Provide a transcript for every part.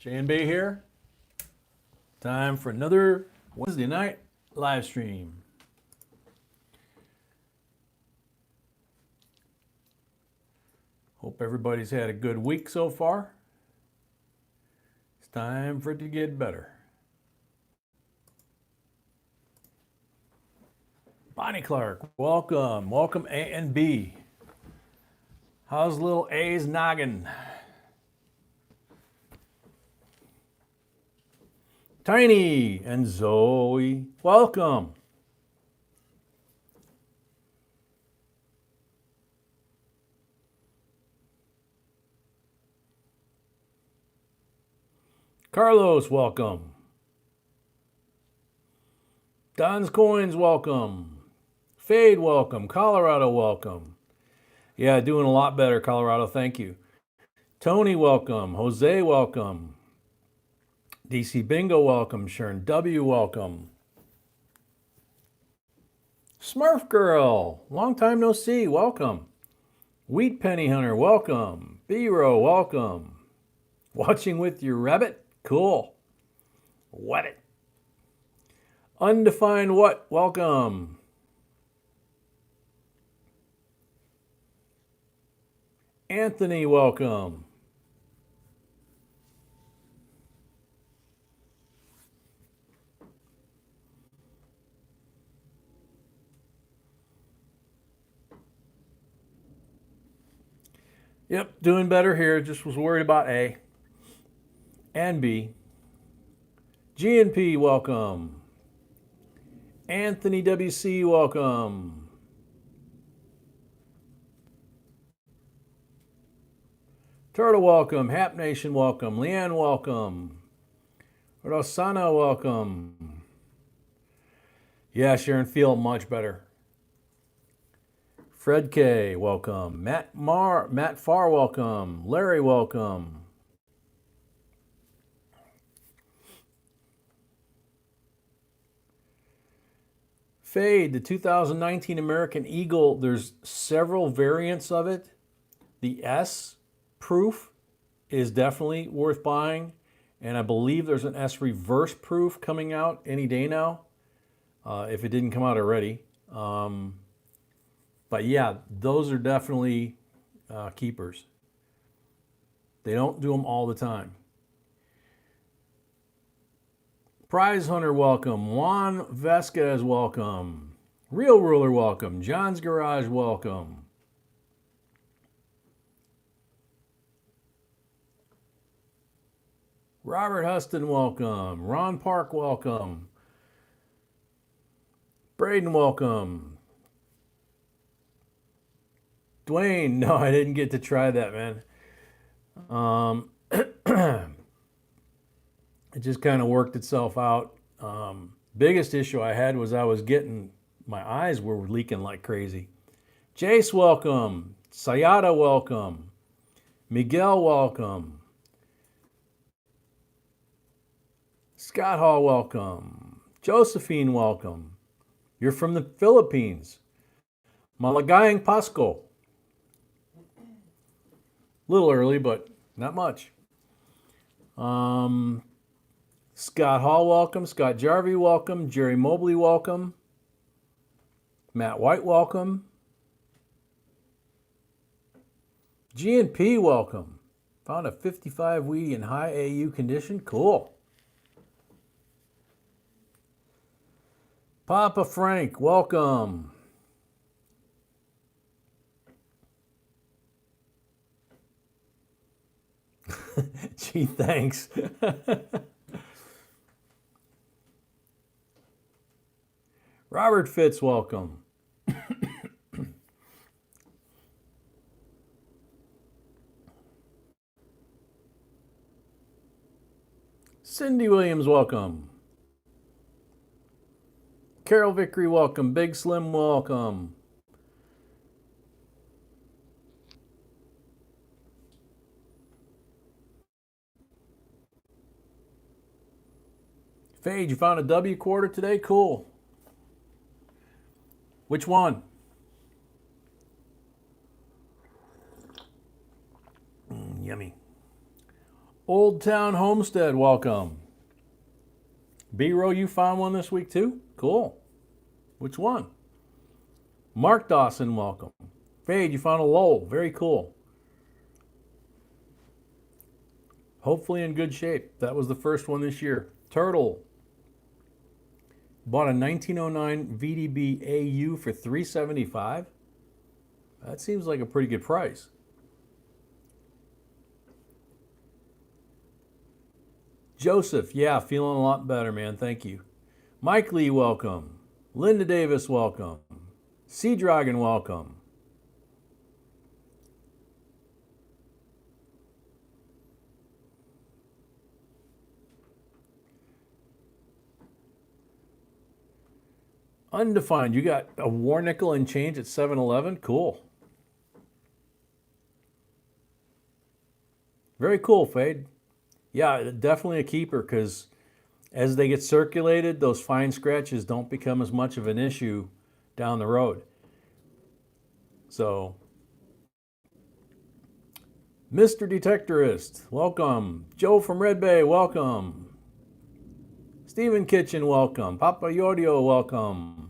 J&B here. Time for another Wednesday night live stream. Hope everybody's had a good week so far. It's time for it to get better. Bonnie Clark, welcome. Welcome A and B. How's little A's noggin? Tiny and Zoe, welcome. Carlos, welcome. Don's Coins, welcome. Fade, welcome. Colorado, welcome. Yeah, doing a lot better, Colorado, thank you. Tony, welcome. Jose, welcome. DC Bingo, welcome. Sharon W, welcome. Smurf Girl, long time no see, welcome. Wheat Penny Hunter, welcome. B-Row, welcome. Watching with your rabbit, cool. Wet it. Undefined what, welcome. Anthony, welcome. Yep, doing better here. Just was worried about A and B. G and P, welcome. Anthony WC, welcome. Turtle, welcome. Hap Nation, welcome. Leanne, welcome. Rosana, welcome. Yeah, Sharon, feel much better. Fred K, welcome. Matt Farr, welcome. Larry, welcome. Fade, the 2019 American Eagle, there's several variants of it. The S proof is definitely worth buying, and I believe there's an S reverse proof coming out any day now, if it didn't come out already. But yeah, those are definitely keepers. They don't do them all the time. Prize Hunter, welcome. Juan Vasquez, welcome. Real Ruler, welcome. John's Garage, welcome. Robert Huston, welcome. Ron Park, welcome. Braden, welcome. Dwayne, no, I didn't get to try that, man. It just kind of worked itself out. Biggest issue I had was I was getting, my eyes were leaking like crazy. Jace, welcome. Sayada, welcome. Miguel, welcome. Scott Hall, welcome. Josephine, welcome. You're from the Philippines. Malagayang Pasko. Little early, but not much. Scott Hall, welcome. Scott Jarvie, welcome. Jerry Mobley, welcome. Matt White, welcome. G&P, welcome. Found a 55 weedy in high AU condition. Cool. Papa Frank, welcome. Gee, thanks. Robert Fitz, welcome. Cindy Williams, welcome. Carol Vickery, welcome. Big Slim, welcome. Fade, you found a W quarter today? Cool. Which one? Yummy. Old Town Homestead, welcome. B-Row, you found one this week too? Cool. Which one? Mark Dawson, welcome. Fade, you found a Lowell. Very cool. Hopefully in good shape. That was the first one this year. Turtle. Bought a 1909 VDB AU for $375. That seems like a pretty good price. Joseph, yeah, feeling a lot better, man. Thank you. Mike Lee, welcome. Linda Davis, welcome. Sea Dragon, welcome. Undefined, you got a war nickel and change at 7-Eleven? Cool. Very cool, Fade. Yeah, definitely a keeper because as they get circulated, those fine scratches don't become as much of an issue down the road. So, Mr. Detectorist, welcome. Joe from Red Bay, welcome. Stephen Kitchen, welcome. Papa Yodio, welcome.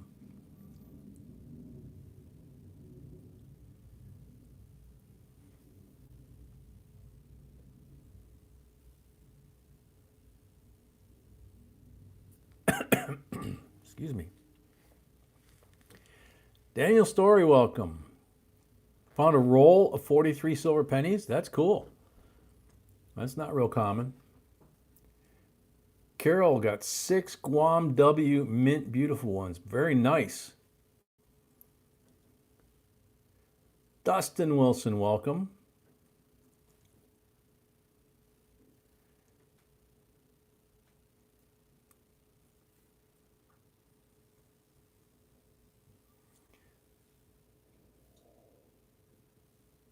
Excuse me. Daniel Story, welcome. Found a roll of 43 silver pennies. That's cool. That's not real common. Carol got 6 Guam W mint beautiful ones. Very nice. Dustin Wilson, welcome.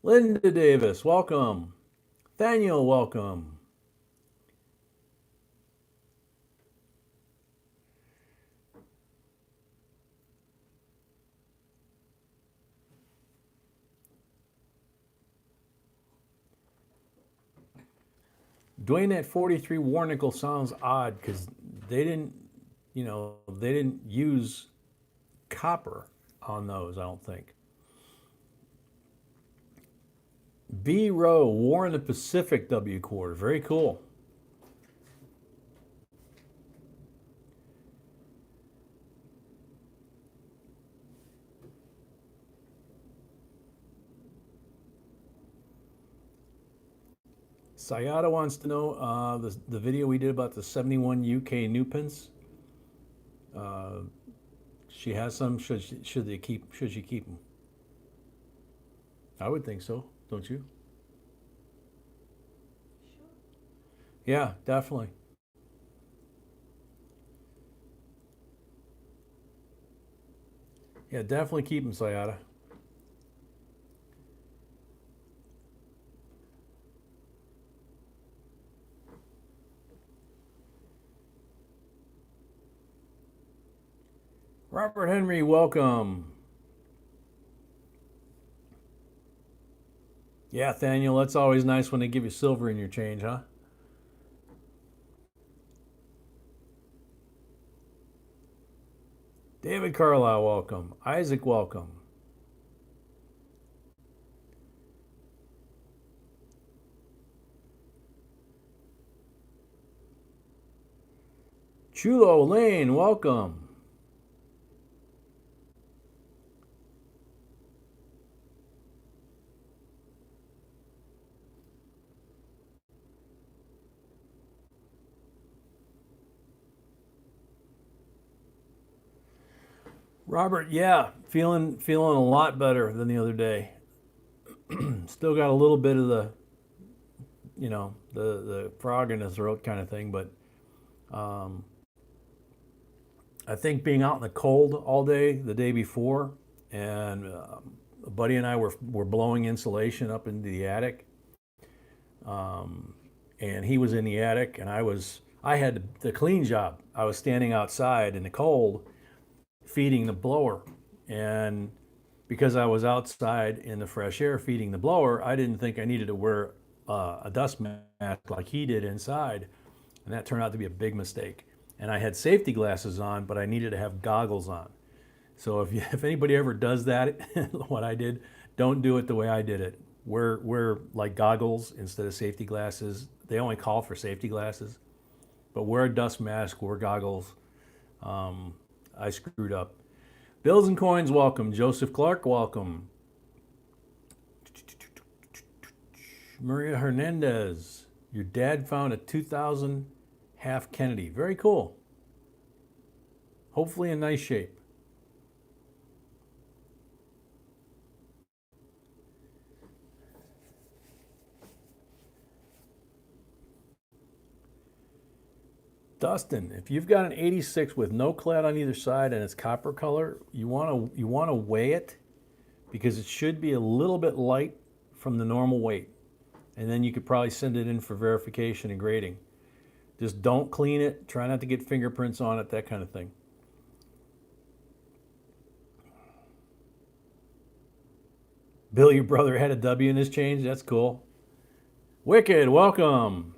Linda Davis, welcome. Daniel, welcome. Dwayne at 43 Warnickel sounds odd because they didn't use copper on those, I don't think. B Row, War in the Pacific W quarter. Very cool. Sayada wants to know the video we did about the 71 UK Newpence. She has some. Should she keep them? I would think so. Don't you? Sure. Yeah, definitely. Yeah, definitely keep them, Sayada. Robert Henry, welcome. Yeah, Thaniel, that's always nice when they give you silver in your change, huh? David Carlisle, welcome. Isaac, welcome. Chulo Lane, welcome. Robert, yeah, feeling a lot better than the other day. Still got a little bit of the, the frog in his throat kind of thing, but I think being out in the cold all day the day before, and a buddy and I were blowing insulation up into the attic, and he was in the attic, and I had the clean job. I was standing outside in the cold, feeding the blower, and because I was outside in the fresh air feeding the blower, I didn't think I needed to wear a dust mask like he did inside, and that turned out to be a big mistake. And I had safety glasses on, but I needed to have goggles on. So if anybody ever does that, what I did, don't do it the way I did it. Wear like goggles instead of safety glasses. They only call for safety glasses, but wear a dust mask, wear goggles. I screwed up. Bills and Coins, welcome. Joseph Clark, welcome. Maria Hernandez, your dad found a 2000 half Kennedy. Very cool. Hopefully in nice shape. Dustin, if you've got an 86 with no clad on either side and it's copper color, you want to weigh it because it should be a little bit light from the normal weight. And then you could probably send it in for verification and grading. Just don't clean it. Try not to get fingerprints on it, that kind of thing. Bill, your brother had a W in his change. That's cool. Wicked, welcome.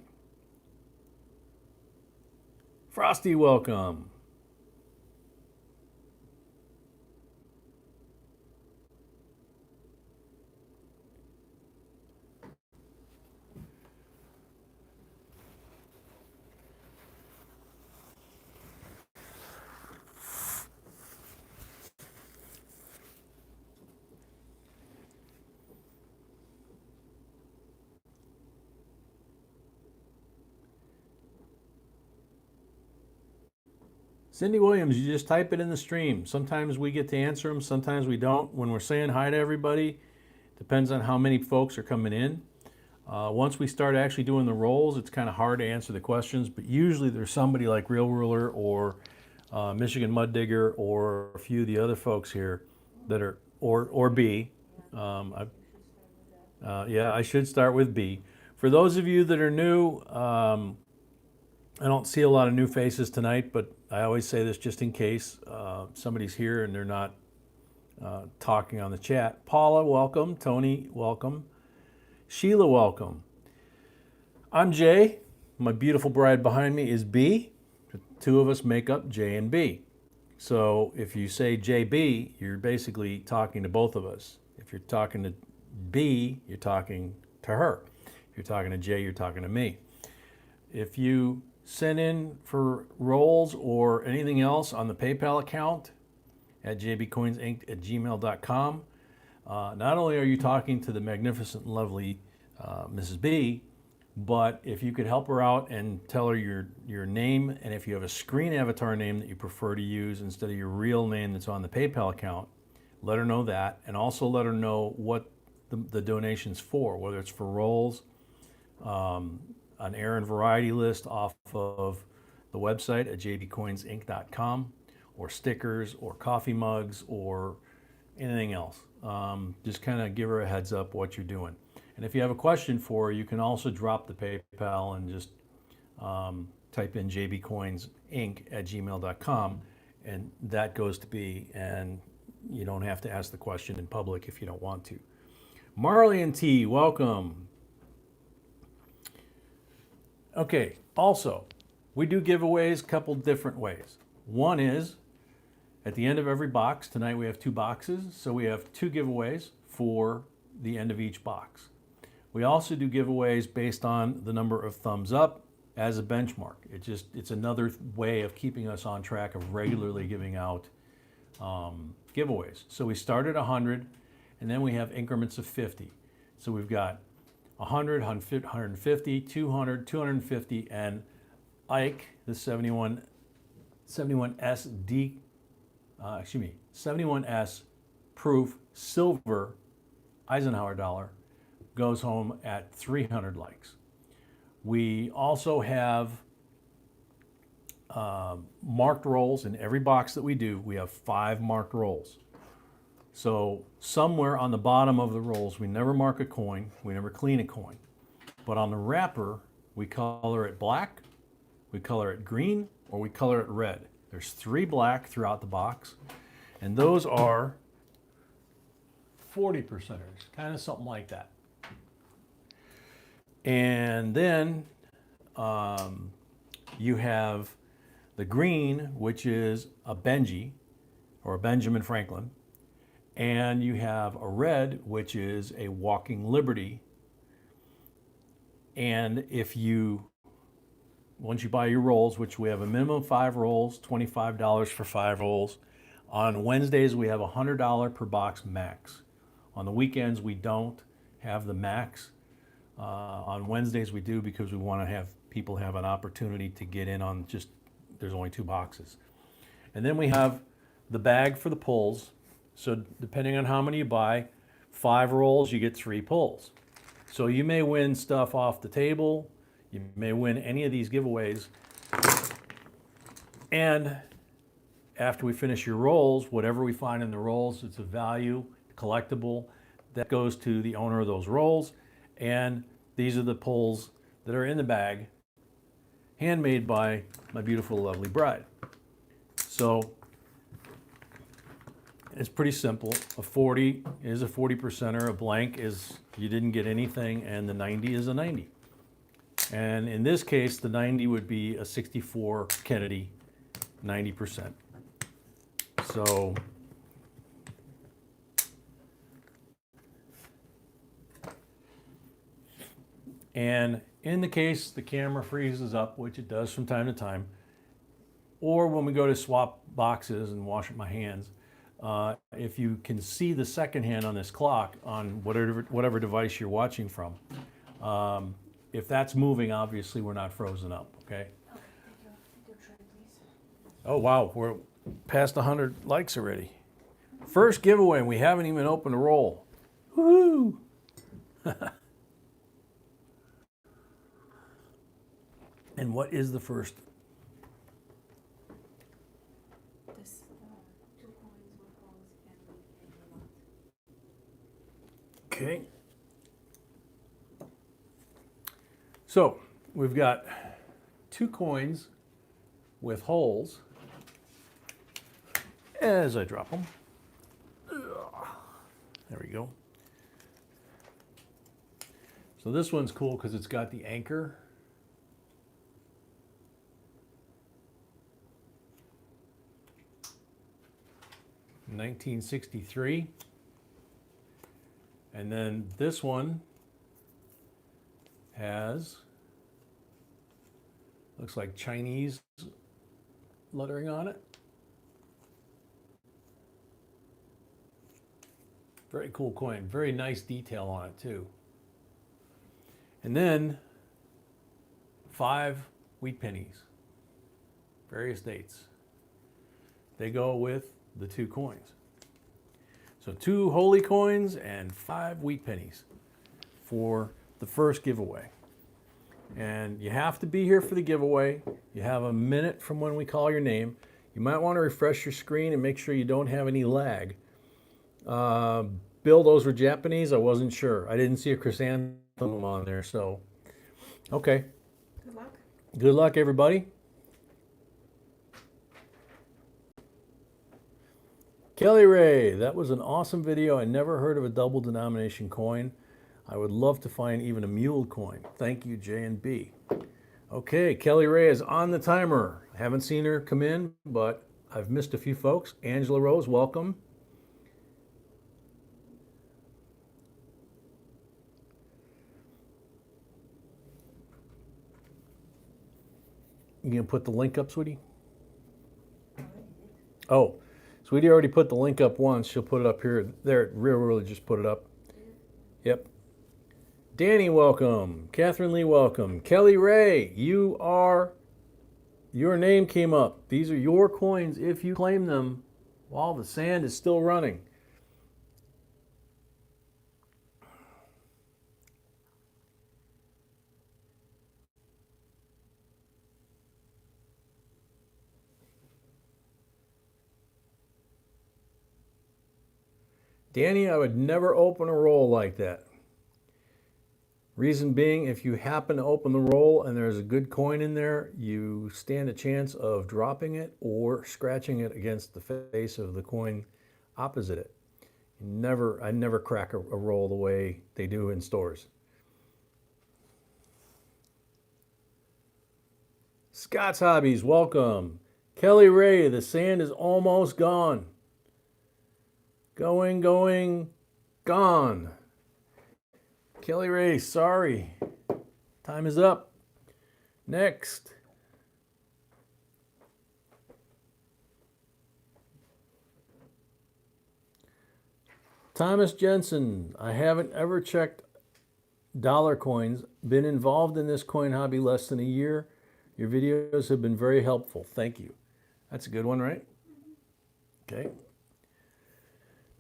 Frosty, welcome. Cindy Williams, you just type it in the stream. Sometimes we get to answer them, sometimes we don't. When we're saying hi to everybody, depends on how many folks are coming in. Once we start actually doing the rolls, it's kind of hard to answer the questions, but usually there's somebody like Real Ruler or Michigan Mud Digger or a few of the other folks here that are, or B. Yeah, I should start with B. For those of you that are new, I don't see a lot of new faces tonight, but I always say this just in case somebody's here and they're not talking on the chat. Paula, welcome. Tony, welcome. Sheila, welcome. I'm Jay. My beautiful bride behind me is B. The two of us make up J and B. So if you say JB, you're basically talking to both of us. If you're talking to B, you're talking to her. If you're talking to J, you're talking to me. If you send in for rolls or anything else on the PayPal account at jbcoinsinc@gmail.com, not only are you talking to the magnificent and lovely Mrs. B, but if you could help her out and tell her your name, and if you have a screen avatar name that you prefer to use instead of your real name that's on the PayPal account, let her know that, and also let her know what the donation's for, whether it's for rolls, an Aaron variety list off of the website at jbcoinsinc.com, or stickers or coffee mugs or anything else. Just kind of give her a heads up what you're doing. And if you have a question for her, you can also drop the PayPal and just type in jbcoinsinc@gmail.com, and that goes to B, and you don't have to ask the question in public if you don't want to. Marley and T, welcome. Okay, also, we do giveaways a couple different ways. One is at the end of every box. Tonight we have 2 boxes, so we have 2 giveaways for the end of each box. We also do giveaways based on the number of thumbs up as a benchmark. It's another way of keeping us on track of regularly giving out giveaways. So we start at 100, and then we have increments of 50. So we've got 100, 150, 200, 250, and Ike, the 71S proof silver Eisenhower dollar goes home at 300 likes. We also have marked rolls in every box that we do. We have 5 marked rolls. So somewhere on the bottom of the rolls, we never mark a coin, we never clean a coin. But on the wrapper, we color it black, we color it green, or we color it red. There's 3 black throughout the box, and those are 40%ers, kind of something like that. And then you have the green, which is a Benji or a Benjamin Franklin. And you have a red, which is a Walking Liberty. And if you, once you buy your rolls, which we have a minimum of 5 rolls, $25 for 5 rolls. On Wednesdays, we have a $100 per box max. On the weekends, we don't have the max. On Wednesdays, we do because we want to have people have an opportunity to get in on just, there's only 2 boxes. And then we have the bag for the pulls. So depending on how many you buy, 5 rolls, you get 3 pulls. So you may win stuff off the table. You may win any of these giveaways. And after we finish your rolls, whatever we find in the rolls, it's a value, collectible, that goes to the owner of those rolls. And these are the pulls that are in the bag, handmade by my beautiful, lovely bride. So it's pretty simple. A 40 is a 40%er, a blank is you didn't get anything, and the 90 is a 90. And in this case, the 90 would be a 64 Kennedy, 90%. So and in the case the camera freezes up, which it does from time to time, or when we go to swap boxes and wash my hands, if you can see the second hand on this clock on whatever device you're watching from, if that's moving, obviously we're not frozen up, okay? Oh wow, we're past 100 likes already. First giveaway, and we haven't even opened a roll. Woohoo! And what is the first? This 2 coins with balls and a lot. Okay. So we've got 2 coins with holes. As I drop them. There we go. So this one's cool because it's got the anchor. $1963. And then this one has, looks like Chinese lettering on it. Very cool coin, very nice detail on it too. And then 5 wheat pennies, various dates. They go with the 2 coins. So 2 holy coins and 5 wheat pennies for the first giveaway. And you have to be here for the giveaway. You have a minute from when we call your name. You might want to refresh your screen and make sure you don't have any lag. Bill, those were Japanese? I wasn't sure. I didn't see a chrysanthemum on there, so. Okay. Good luck. Good luck, everybody. Kelly Ray, that was an awesome video. I never heard of a double denomination coin. I would love to find even a mule coin. Thank you, J and B. Okay, Kelly Ray is on the timer. I haven't seen her come in, but I've missed a few folks. Angela Rose, welcome. You gonna put the link up, sweetie? Oh, sweetie already put the link up once. She'll put it up here. There, really just put it up. Yep. Danny, welcome. Catherine Lee, welcome. Kelly Ray, your name came up. These are your coins if you claim them while the sand is still running. Danny, I would never open a roll like that. Reason being, if you happen to open the roll and there's a good coin in there, you stand a chance of dropping it or scratching it against the face of the coin opposite it. I never crack a roll the way they do in stores. Scott's Hobbies, welcome. Kelly Ray, the sand is almost gone. Going, gone. Kelly Ray, sorry. Time is up. Next. Thomas Jensen, I haven't ever checked dollar coins. Been involved in this coin hobby less than a year. Your videos have been very helpful. Thank you. That's a good one, right? Okay.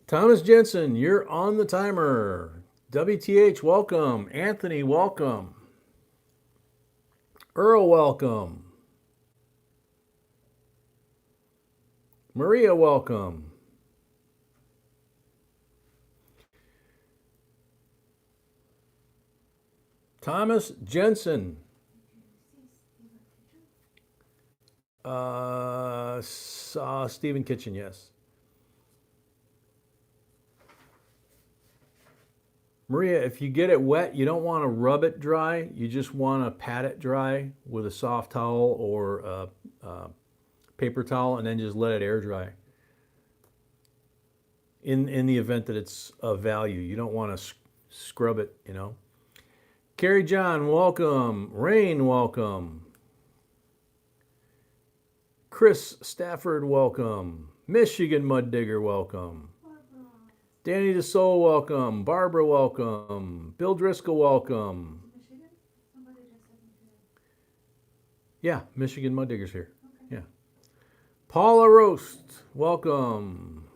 Thomas Jensen, you're on the timer. WTH, welcome. Anthony, welcome. Earl, welcome. Maria, welcome. Thomas Jensen. Stephen Kitchen, yes. Maria, if you get it wet, you don't want to rub it dry. You just want to pat it dry with a soft towel or a paper towel and then just let it air dry. In the event that it's of value, you don't want to scrub it, you know. Carrie John, welcome. Rain, welcome. Chris Stafford, welcome. Michigan Mud Digger, welcome. Danny DeSoul, welcome. Barbara, welcome. Bill Driscoll, welcome. Michigan? Somebody just said Michigan. Yeah, Michigan Mud Digger's here. Okay. Yeah. Paula Roast, welcome.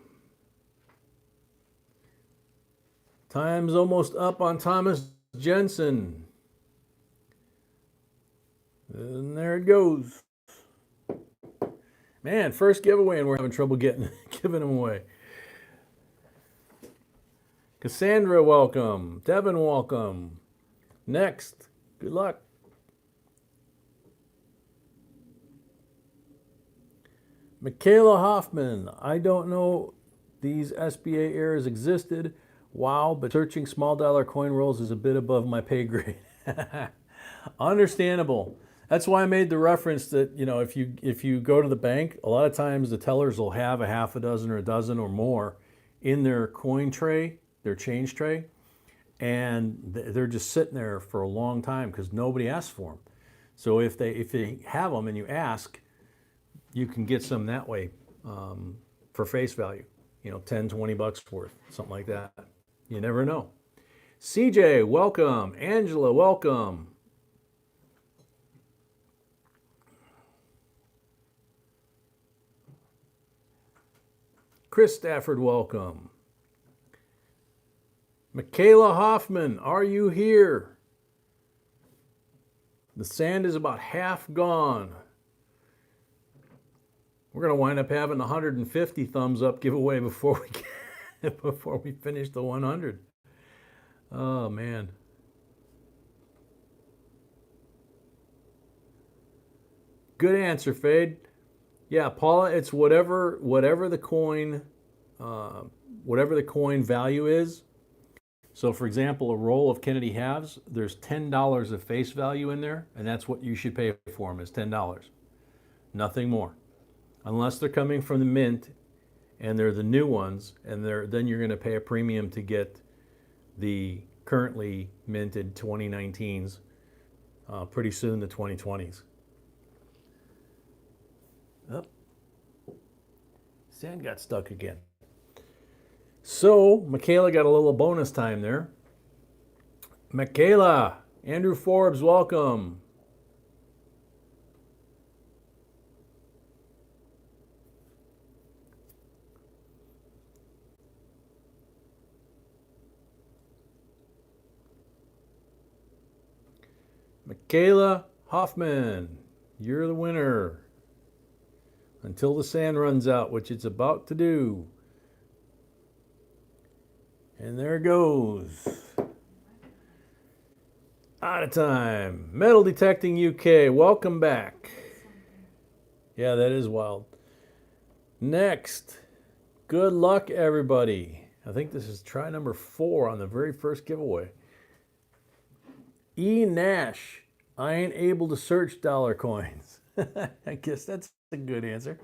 Time's almost up on Thomas Jensen. And there it goes. Man, first giveaway and we're having trouble giving them away. Cassandra, welcome. Devin, welcome. Next, good luck. Michaela Hoffman, I don't know these SBA errors existed. Wow, but searching small dollar coin rolls is a bit above my pay grade. Understandable. That's why I made the reference that, you know, if you go to the bank, a lot of times the tellers will have a half a dozen or a dozen or more in their coin tray, their change tray, and they're just sitting there for a long time because nobody asks for them. So if they have them and you ask, you can get some that way for face value, you know, 10, 20 bucks worth, something like that. You never know. CJ, welcome. Angela, welcome. Chris Stafford, welcome. Michaela Hoffman, are you here? The sand is about half gone. We're going to wind up having 150 thumbs up giveaway before we finish the 100. Oh, man. Good answer, Fade. Yeah, Paula, it's whatever the coin value is. So, for example, a roll of Kennedy halves, there's $10 of face value in there, and that's what you should pay for them, is $10. Nothing more. Unless they're coming from the mint and they're the new ones, and then you're going to pay a premium to get the currently minted 2019s, pretty soon the 2020s. Oh, sand got stuck again. So, Michaela got a little bonus time there. Michaela, Andrew Forbes, welcome. Michaela Hoffman, you're the winner. Until the sand runs out, which it's about to do. And there it goes. Out of time. Metal Detecting UK, welcome back. Yeah, that is wild. Next, good luck, everybody. I think this is try number 4 on the very first giveaway. E. Nash, I ain't able to search dollar coins. I guess that's a good answer.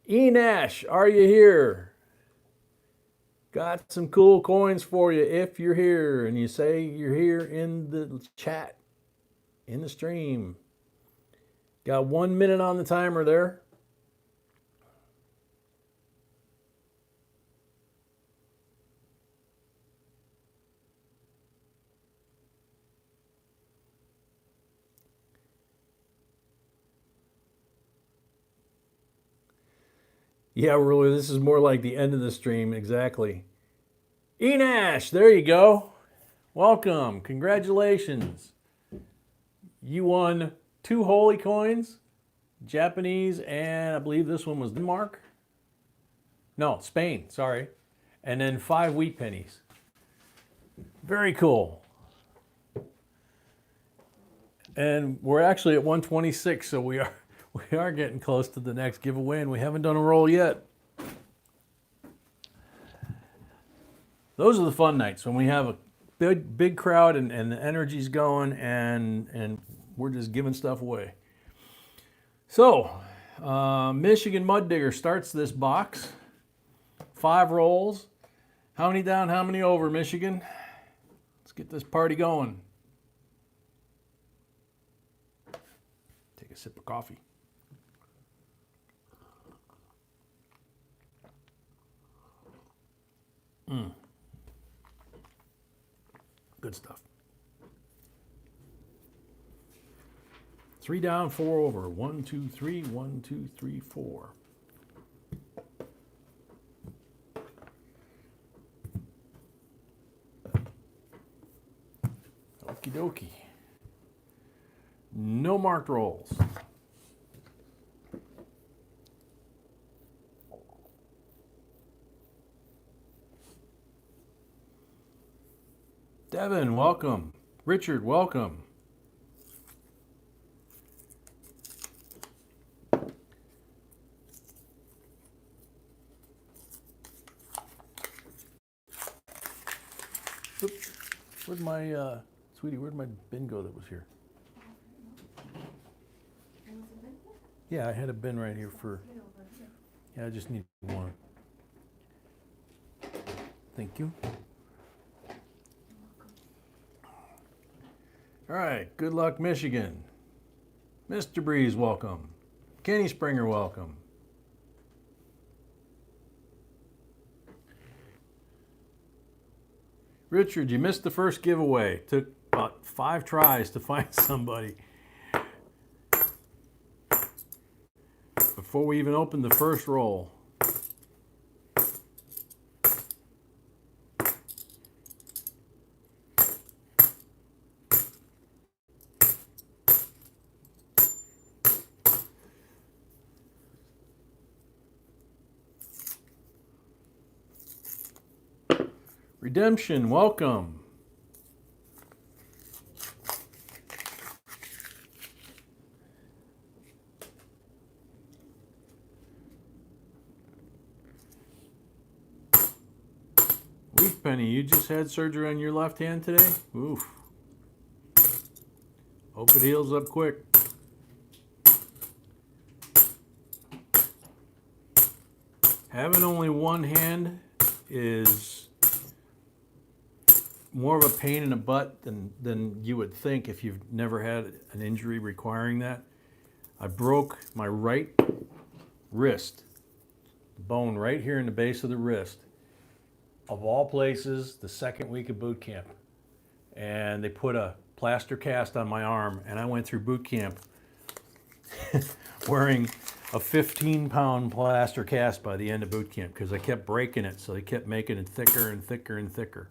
E. Nash, are you here? Got some cool coins for you if you're here and you say you're here in the chat, in the stream. Got 1 minute on the timer there. Yeah, really, this is more like the end of the stream, exactly. Enash, there you go. Welcome, congratulations. You won 2 holy coins, Japanese, and I believe this one was Denmark. No, Spain, sorry. And then 5 wheat pennies. Very cool. And we're actually at 126, so we are getting close to the next giveaway, and we haven't done a roll yet. Those are the fun nights when we have a big crowd and the energy's going and we're just giving stuff away. So, Michigan Mud Digger starts this box. 5 rolls. How many down, how many over, Michigan? Let's get this party going. Take a sip of coffee. Good stuff. 3 down, 4 over. 1, 2, 3, 1, 2, 3, 4. Okie dokie. No marked rolls. Devin, welcome. Richard, welcome. Oops. Where'd my, sweetie, where'd my bin go that was here? Yeah, I had a bin right here for, yeah, I just need one. Thank you. All right, good luck, Michigan. Mr. Breeze, welcome. Kenny Springer, welcome. Richard, you missed the first giveaway. Took about 5 tries to find somebody. Before we even opened the first roll. Redemption, welcome. Wheat Penny, you just had surgery on your left hand today? Oof. Hope it heals up quick. Having only one hand is more of a pain in the butt than you would think if you've never had an injury requiring that. I broke my right wrist, the bone right here in the base of the wrist, of all places, the second week of boot camp. And they put a plaster cast on my arm, and I went through boot camp wearing a 15-pound plaster cast by the end of boot camp because I kept breaking it, so they kept making it thicker and thicker and thicker.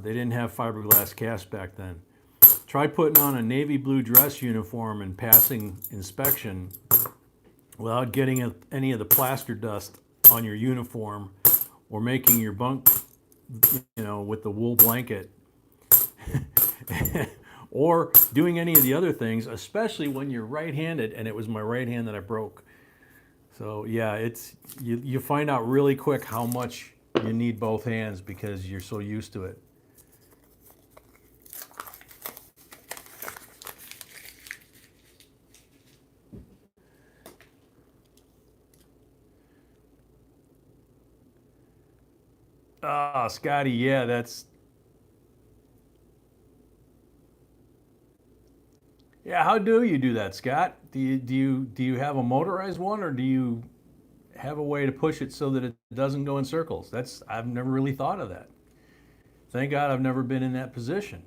They didn't have fiberglass casts back then. Try putting on a navy blue dress uniform and passing inspection without getting any of the plaster dust on your uniform or making your bunk, you know, with the wool blanket. Or doing any of the other things, especially when you're right-handed, and it was my right hand that I broke. So yeah, it's you find out really quick how much you need both hands because you're so used to it. Ah, Scotty, yeah, that's... Yeah, how do you do that, Scott? Do you have a motorized one, or do you have a way to push it so that it doesn't go in circles? I've never really thought of that. Thank God I've never been in that position.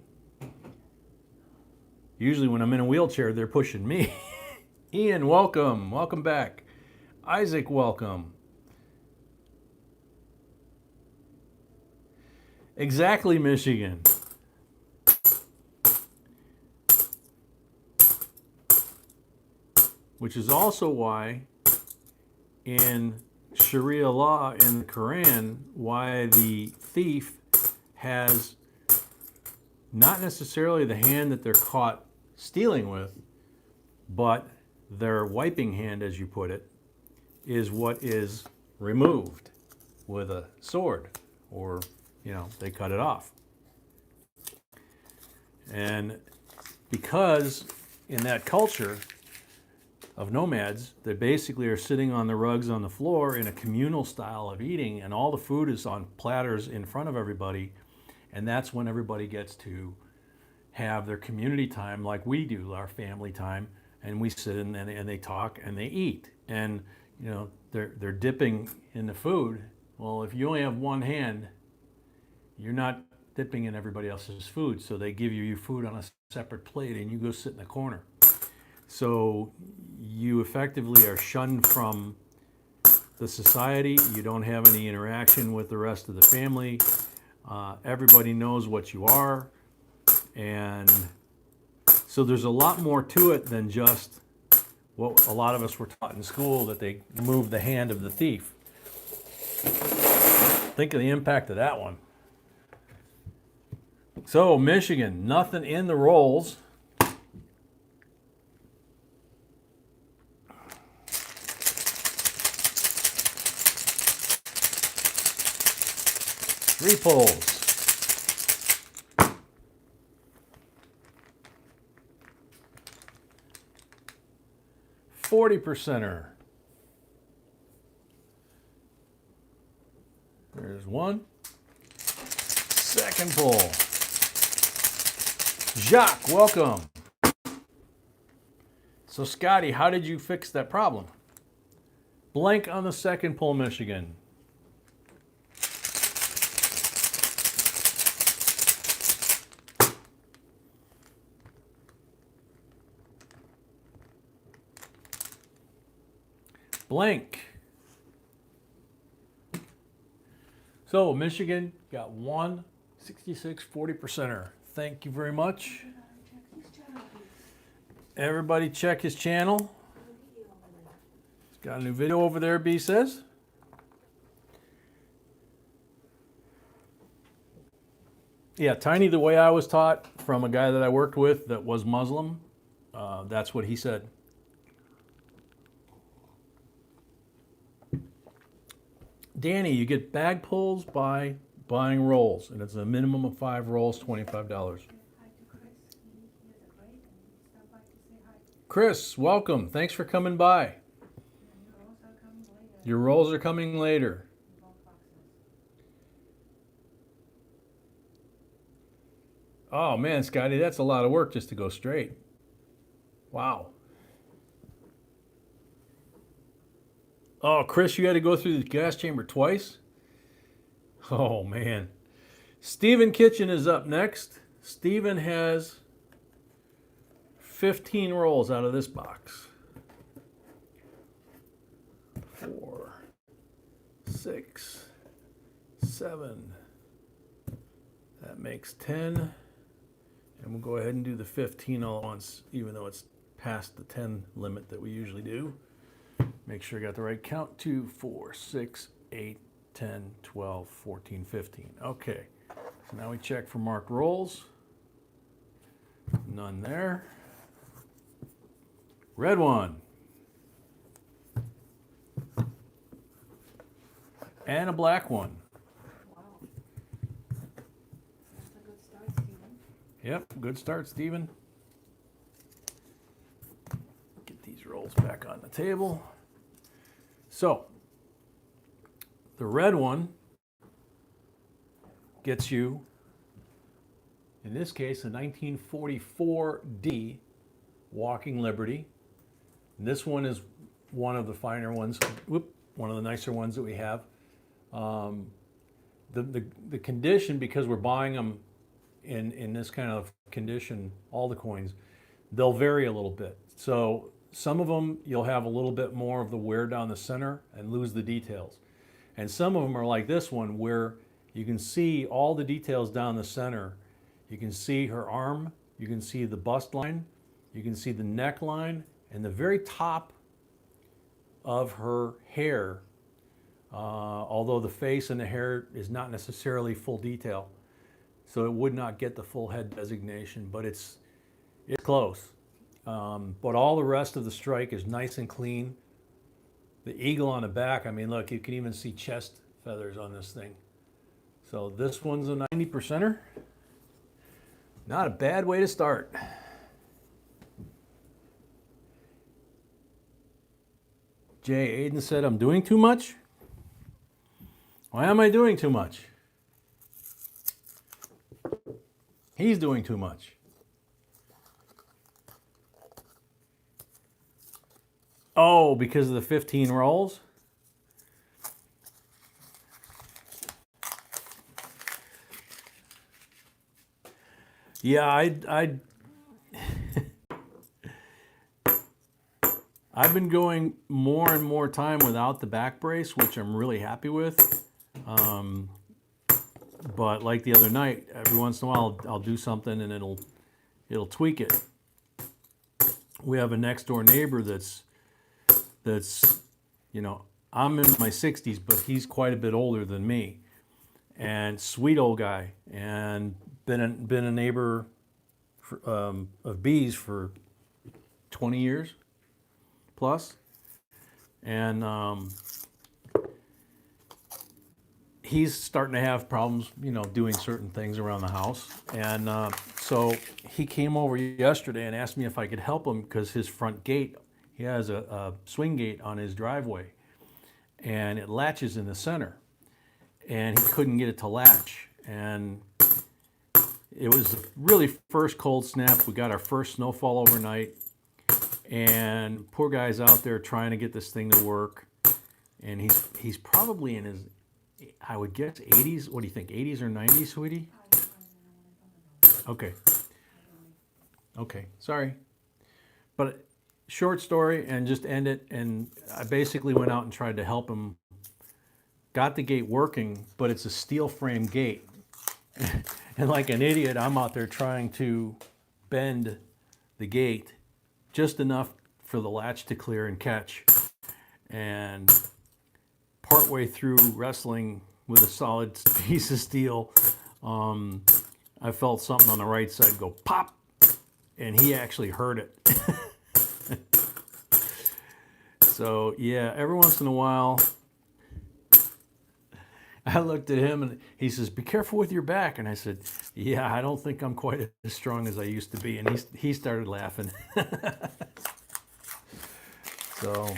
Usually when I'm in a wheelchair, they're pushing me. Ian, welcome. Welcome back. Isaac, welcome. Exactly, Michigan. Which is also why in Sharia law in the Quran, why the thief has not necessarily the hand that they're caught stealing with, but their wiping hand, as you put it, is what is removed with a sword, or, they cut it off. And because in that culture of nomads, they basically are sitting on the rugs on the floor in a communal style of eating, and all the food is on platters in front of everybody, and that's when everybody gets to have their community time like we do, our family time, and we sit and they talk and they eat, and they're dipping in the food. Well, if you only have one hand, you're not dipping in everybody else's food, so they give you your food on a separate plate and you go sit in the corner. So you effectively are shunned from the society. You don't have any interaction with the rest of the family. Everybody knows what you are. And so there's a lot more to it than just what a lot of us were taught in school, that they move the hand of the thief. Think of the impact of that one. So Michigan, nothing in the rolls. Three pulls. $40%er. There's one. Second pull. Jacques, welcome. So Scotty, how did you fix that problem? Blank on the second pull, Michigan. Blank. So Michigan got 166 40%er. Thank you very much. Everybody check his channel. He's got a new video over there, B says. Yeah, Tiny, the way I was taught from a guy that I worked with that was Muslim, that's what he said. Danny, you get bag pulls by buying rolls, and it's a minimum of 5 rolls, $25. Chris, welcome. Thanks for coming by. Your rolls are coming later. Oh man, Scotty, that's a lot of work just to go straight. Wow. Oh, Chris, you had to go through the gas chamber twice? Oh, man. Stephen Kitchen is up next. Stephen has 15 rolls out of this box. 4, 6, 7. That makes 10. And we'll go ahead and do the 15 all at once, even though it's past the 10 limit that we usually do. Make sure I got the right count. 2, 4, 6, 8, 10, 12, 14, 15. Okay, so now we check for marked rolls. None there. Red one. And a black one. Wow. That's a good start, Stephen. Yep, good start, Stephen. Get these rolls back on the table. So, the red one gets you, in this case, a 1944 D Walking Liberty. And this one is one of the finer ones, one of the nicer ones that we have. The condition, because we're buying them in this kind of condition, all the coins, they'll vary a little bit. So some of them you'll have a little bit more of the wear down the center and lose the details. And some of them are like this one, where you can see all the details down the center. You can see her arm, you can see the bust line, you can see the neckline, and the very top of her hair, although the face and the hair is not necessarily full detail. So it would not get the full head designation, but it's close. But all the rest of the strike is nice and clean. The eagle on the back, I mean, look, you can even see chest feathers on this thing. So this one's a 90%er. Not a bad way to start. Jay Aiden said, I'm doing too much? Why am I doing too much? He's doing too much. Oh, because of the 15 rolls? Yeah, I've been going more and more time without the back brace, which I'm really happy with. But like the other night, every once in a while I'll do something and it'll tweak it. We have a next door neighbor that's I'm in my 60s, but he's quite a bit older than me, and sweet old guy, and been a neighbor of bees for 20 years plus, and he's starting to have problems, doing certain things around the house, and so he came over yesterday and asked me if I could help him because his front gate, he has a swing gate on his driveway, and it latches in the center, and he couldn't get it to latch, and it was really first cold snap. We got our first snowfall overnight, and poor guy's out there trying to get this thing to work, and he's probably in his, I would guess, 80s. What do you think, 80s or 90s, sweetie? Okay. Okay, sorry. But short story, and just end it, and I basically went out and tried to help him. Got the gate working, but it's a steel frame gate. And like an idiot, I'm out there trying to bend the gate just enough for the latch to clear and catch. And partway through wrestling with a solid piece of steel, I felt something on the right side go pop, and he actually heard it. So yeah, every once in a while, I looked at him and he says, "Be careful with your back." And I said, "Yeah, I don't think I'm quite as strong as I used to be." And he started laughing. So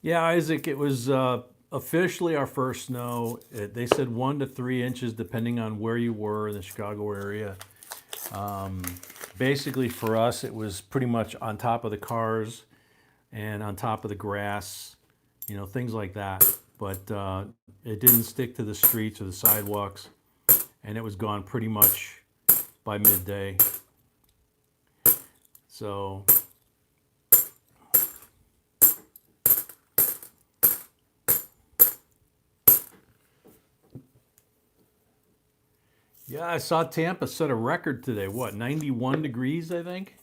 yeah, Isaac, it was officially our first snow. They said 1 to 3 inches depending on where you were in the Chicago area. Basically for us, it was pretty much on top of the cars and on top of the grass, things like that. But it didn't stick to the streets or the sidewalks, and it was gone pretty much by midday. So yeah, I saw Tampa set a record today. What, 91 degrees, I think?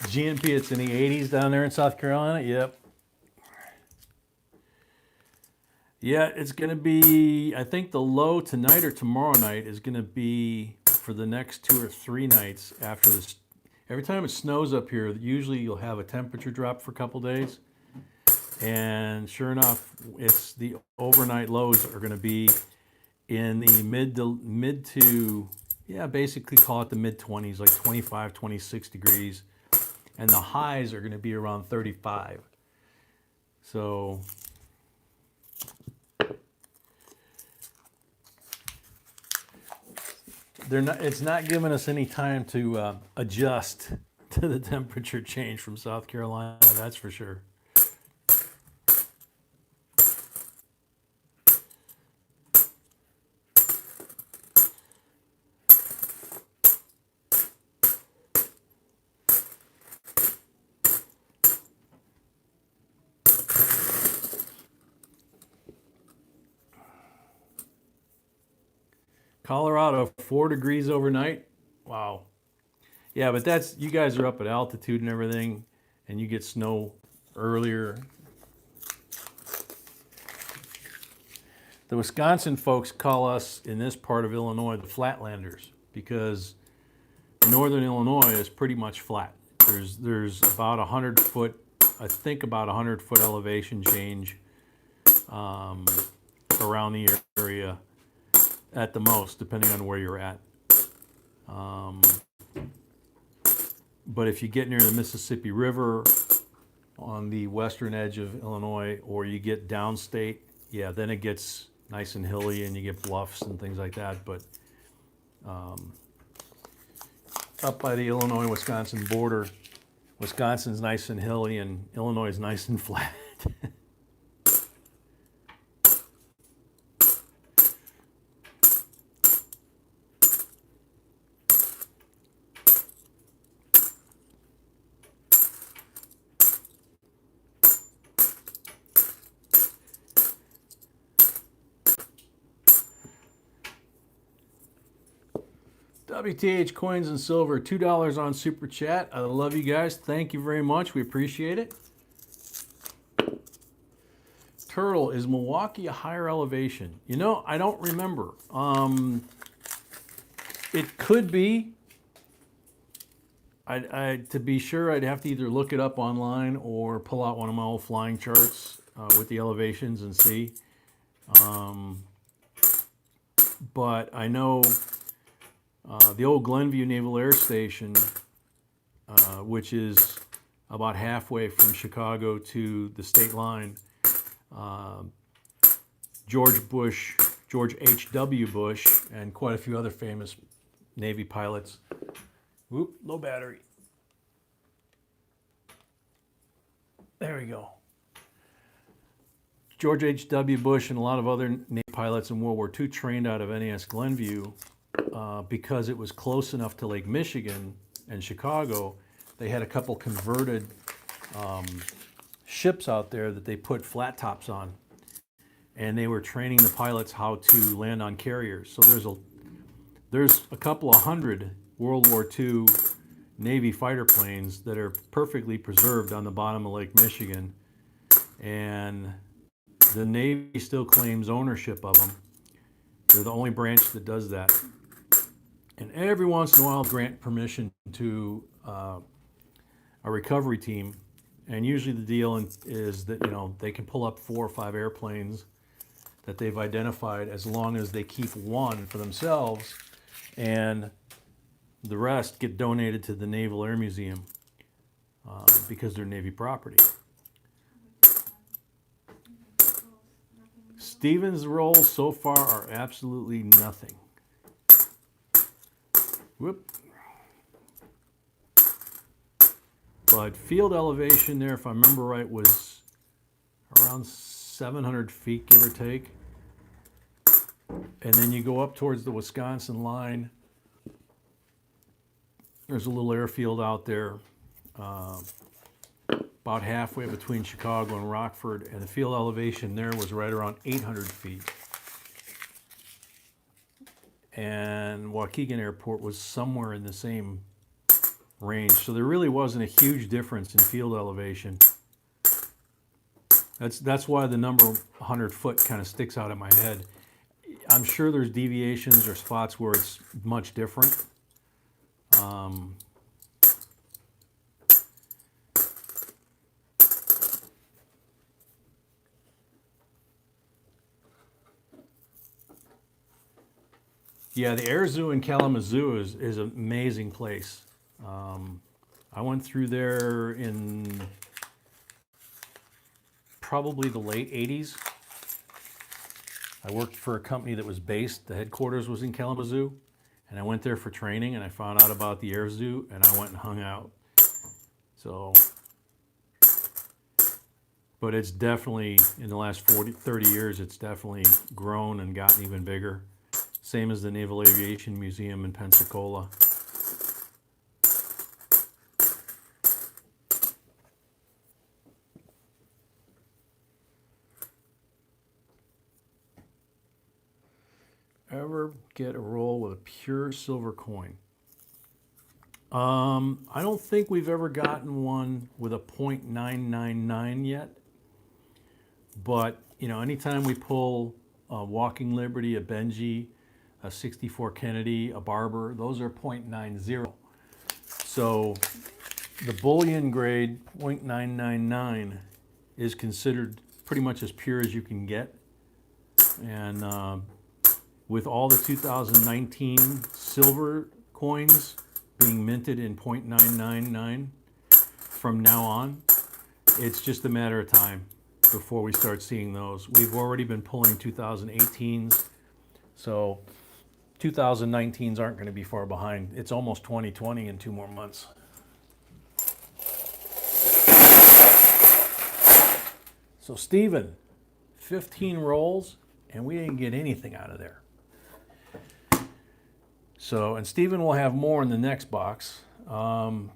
GNP, it's in the 80s down there in South Carolina. Yep. Yeah, it's going to be, I think the low tonight or tomorrow night is going to be for the next 2 or 3 nights after this. Every time it snows up here, usually you'll have a temperature drop for a couple days. And sure enough, it's the overnight lows are going to be in the mid to, yeah, basically call it the mid 20s, like 25, 26 degrees. And the highs are going to be around 35. So it's not giving us any time to adjust to the temperature change from South Carolina, that's for sure. Colorado, 4 degrees overnight. Wow. Yeah, but that's, you guys are up at altitude and everything, and you get snow earlier. The Wisconsin folks call us in this part of Illinois the Flatlanders because northern Illinois is pretty much flat. There's about 100 foot, I think about 100 foot elevation change around the area at the most, depending on where you're at. But if you get near the Mississippi River on the western edge of Illinois, or you get downstate, yeah, then it gets nice and hilly and you get bluffs and things like that. But up by the Illinois-Wisconsin border, Wisconsin's nice and hilly and Illinois is nice and flat. WTH Coins and Silver, $2 on Super Chat. I love you guys. Thank you very much. We appreciate it. Turtle, is Milwaukee a higher elevation? You know, I don't remember. It could be. To be sure, I'd have to either look it up online or pull out one of my old flying charts with the elevations and see. But I know the old Glenview Naval Air Station, which is about halfway from Chicago to the state line, George H.W. Bush, and quite a few other famous Navy pilots. Whoop, low battery. There we go. George H.W. Bush and a lot of other Navy pilots in World War II trained out of NAS Glenview because it was close enough to Lake Michigan and Chicago. They had a couple converted ships out there that they put flat tops on, and they were training the pilots how to land on carriers. So there's a couple of hundred World War II Navy fighter planes that are perfectly preserved on the bottom of Lake Michigan, and the Navy still claims ownership of them. They're the only branch that does that. And every once in a while, grant permission to a recovery team. And usually the deal is that, you know, they can pull up 4 or 5 airplanes that they've identified as long as they keep one for themselves, and the rest get donated to the Naval Air Museum because they're Navy property. Stevens' roles so far are absolutely nothing. Whoop. But field elevation there, if I remember right, was around 700 feet, give or take. And then you go up towards the Wisconsin line. There's a little airfield out there, about halfway between Chicago and Rockford, and the field elevation there was right around 800 feet. And Waukegan Airport was somewhere in the same range. So there really wasn't a huge difference in field elevation. That's why the number 100 foot kind of sticks out in my head. I'm sure there's deviations or spots where it's much different. Yeah, the Air Zoo in Kalamazoo is an amazing place. I went through there in probably the late 80s. I worked for a company that was based, the headquarters was in Kalamazoo, and I went there for training and I found out about the Air Zoo and I went and hung out. So, but it's definitely, in the last 30 years, it's definitely grown and gotten even bigger. Same as the Naval Aviation Museum in Pensacola. Ever get a roll with a pure silver coin? I don't think we've ever gotten one with a .999 yet. But, you know, anytime we pull a Walking Liberty, a Benji, a 64 Kennedy, a Barber, those are .90. So the bullion grade .999 is considered pretty much as pure as you can get. And with all the 2019 silver coins being minted in .999 from now on, it's just a matter of time before we start seeing those. We've already been pulling 2018s, so 2019s aren't going to be far behind. It's almost 2020 in 2 more months. So Stephen, 15 rolls, and we didn't get anything out of there. So, and Stephen will have more in the next box. So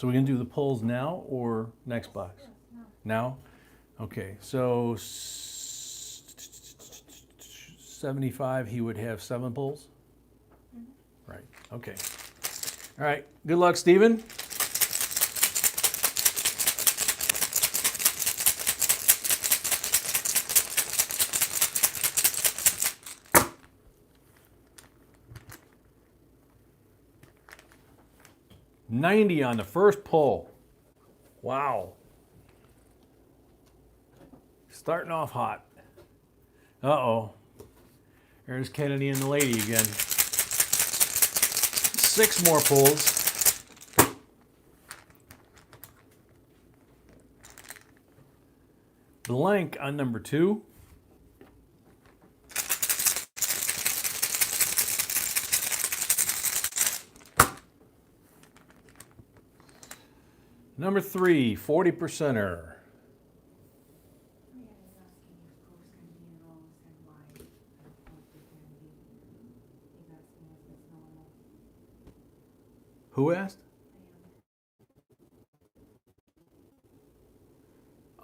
we can do the pulls now or next box? Now? Okay, so 75, he would have 7 pulls? Right, okay. All right, good luck, Stephen. $90 on the first pull. Wow. Starting off hot. Uh-oh. There's Kennedy and the lady again. 6 more pulls. Blank on number 2. Number 3, 40%er. Who asked?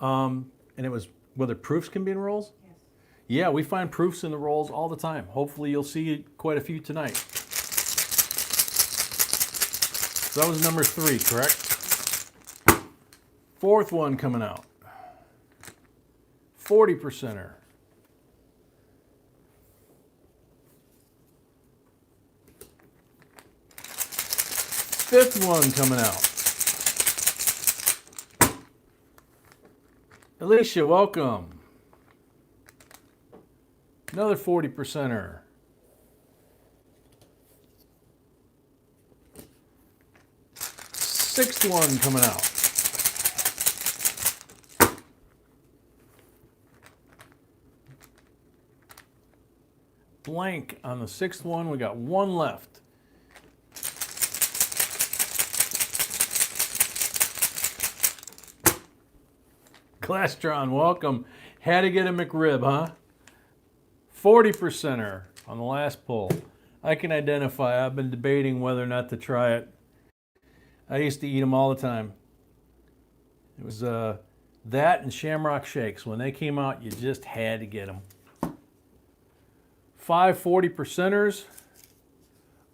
And it was whether proofs can be in rolls? Yes. Yeah, we find proofs in the rolls all the time. Hopefully you'll see quite a few tonight. So that was number 3, correct? 4th one coming out. 40%er. 5th one coming out. Alicia, welcome. Another 40%er. 6th one coming out. Blank on the 6th one. We got 1 left. Glastron, welcome. Had to get a McRib, huh? 40%er on the last pull. I can identify. I've been debating whether or not to try it. I used to eat them all the time. It was that and Shamrock Shakes. When they came out, you just had to get them. 5 40%ers,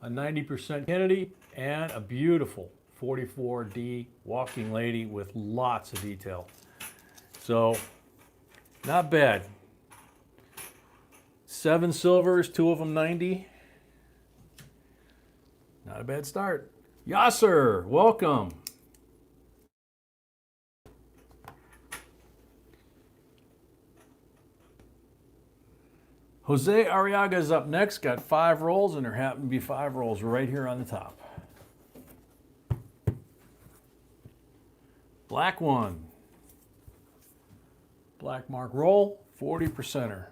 a 90% Kennedy, and a beautiful 44D Walking Lady with lots of detail. So, not bad. 7 silvers, 2 of them 90. Not a bad start. Yasser, welcome. Jose Arriaga is up next, got 5 rolls, and there happen to be 5 rolls right here on the top. Black one. Black mark roll, 40%er.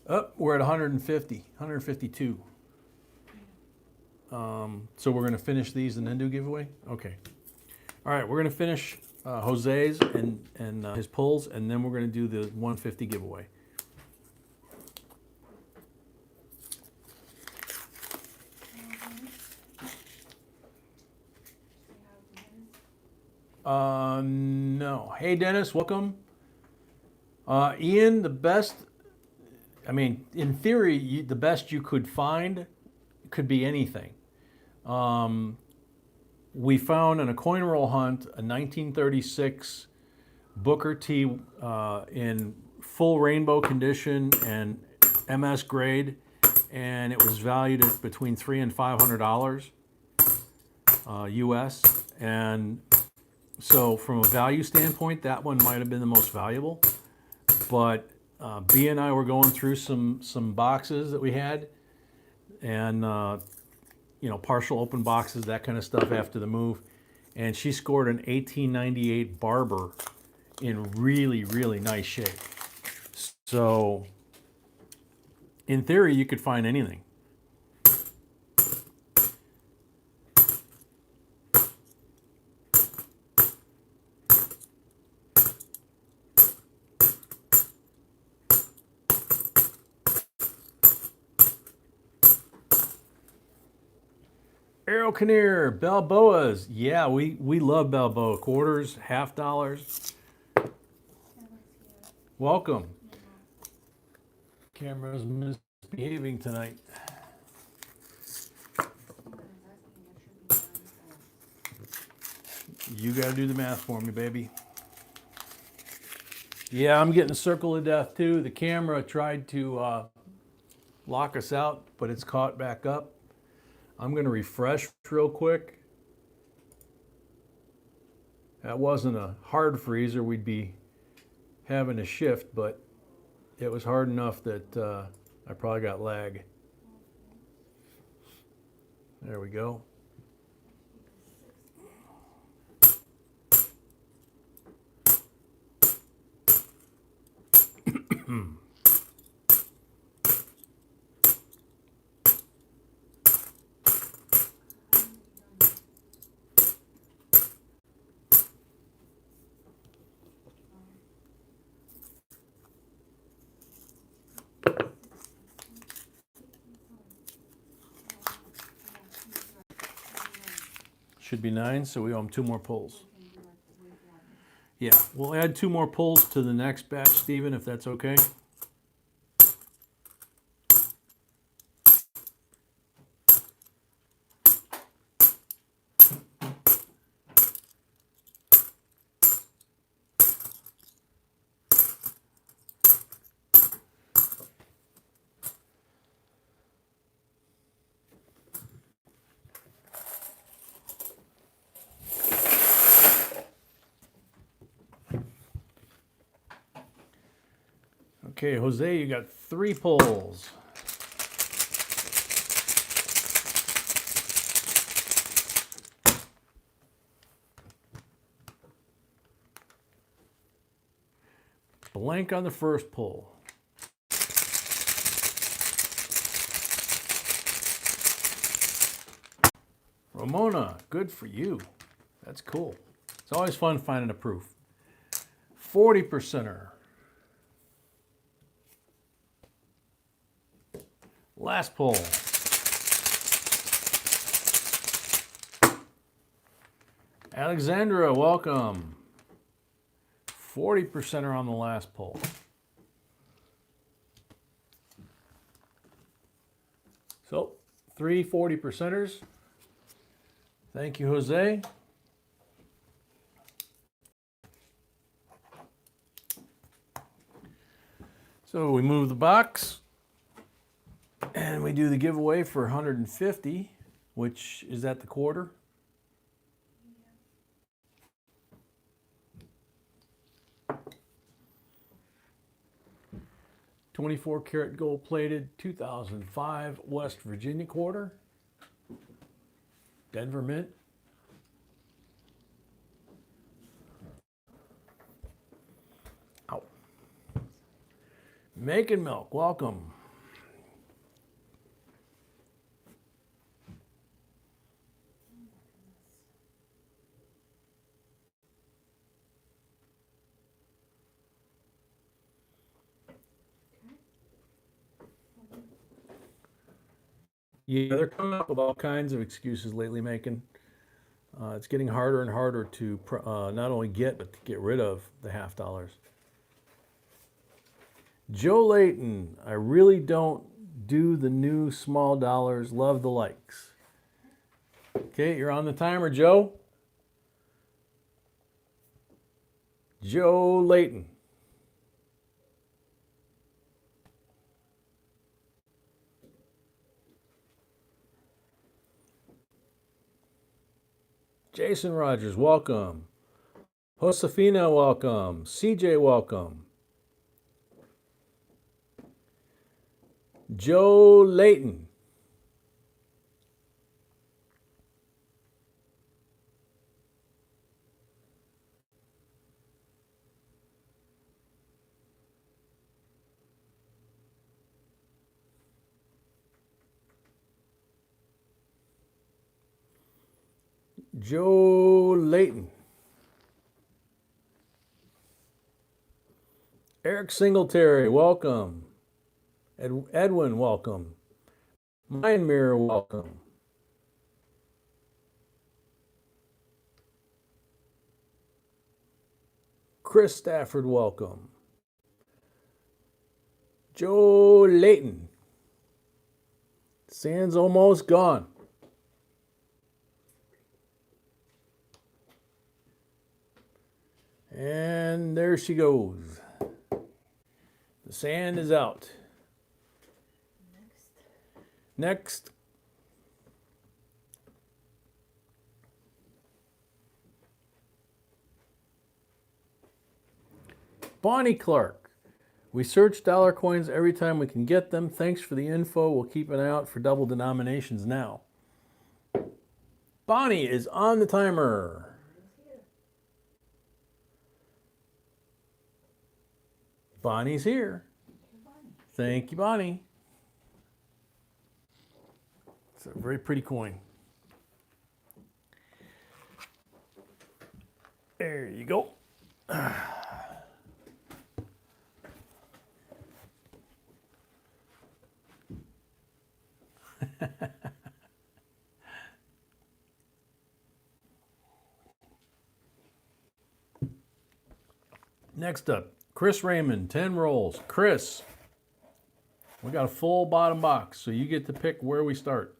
Up, we're at 150, 152. So we're going to finish these and then do giveaway? Okay. All right, we're going to finish Jose's and his pulls, and then we're going to do the 150 giveaway. No. Hey, Dennis, welcome. Ian, the best, I mean, in theory, the best you could find could be anything. We found on a coin roll hunt a 1936 Booker T in full rainbow condition and MS grade, and it was valued at between $300 and $500 US. And so from a value standpoint, that one might have been the most valuable. But B and I were going through some boxes that we had, and you know, partial open boxes, that kind of stuff after the move. And she scored an 1898 Barber in really, really nice shape. So in theory, you could find anything. Arrow Kinnear, Balboas. Yeah, we love Balboa. Quarters, half dollars. Welcome. Camera's misbehaving tonight. You gotta do the math for me, baby. Yeah, I'm getting circle of death too. The camera tried to lock us out, but it's caught back up. I'm going to refresh real quick. That wasn't a hard freeze or we'd be having a shift, but it was hard enough that I probably got lag. There we go. Should be 9, so we owe them 2 more pulls. Yeah, we'll add 2 more pulls to the next batch, Stephen, if that's okay. Okay, Jose, you got 3 pulls. Blank on the first pull. Ramona, good for you. That's cool. It's always fun finding a proof. 40%er. Last pull. Alexandra, welcome. 40%er on the last pull. So 3 40%ers. Thank you, Jose. So we move the box and we do the giveaway for 150, which is at the quarter. 24-karat gold-plated 2005 West Virginia quarter. Denver Mint. Ow. Making Milk, welcome. Yeah, they're coming up with all kinds of excuses lately, making. It's getting harder and harder to not only get, but to get rid of the half dollars. Joe Layton, I really don't do the new small dollars. Love the likes. Okay, you're on the timer, Joe. Joe Layton. Jason Rogers, welcome. Josefina, welcome. CJ, welcome. Joe Layton. Joe Layton. Eric Singletary, welcome. Edwin, welcome. Mind Mirror, welcome. Chris Stafford, welcome. Joe Layton. Sand's almost gone. And there she goes. The sand is out. Next. Bonnie Clark. We search dollar coins every time we can get them. Thanks for the info. We'll keep an eye out for double denominations now. Bonnie is on the timer. Bonnie's here. Thank you, Bonnie. It's a very pretty coin. There you go. Next up, Chris Raymond, 10 rolls. Chris, we got a full bottom box, so you get to pick where we start.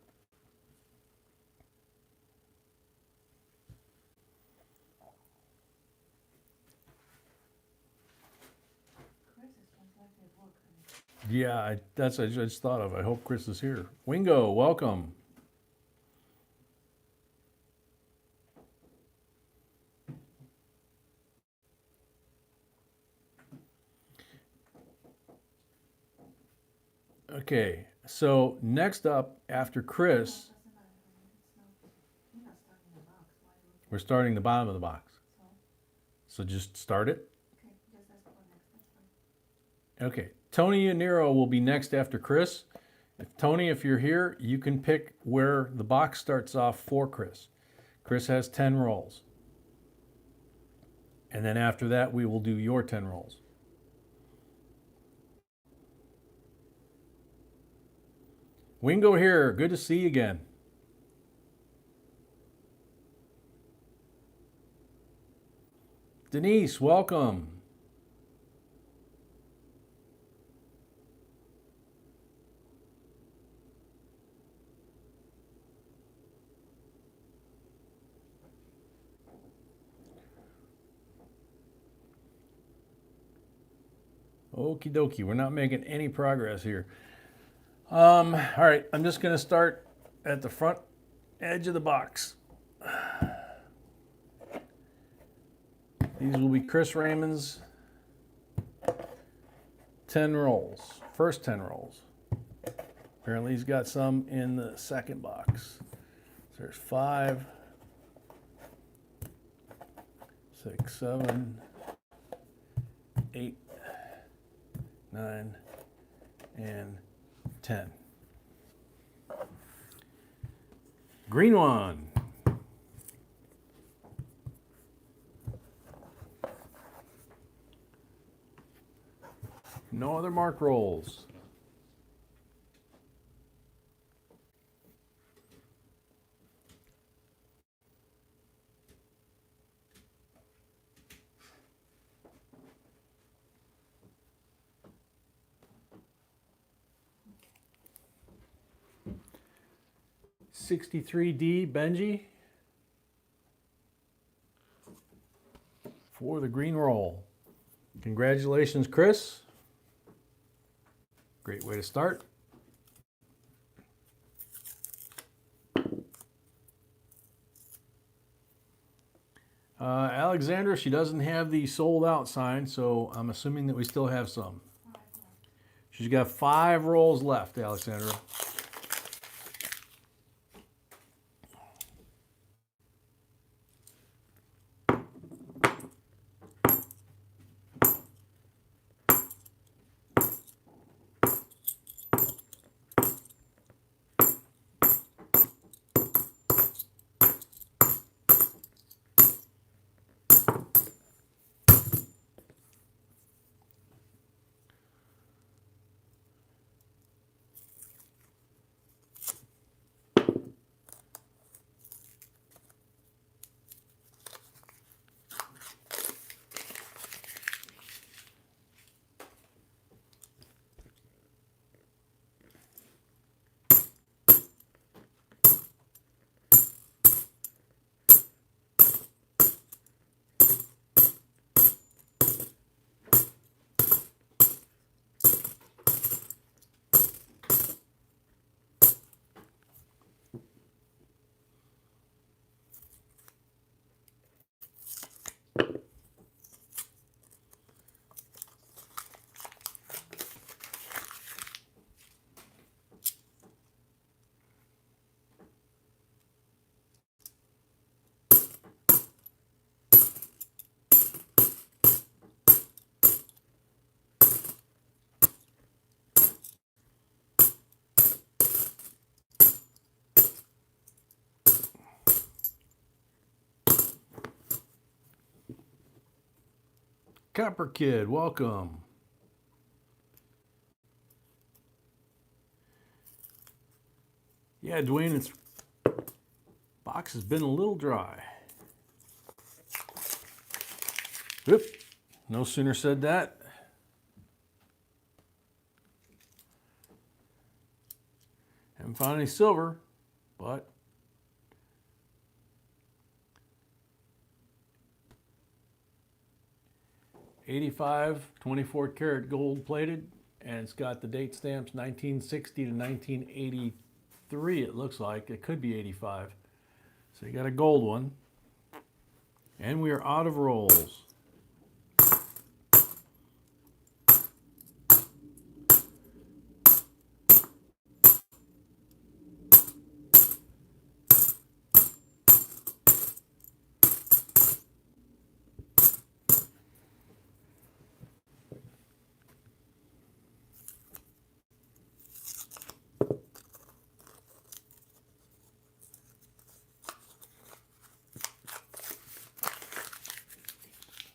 Yeah, that's what I just thought of. I hope Chris is here. Wingo, welcome. Okay, so next up after Chris, we're starting the bottom of the box. So just start it. Okay, Tony and Nero will be next after Chris. Tony, if you're here, you can pick where the box starts off for Chris. Chris has 10 rolls. And then after that, we will do your 10 rolls. Wingo here, good to see you again. Denise, welcome. Okie dokie, we're not making any progress here. All right, I'm just going to start at the front edge of the box. These will be Chris Raymond's 10 rolls, first 10 rolls. Apparently he's got some in the second box. So there's 5, 6, 7, 8, 9, and 10. Green one. No other mark rolls. $63D Benji for the green roll. Congratulations, Chris. Great way to start. Alexandra, she doesn't have the sold out sign, so I'm assuming that we still have some. She's got 5 rolls left, Alexandra. Copper Kid, welcome. Yeah, Dwayne, its box has been a little dry. Oop, no sooner said that. Haven't found any silver, but $85, 24 karat gold plated, and it's got the date stamps 1960 to 1983, it looks like. It could be 85. So you got a gold one. And we are out of rolls.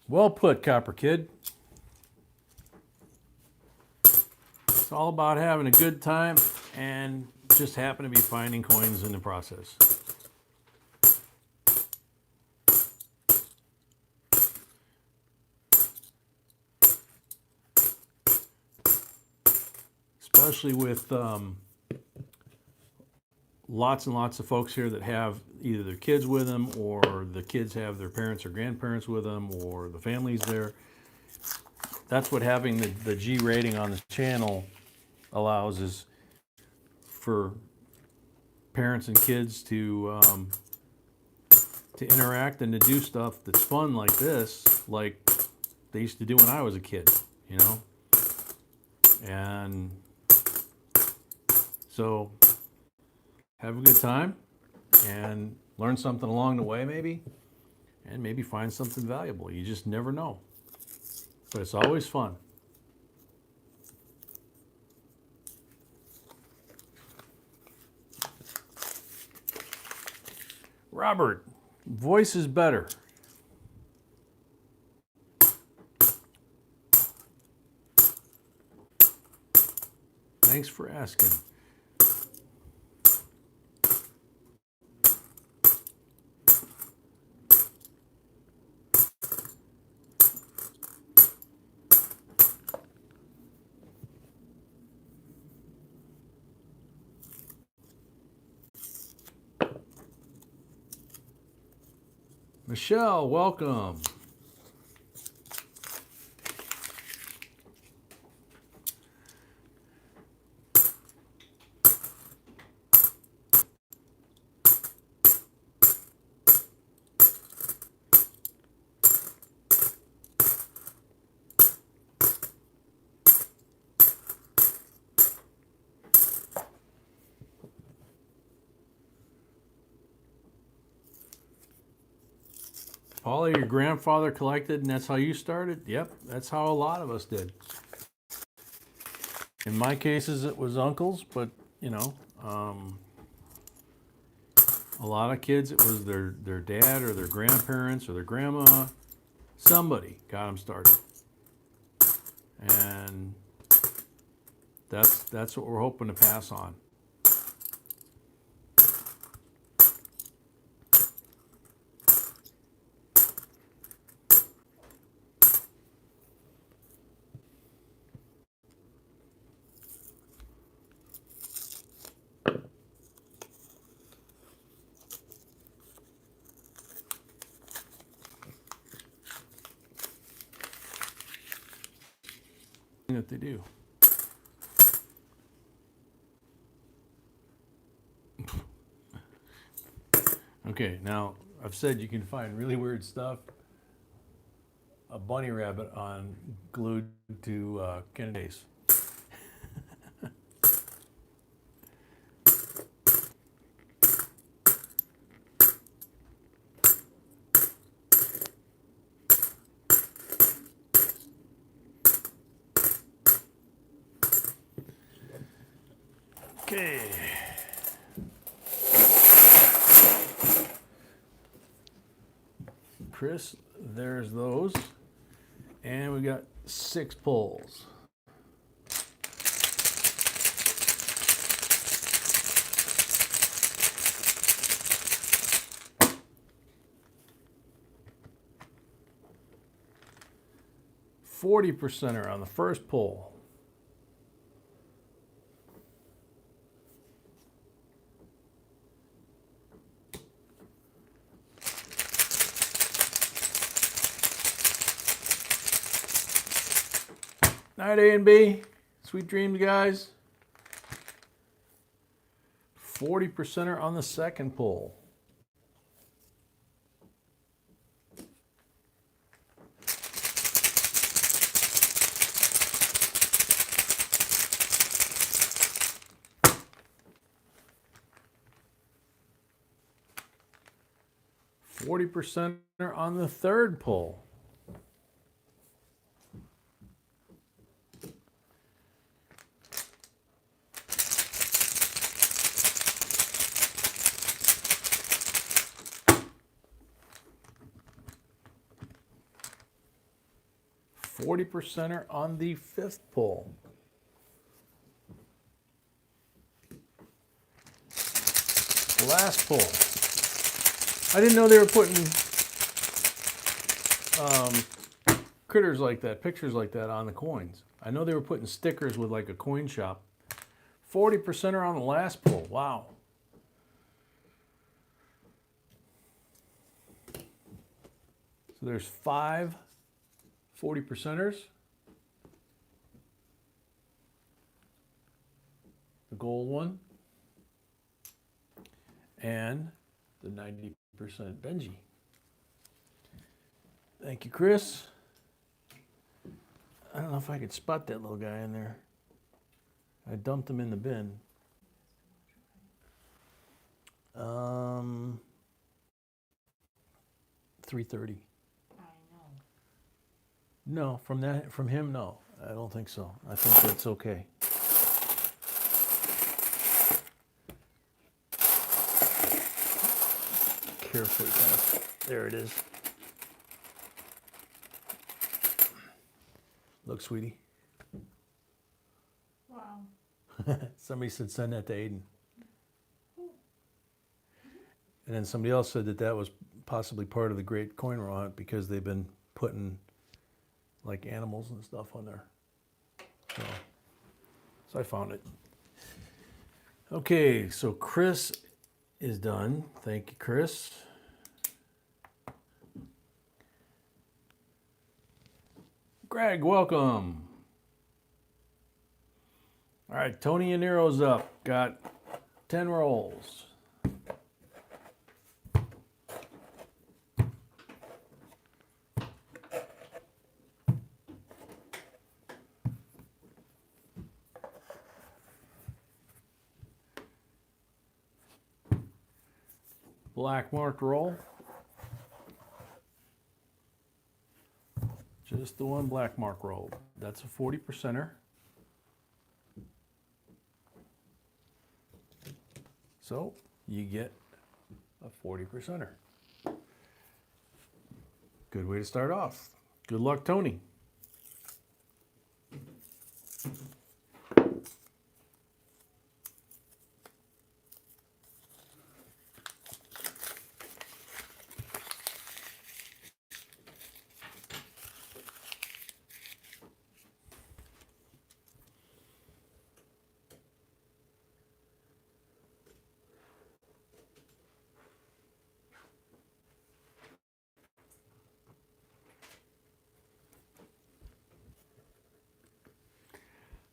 Well put, Copper Kid. It's all about having a good time and just happen to be finding coins in the process. Especially with lots and lots of folks here that have either their kids with them, or the kids have their parents or grandparents with them, or the family's there. that's what having the G rating on the channel allows, is for parents and kids to interact and to do stuff that's fun like this, like they used to do when I was a kid, you know? And so have a good time and learn something along the way maybe, and maybe find something valuable. You just never know. But it's always fun. Robert, voice is better. Thanks for asking. Michelle, welcome. Paula, your grandfather collected and that's how you started? Yep, that's how a lot of us did. In my cases, it was uncles, but you know, a lot of kids, it was their dad or their grandparents or their grandma. Somebody got them started. And that's what we're hoping to pass on. That they do. Okay, now I've said you can find really weird stuff. A bunny rabbit on glued to Kennedy's. Okay. Chris, there's those. And we got 6 pulls. %40 on the first pull. Night, A and B. Sweet dreams, guys. 40% on the second pull. %40 on the third pull. %40 on the fifth pull. Last pull. I didn't know they were putting critters like that, pictures like that on the coins. I know they were putting stickers with like a coin shop. 40% on the last pull. Wow. So there's 5 40%ers. the gold one, and the 90% Benji. Thank you, Chris. I don't know if I could spot that little guy in there. I dumped him in the bin. 3:30. I know. No, from him, no. I don't think so. I think that's okay. Carefully, kind of. There it is. Look, sweetie. Wow. Somebody said send that to Aiden. And then somebody else said that that was possibly part of the great coin hunt because they've been putting like animals and stuff on there. So I found it. Okay, so Chris is done. Thank you, Chris. Greg, welcome. All right, Tony Anero's up. Got 10 rolls. Black marked roll. Just the one black mark roll. That's a 40%er. So you get a 40%er. Good way to start off. Good luck, Tony.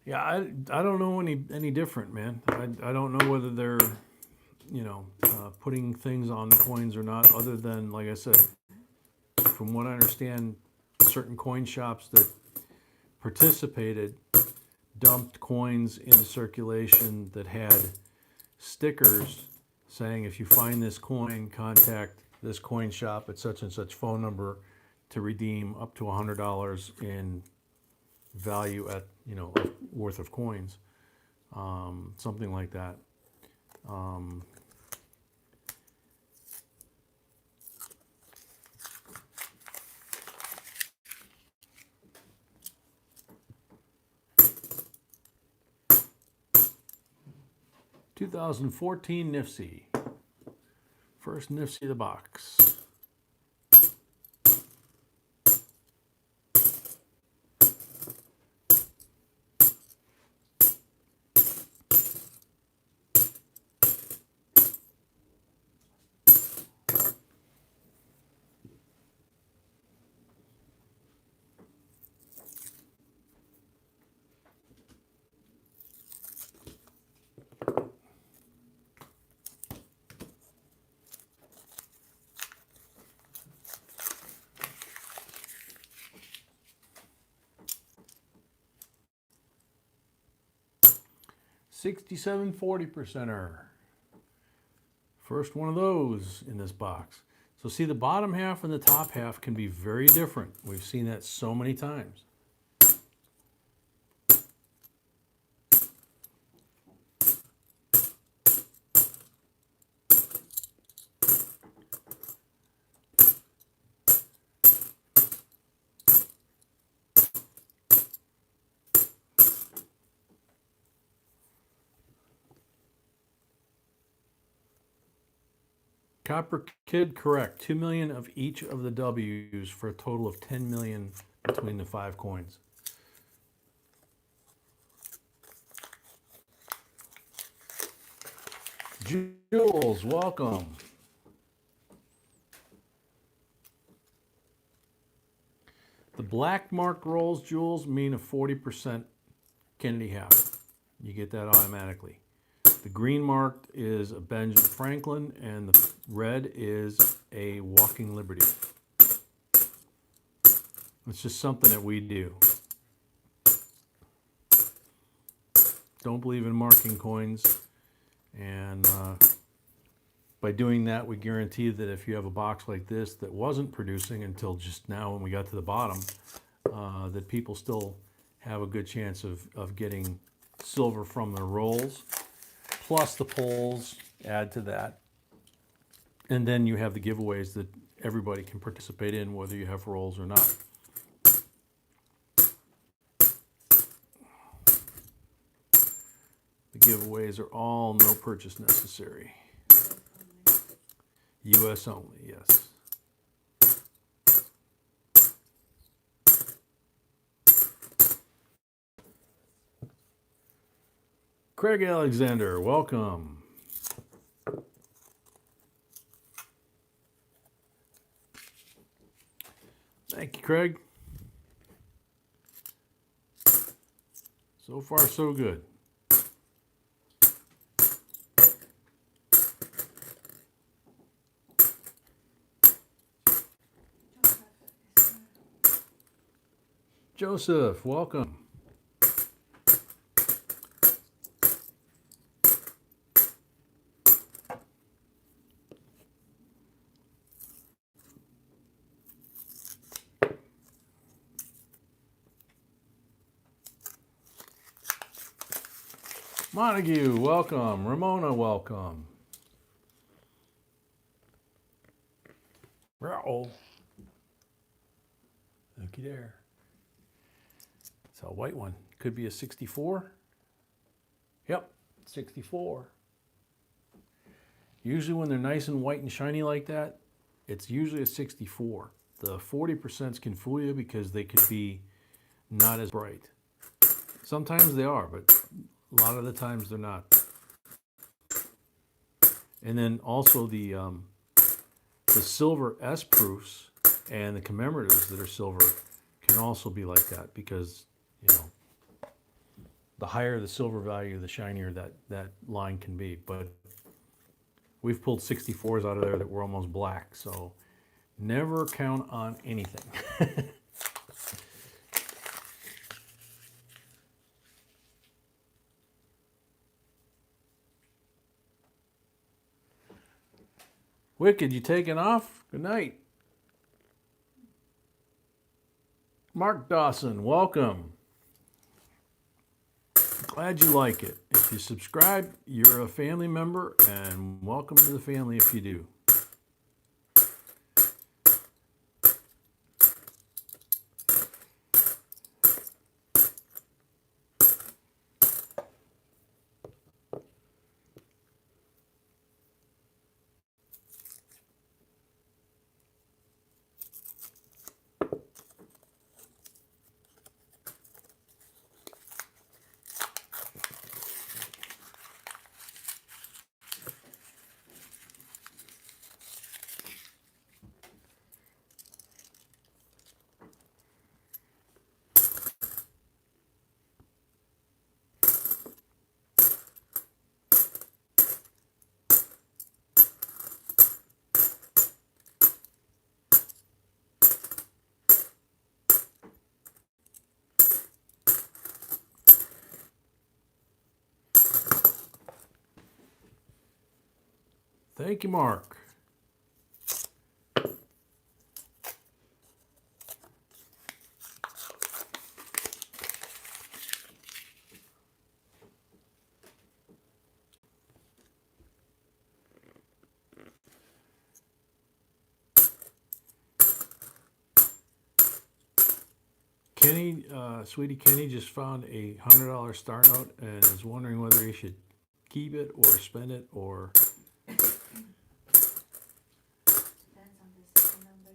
Yeah, I don't know any different, man. I don't know whether they're, putting things on the coins or not, other than, like I said, from what I understand, certain coin shops that participated dumped coins into circulation that had stickers saying, if you find this coin, contact this coin shop at such and such phone number to redeem up to $100 in value at worth of coins, something like that. 2014 NIFC. First NIFC of the box. $67 40%er. First one of those in this box. So see, the bottom half and the top half can be very different. We've seen that so many times. Copper Kid, correct. 2 million of each of the W's for a total of 10 million between the 5 coins. Jules, welcome. The black marked rolls, Jules, mean a 40% Kennedy half. You get that automatically. The green marked is a Benjamin Franklin, and the red is a Walking Liberty. It's just something that we do. Don't believe in marking coins, and by doing that, we guarantee that if you have a box like this that wasn't producing until just now when we got to the bottom, that people still have a good chance of getting silver from their rolls. Plus the polls add to that. And then you have the giveaways that everybody can participate in, whether you have rolls or not. The giveaways are all no purchase necessary. US only, yes. Craig Alexander, welcome. Thank you, Craig. So far, so good. Joseph, welcome. Montague, welcome. Ramona, welcome. Uh-oh. Looky there. It's a white one. Could be a 64. Yep, 64. Usually when they're nice and white and shiny like that, it's usually a 64. The 40% can fool you because they could be not as bright. Sometimes they are, but a lot of the times they're not. And then also the silver S proofs and the commemoratives that are silver can also be like that because, you know, the higher the silver value, the shinier that line can be. But we've pulled 64s out of there that were almost black, so never count on anything. Wicked, you taking off? Good night. Mark Dawson, welcome. Glad you like it. If you subscribe, you're a family member, and welcome to the family if you do. Thank you, Mark. Kenny, Sweetie Kenny just found a $100 star note and is wondering whether he should keep it or spend it or... Depends on the serial number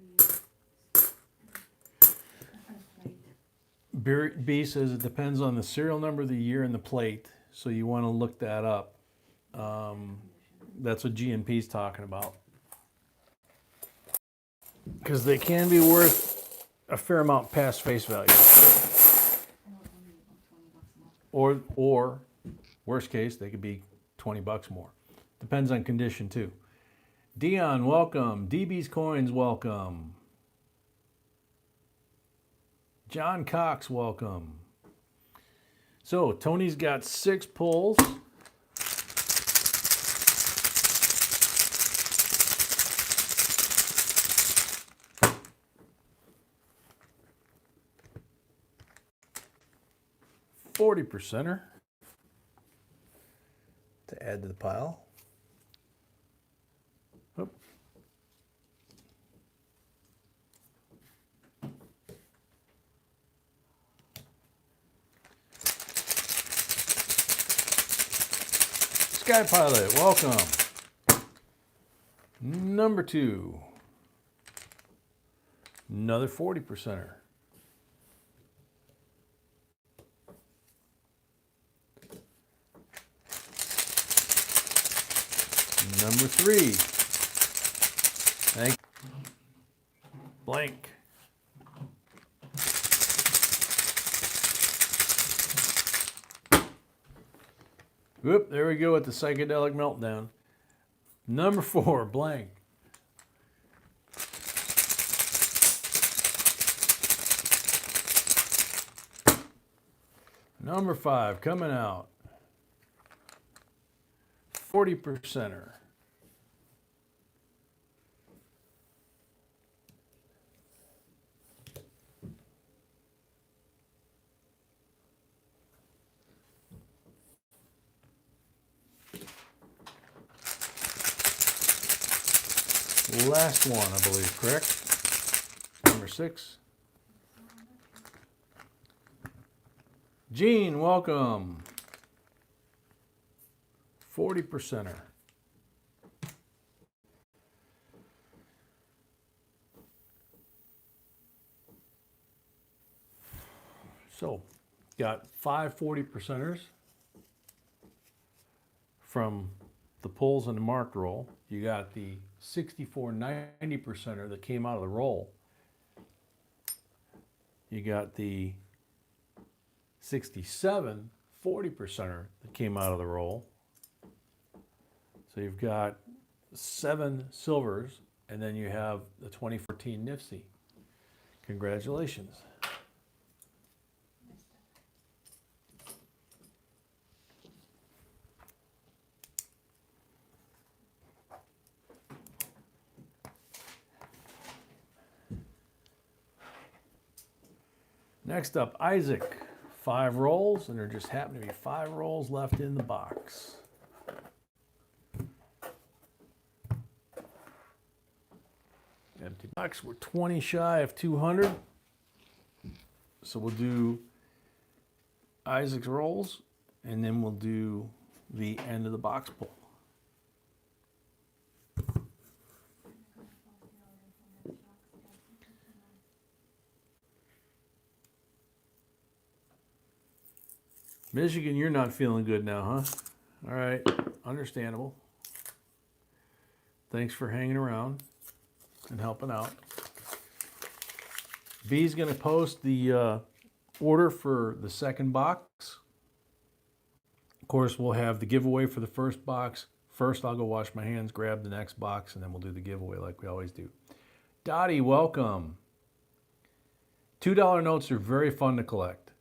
you B says it depends on the serial number of the year and the plate, so you want to look that up. That's what GNP's talking about. Because they can be worth a fair amount past face value. Or worst case, they could be $20 more. Depends on condition too. Dion, welcome. DB's Coins, welcome. John Cox, welcome. So Tony's got 6 pulls. $40% to add to the pile. Oop. Sky Pilot, welcome. Number 2. Another 40%er. Number 3. Thank blank. Whoop, there we go with the psychedelic meltdown. Number 4, blank. Number 5 coming out. 40%er. Last one, I believe, correct? Number 6. Gene, welcome. 40%er. So, got 5 40%ers from the pulls and the marked roll. You got the 64 90%er that came out of the roll. You got the 67 40%er that came out of the roll. So you've got 7 silvers, and then you have the 2014 NIFC. Congratulations. Next up, Isaac. 5 rolls, and there just happen to be 5 rolls left in the box. Empty box. We're 20 shy of 200. So we'll do Isaac's rolls, and then we'll do the end of the box pull. Michigan, you're not feeling good now, huh? All right, understandable. Thanks for hanging around and helping out. B's going to post the order for the second box. Of course, we'll have the giveaway for the first box. First, I'll go wash my hands, grab the next box, and then we'll do the giveaway like we always do. Dottie, welcome. $2 notes are very fun to collect.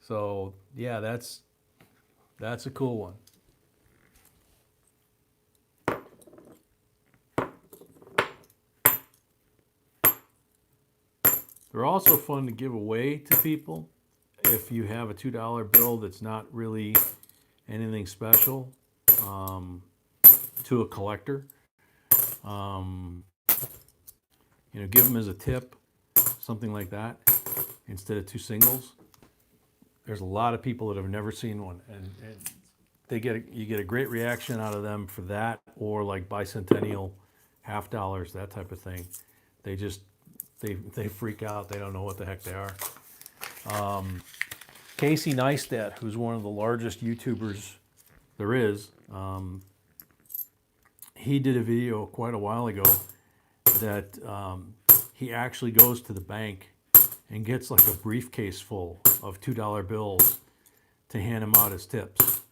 So, yeah, that's a cool one. They're also fun to give away to people if you have a $2 bill that's not really anything special to a collector. You know, give them as a tip, something like that, instead of 2 singles. There's a lot of people that have never seen one, and you get a great reaction out of them for that, or like bicentennial $50, that type of thing. They just they freak out. They don't know what the heck they are. Casey Neistat, who's one of the largest YouTubers there is, he did a video quite a while ago that he actually goes to the bank and gets like a briefcase full of $2 bills to hand them out as tips.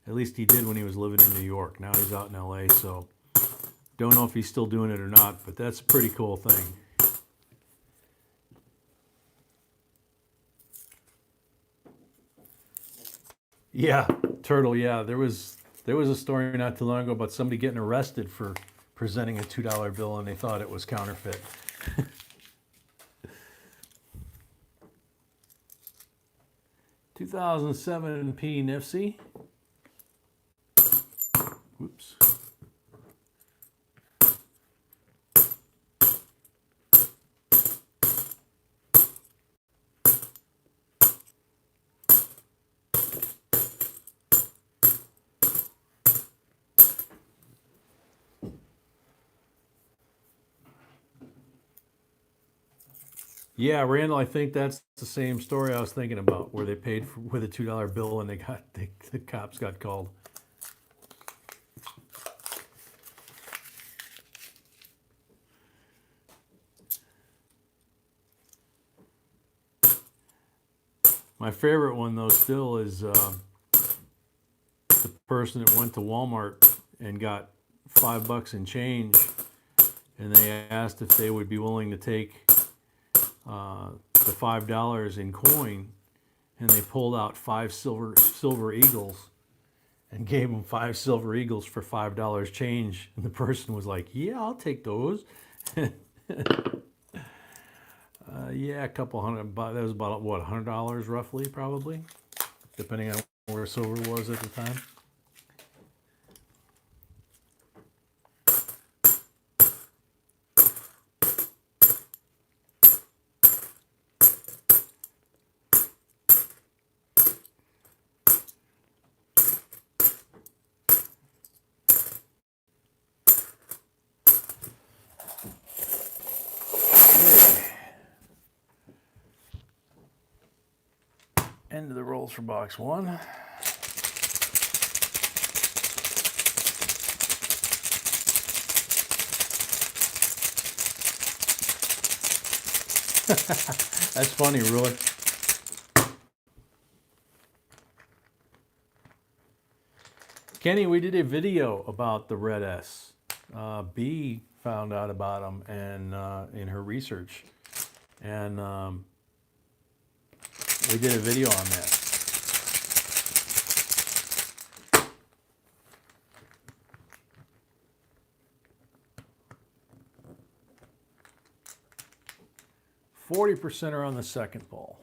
At least he did when he was living in New York. Now he's out in LA, so don't know if he's still doing it or not, but that's a pretty cool thing. Yeah, turtle, yeah. There was a story not too long ago about somebody getting arrested for presenting a $2 bill and they thought it was counterfeit. 2007 NIFC. Whoops. Yeah, Randall, I think that's the same story I was thinking about, where they paid with a $2 bill and the cops got called. My favorite one though still is the person that went to Walmart and got $5 in change, and they asked if they would be willing to take the $5 in coin, and they pulled out 5 silver eagles and gave them 5 silver eagles for $5 change, and the person was like, "Yeah, I'll take those." Yeah, a couple hundred. That was about what, $100 roughly, probably, depending on where silver was at the time. End of the rolls for box 1. That's funny, really. Kenny, we did a video about the red S. B found out about them and in her research, and we did a video on that. %40 are on the second ball.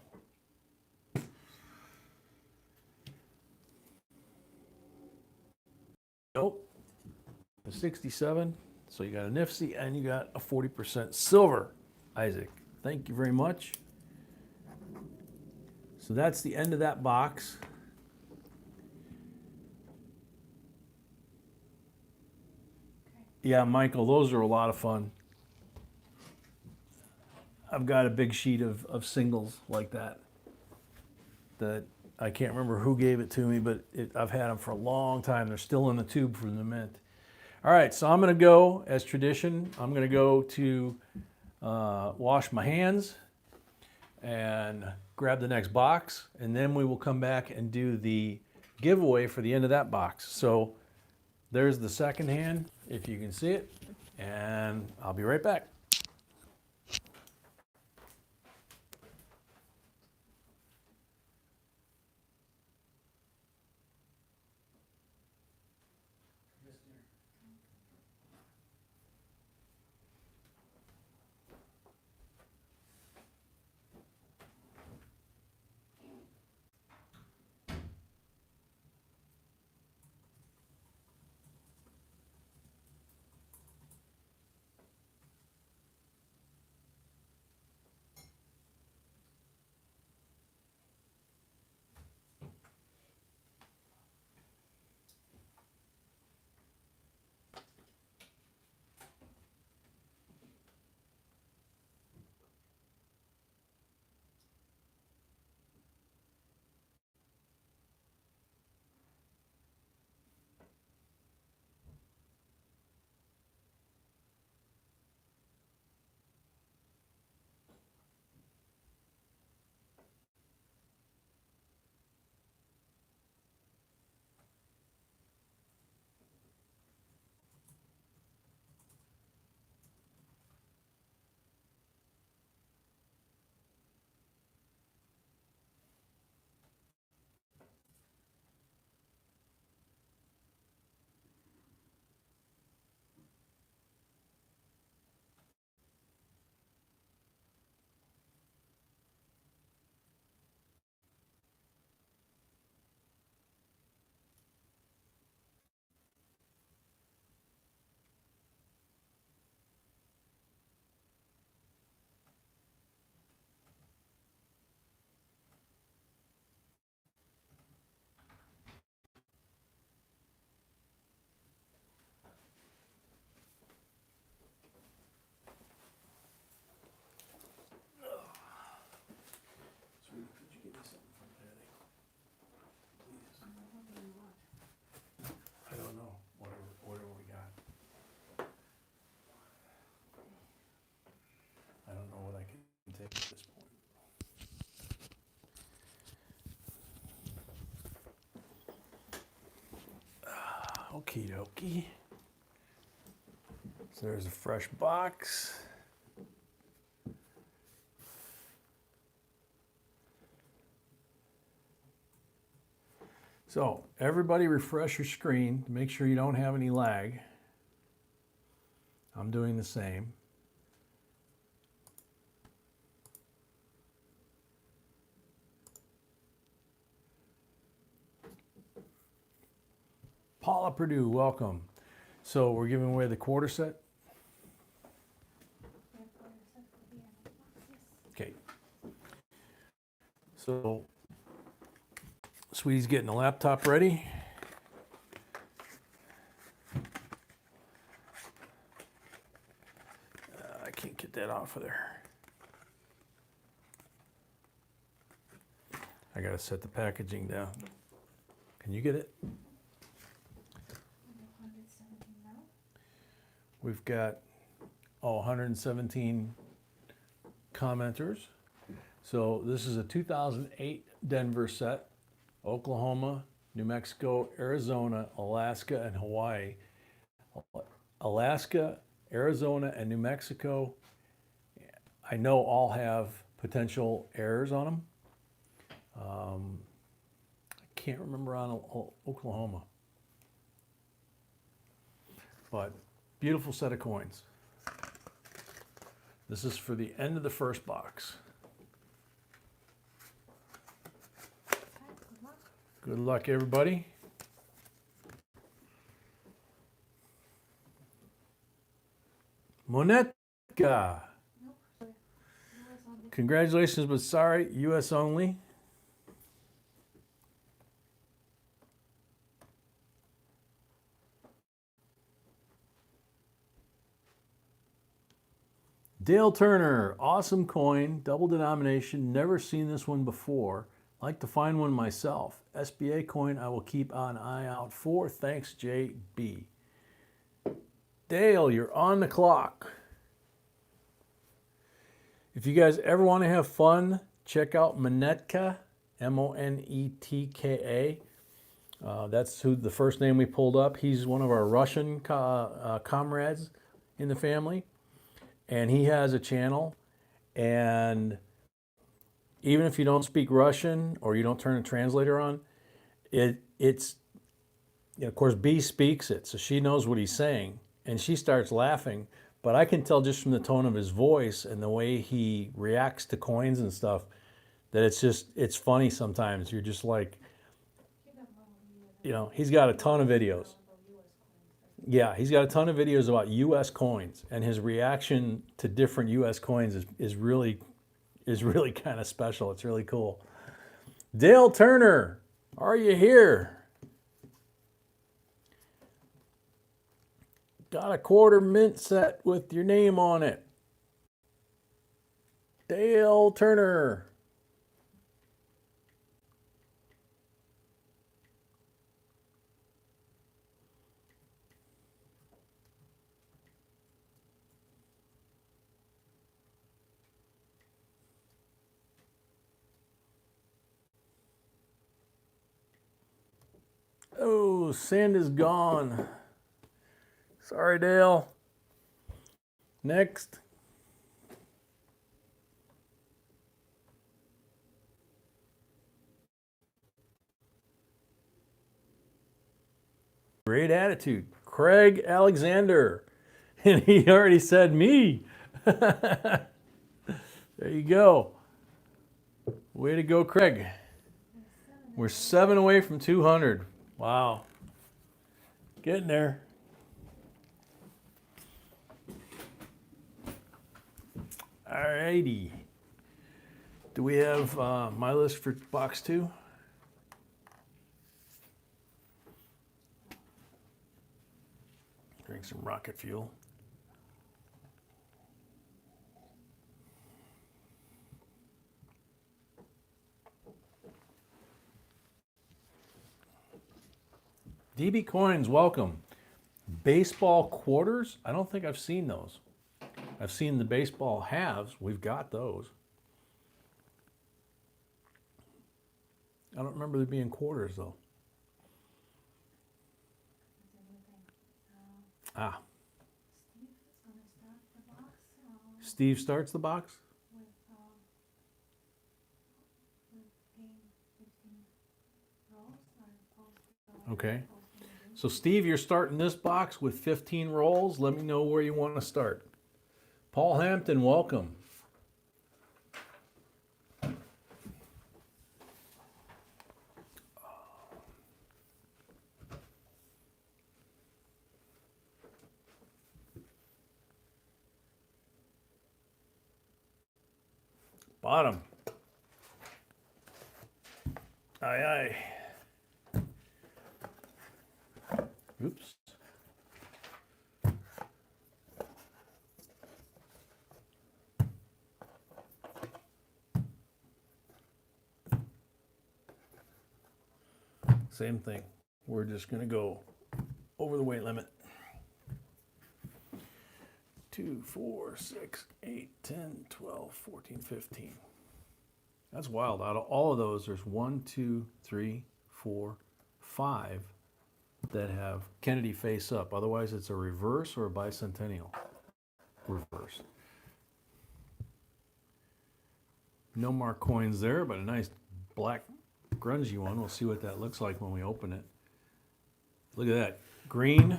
Nope. A 67. So you got a NIFC and you got a 40% silver. Isaac, thank you very much. So that's the end of that box. Yeah, Michael, those are a lot of fun. I've got a big sheet of singles like that I can't remember who gave it to me, but I've had them for a long time. They're still in the tube from the mint. All right, so I'm going to go, as tradition, I'm going to go to wash my hands and grab the next box, and then we will come back and do the giveaway for the end of that box. So there's the second hand, if you can see it, and I'll be right back. Okie dokie. So there's a fresh box. So everybody refresh your screen to make sure you don't have any lag. I'm doing the same. Paula Purdue, welcome. So we're giving away the quarter set. Okay. So Sweetie's getting the laptop ready. I can't get that off of there. I gotta set the packaging down. Can you get it? We've got 117 commenters. So this is a 2008 Denver set. Oklahoma, New Mexico, Arizona, Alaska, and Hawaii. Alaska, Arizona, and New Mexico, I know all have potential errors on them. I can't remember on Oklahoma. But beautiful set of coins. This is for the end of the first box. Good luck, everybody. Monetka. Congratulations, but sorry, US only. Dale Turner, awesome coin, double denomination, never seen this one before. Like to find one myself. SBA coin I will keep an eye out for. Thanks, JB. Dale, you're on the clock. If you guys ever want to have fun, check out Monetka, M-O-N-E-T-K-A. That's who the first name we pulled up. He's one of our Russian comrades in the family. And he has a channel. And even if you don't speak Russian or you don't turn a translator on, it's of course, B speaks it, so she knows what he's saying. And she starts laughing. But I can tell just from the tone of his voice and the way he reacts to coins and stuff that it's funny sometimes. You're just like, he's got a ton of videos. Yeah, he's got a ton of videos about U.S. coins, and his reaction to different U.S. coins is really kind of special. It's really cool. Dale Turner, are you here? Got a quarter mint set with your name on it. Dale Turner. Oh, sand is gone. Sorry, Dale. Next. Great attitude. Craig Alexander. And he already said me. There you go. Way to go, Craig. We're 7 away from 200. Wow. Getting there. Alrighty. Do we have my list for box 2? Drink some rocket fuel. DB Coins, welcome. Baseball quarters? I don't think I've seen those. I've seen the baseball halves. We've got those. I don't remember there being quarters, though. Ah, Steve is gonna start the box, Steve starts the box? with paying 15 rolls, Okay. open it. So Steve, you're starting this box with 15 rolls. Let me know where you want to start. Paul Hampton, welcome. Bottom. Aye, aye. Oops. Same thing. We're just going to go over the weight limit. 2, 4, 6, 8, 10, 12, 14, 15. That's wild. Out of all of those, there's 1, 2, 3, 4, 5 that have Kennedy face up. Otherwise, it's a reverse or a bicentennial. Reverse. No more coins there, but a nice black grungy one. We'll see what that looks like when we open it. Look at that. Green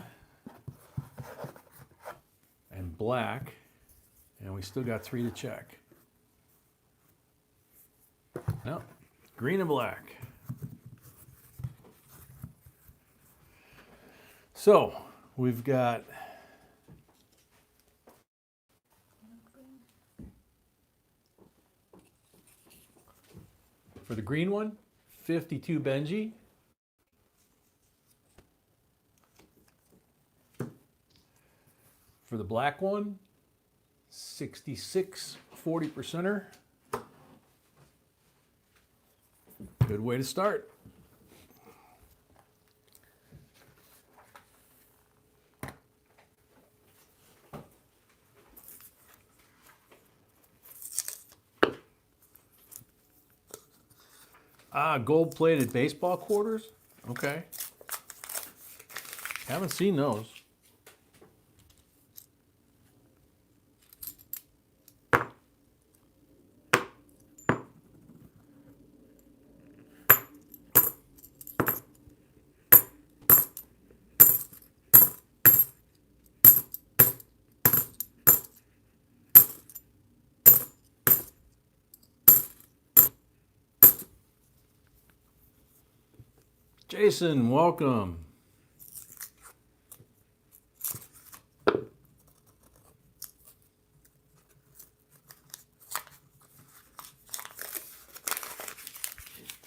and black. And we still got 3 to check. No, green and black. So we've got for the green one, 52 Benji. For the black one, 66 40%er. Good way to start. Ah, gold-plated baseball quarters? Okay. Haven't seen those. Jason, welcome.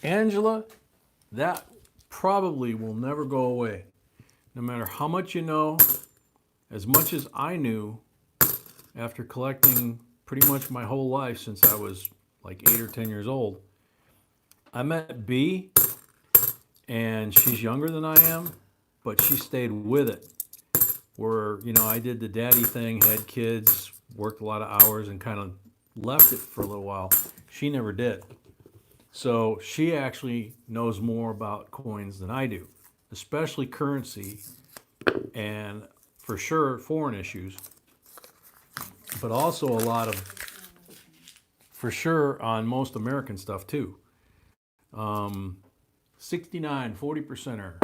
Angela, that probably will never go away. No matter how much you know, as much as I knew after collecting pretty much my whole life since I was like 8 or 10 years old. I met B, and she's younger than I am, but she stayed with it. Where, you know, I did the daddy thing, had kids, worked a lot of hours, and kind of left it for a little while. She never did. So she actually knows more about coins than I do, especially currency and for sure foreign issues, but also a lot of, for sure, on most American stuff too. 69, 40%er.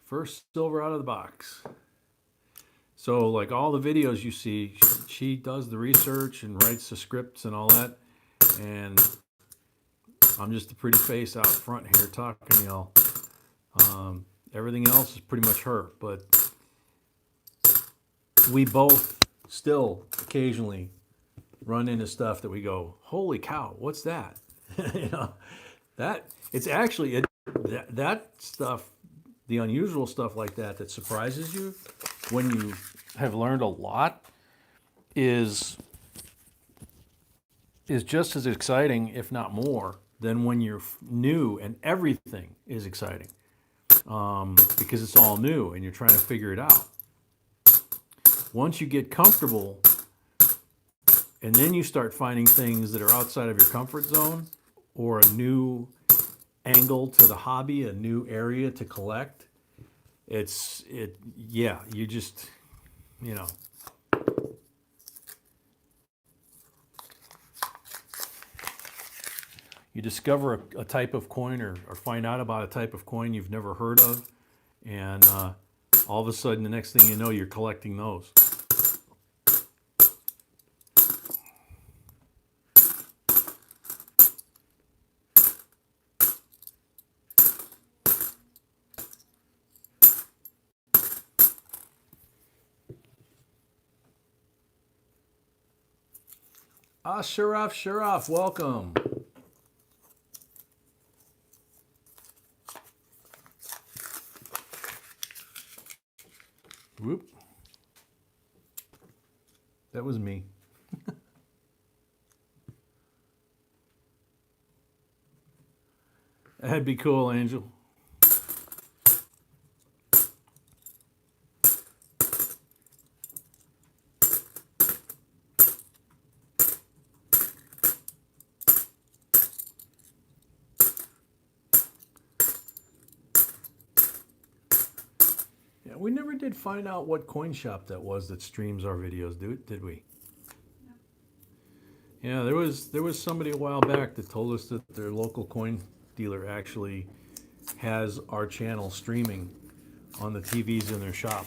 First silver out of the box. So like all the videos you see, she does the research and writes the scripts and all that. And I'm just the pretty face out front here talking to y'all. Everything else is pretty much her. But we both still occasionally run into stuff that we go, holy cow, what's that? You know, that it's actually that stuff, the unusual stuff like that that surprises you when you have learned a lot is just as exciting, if not more, than when you're new and everything is exciting, because it's all new and you're trying to figure it out. Once you get comfortable and then you start finding things that are outside of your comfort zone or a new angle to the hobby, a new area to collect, yeah, you just, you know. You discover a type of coin or find out about a type of coin you've never heard of, and all of a sudden, the next thing you know, you're collecting those. Sharaf, welcome. Whoop. That was me. That'd be cool, Angel. Yeah, we never did find out what coin shop that was that streams our videos, did we? Yeah, there was somebody a while back that told us that their local coin dealer actually has our channel streaming on the TVs in their shop.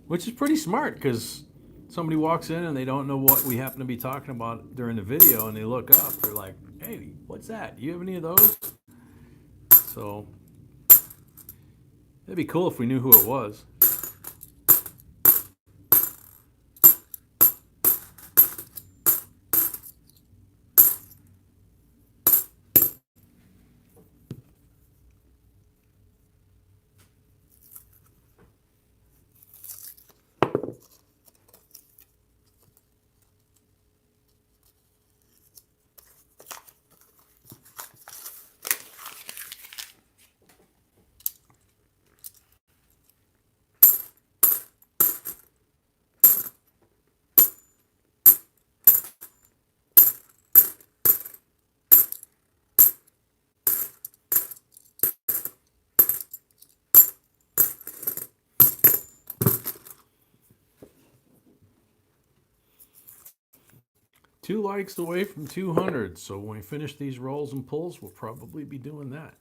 Which is pretty smart, because somebody walks in and they don't know what we happen to be talking about during the video, and they look up, they're like, hey, what's that? Do you have any of those? So it'd be cool if we knew who it was. Two likes away from 200, so when we finish these rolls and pulls, we'll probably be doing that.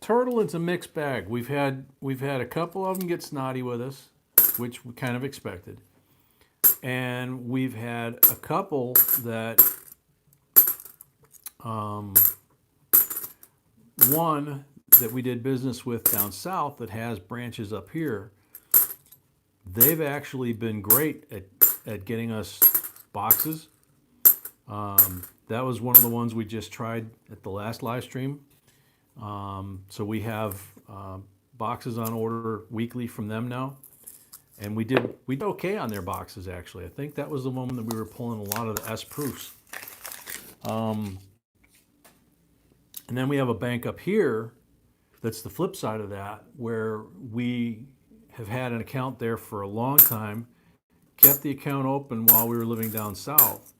Turtle, it's a mixed bag. We've had a couple of them get snotty with us, which we kind of expected, and we've had a couple that one that we did business with down south that has branches up here. They've actually been great at getting us boxes. That was one of the ones we just tried at the last live stream. So we have boxes on order weekly from them now, and we did okay on their boxes, actually. I think that was the one that we were pulling a lot of the S proofs. And then we have a bank up here that's the flip side of that, where we have had an account there for a long time, kept the account open while we were living down south,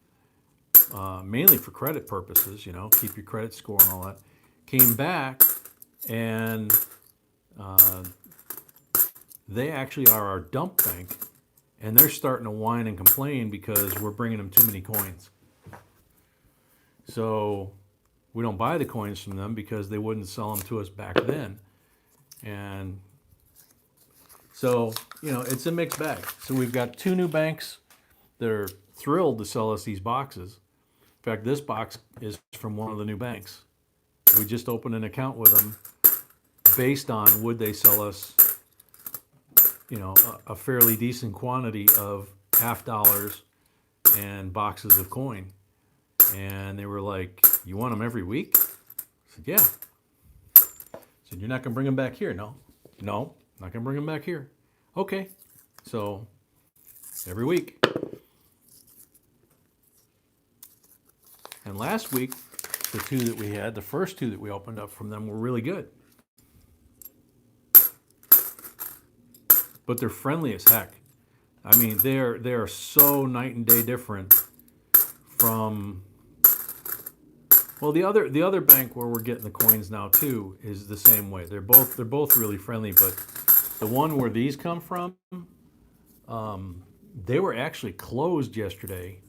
mainly for credit purposes, you know, keep your credit score and all that. Came back, and they actually are our dump bank, and they're starting to whine and complain because we're bringing them too many coins. So we don't buy the coins from them because they wouldn't sell them to us back then. And so, you know, it's a mixed bag. So we've got two new banks that are thrilled to sell us these boxes. In fact, this box is from one of the new banks. We just opened an account with them based on would they sell us, you know, a fairly decent quantity of $50 and boxes of coin. And they were like, "You want them every week?" I said, "Yeah." I said, "You're not going to bring them back here?" "No." "No, not going to bring them back here." "Okay." So every week. And last week, the two that we had, the first two that we opened up from them were really good. But they're friendly as heck. I mean, they're so night and day different from, well, the other bank where we're getting the coins now too is the same way. They're both really friendly, but the one where these come from, they were actually closed yesterday.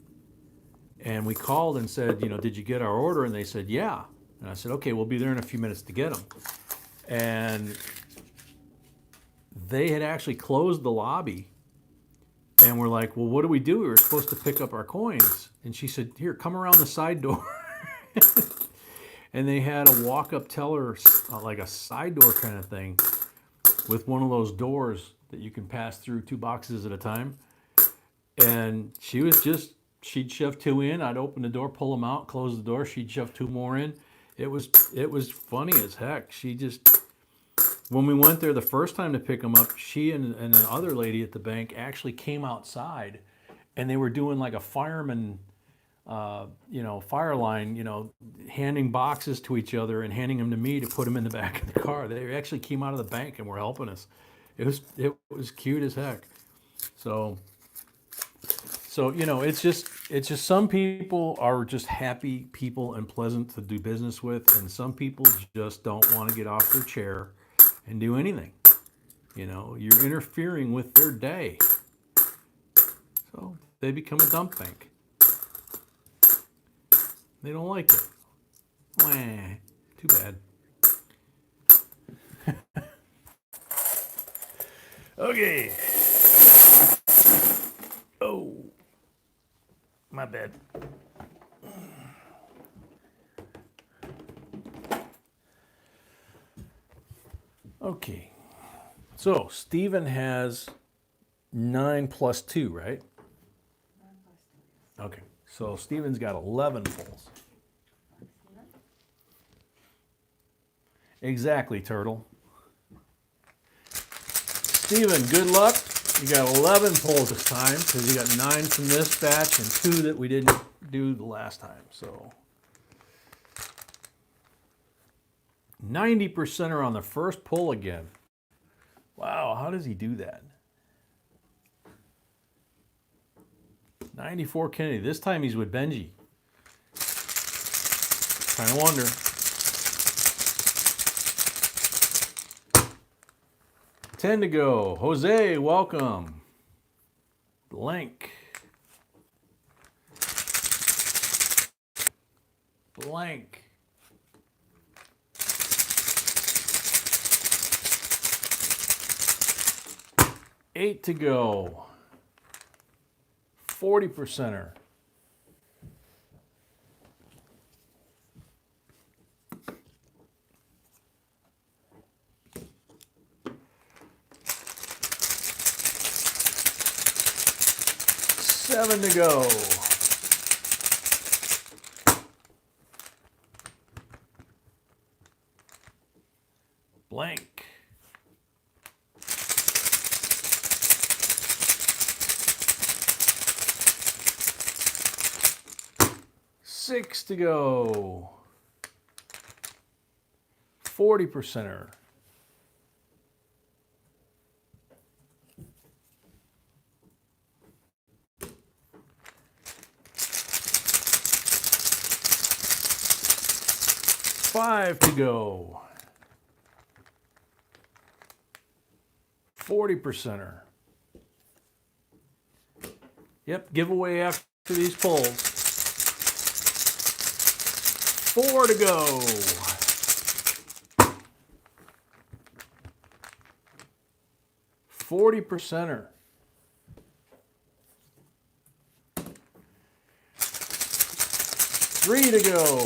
And we called and said, "Did you get our order?" And they said, "Yeah." And I said, "Okay, we'll be there in a few minutes to get them." And they had actually closed the lobby. And we're like, "Well, what do we do? We were supposed to pick up our coins." And she said, "Here, come around the side door." And they had a walk-up teller, like a side door kind of thing, with one of those doors that you can pass through 2 boxes at a time. And she'd shove 2 in, I'd open the door, pull them out, close the door, she'd shove 2 more in. It was funny as heck. When we went there the first time to pick them up, she and the other lady at the bank actually came outside, and they were doing like a fireman, fire line, handing boxes to each other and handing them to me to put them in the back of the car. They actually came out of the bank and were helping us. It was cute as heck. So it's just some people are just happy people and pleasant to do business with, and some people just don't want to get off their chair and do anything. You're interfering with their day. So they become a dump bank. They don't like it. Wah, too bad. Okay. Oh, my bad. Okay. So Stephen has 9 plus 2, right? 9 plus 2, yes. Okay. So Stephen's got 11 pulls. Exactly, Turtle. Stephen, good luck. You got 11 pulls this time because you got 9 from this batch and 2 that we didn't do the last time. So 90% are on the first pull again. Wow, how does he do that? 94 Kennedy. This time he's with Benji. Kind of wonder. Ten to go. Jose, welcome. Blank. Blank. Eight to go. 40%er. Seven to go. Blank. Six to go. 40%er. Five to go. 40%er. Yep, giveaway after these pulls. 4 to go. 40%er. 3 to go.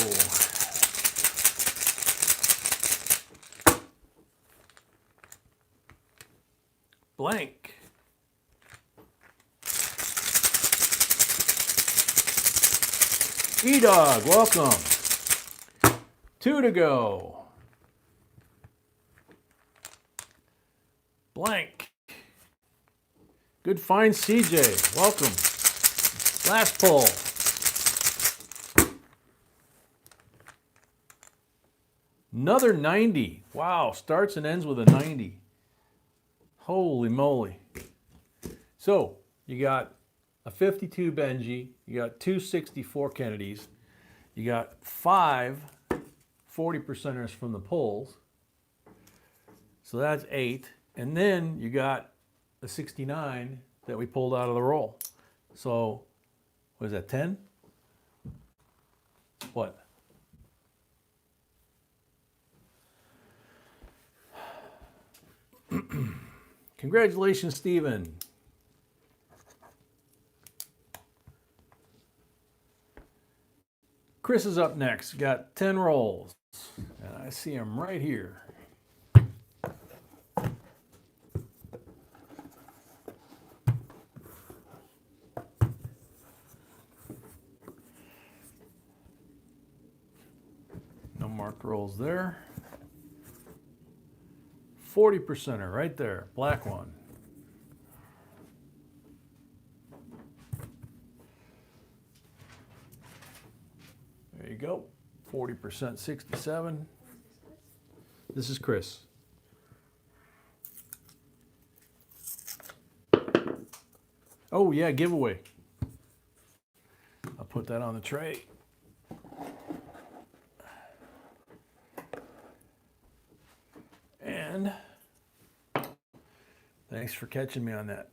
Blank. E-Dog, welcome. 2 to go. Blank. Good find, CJ. Welcome. Last pull. Another 90. Wow, starts and ends with a 90. Holy moly. So, you got a 52 Benji, you got 2 64 Kennedys, you got 5 40%ers from the pulls. So that's 8. And then you got a 69 that we pulled out of the roll. So, what is that, 10? What? Congratulations, Stephen. Chris is up next. Got 10 rolls. And I see him right here. No marked rolls there. 40%er right there. Black one. There you go. 40%, 67. This is Chris. Oh, yeah, giveaway. I'll put that on the tray. And thanks for catching me on that.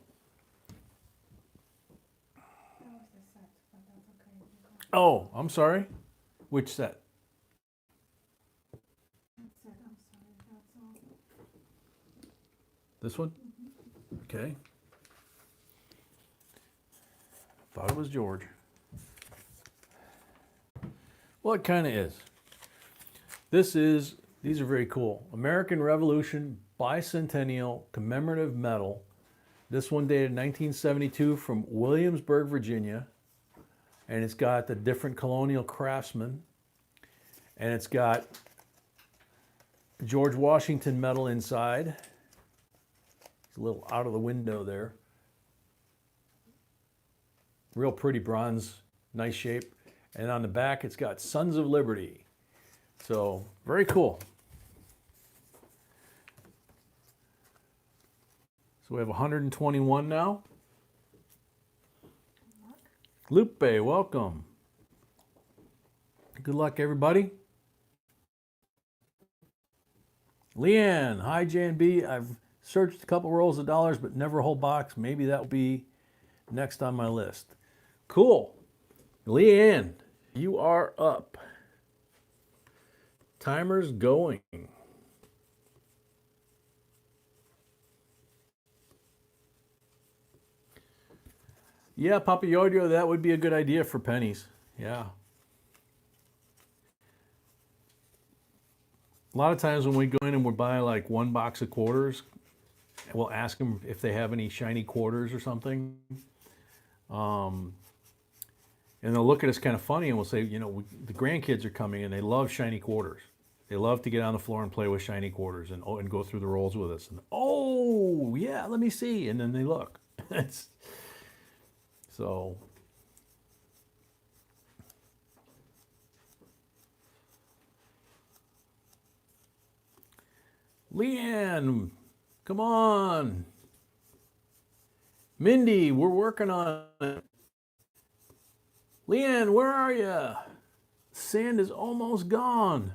Oh, I'm sorry. Which set? This one? Okay. Thought it was George. Well, it kind of is. These are very cool. American Revolution Bicentennial Commemorative Medal. This one dated 1972 from Williamsburg, Virginia. And it's got the different colonial craftsmen. And it's got George Washington medal inside. It's a little out of the window there. Real pretty bronze, nice shape. And on the back, it's got Sons of Liberty. So, very cool. So we have 121 now. Lupe, welcome. Good luck, everybody. Leanne, hi J&B. I've searched a couple rolls of dollars, but never a whole box. Maybe that will be next on my list. Cool. Leanne, you are up. Timer's going. Yeah, Papa Yodio, that would be a good idea for pennies. Yeah. A lot of times when we go in and we buy like 1 box of quarters, we'll ask them if they have any shiny quarters or something. And they'll look at us kind of funny and we'll say, you know, the grandkids are coming and they love shiny quarters. They love to get on the floor and play with shiny quarters and go through the rolls with us. And, oh, yeah, let me see. And then they look. So, Leanne, come on. Mindy, we're working on it. Leanne, where are you? Sand is almost gone.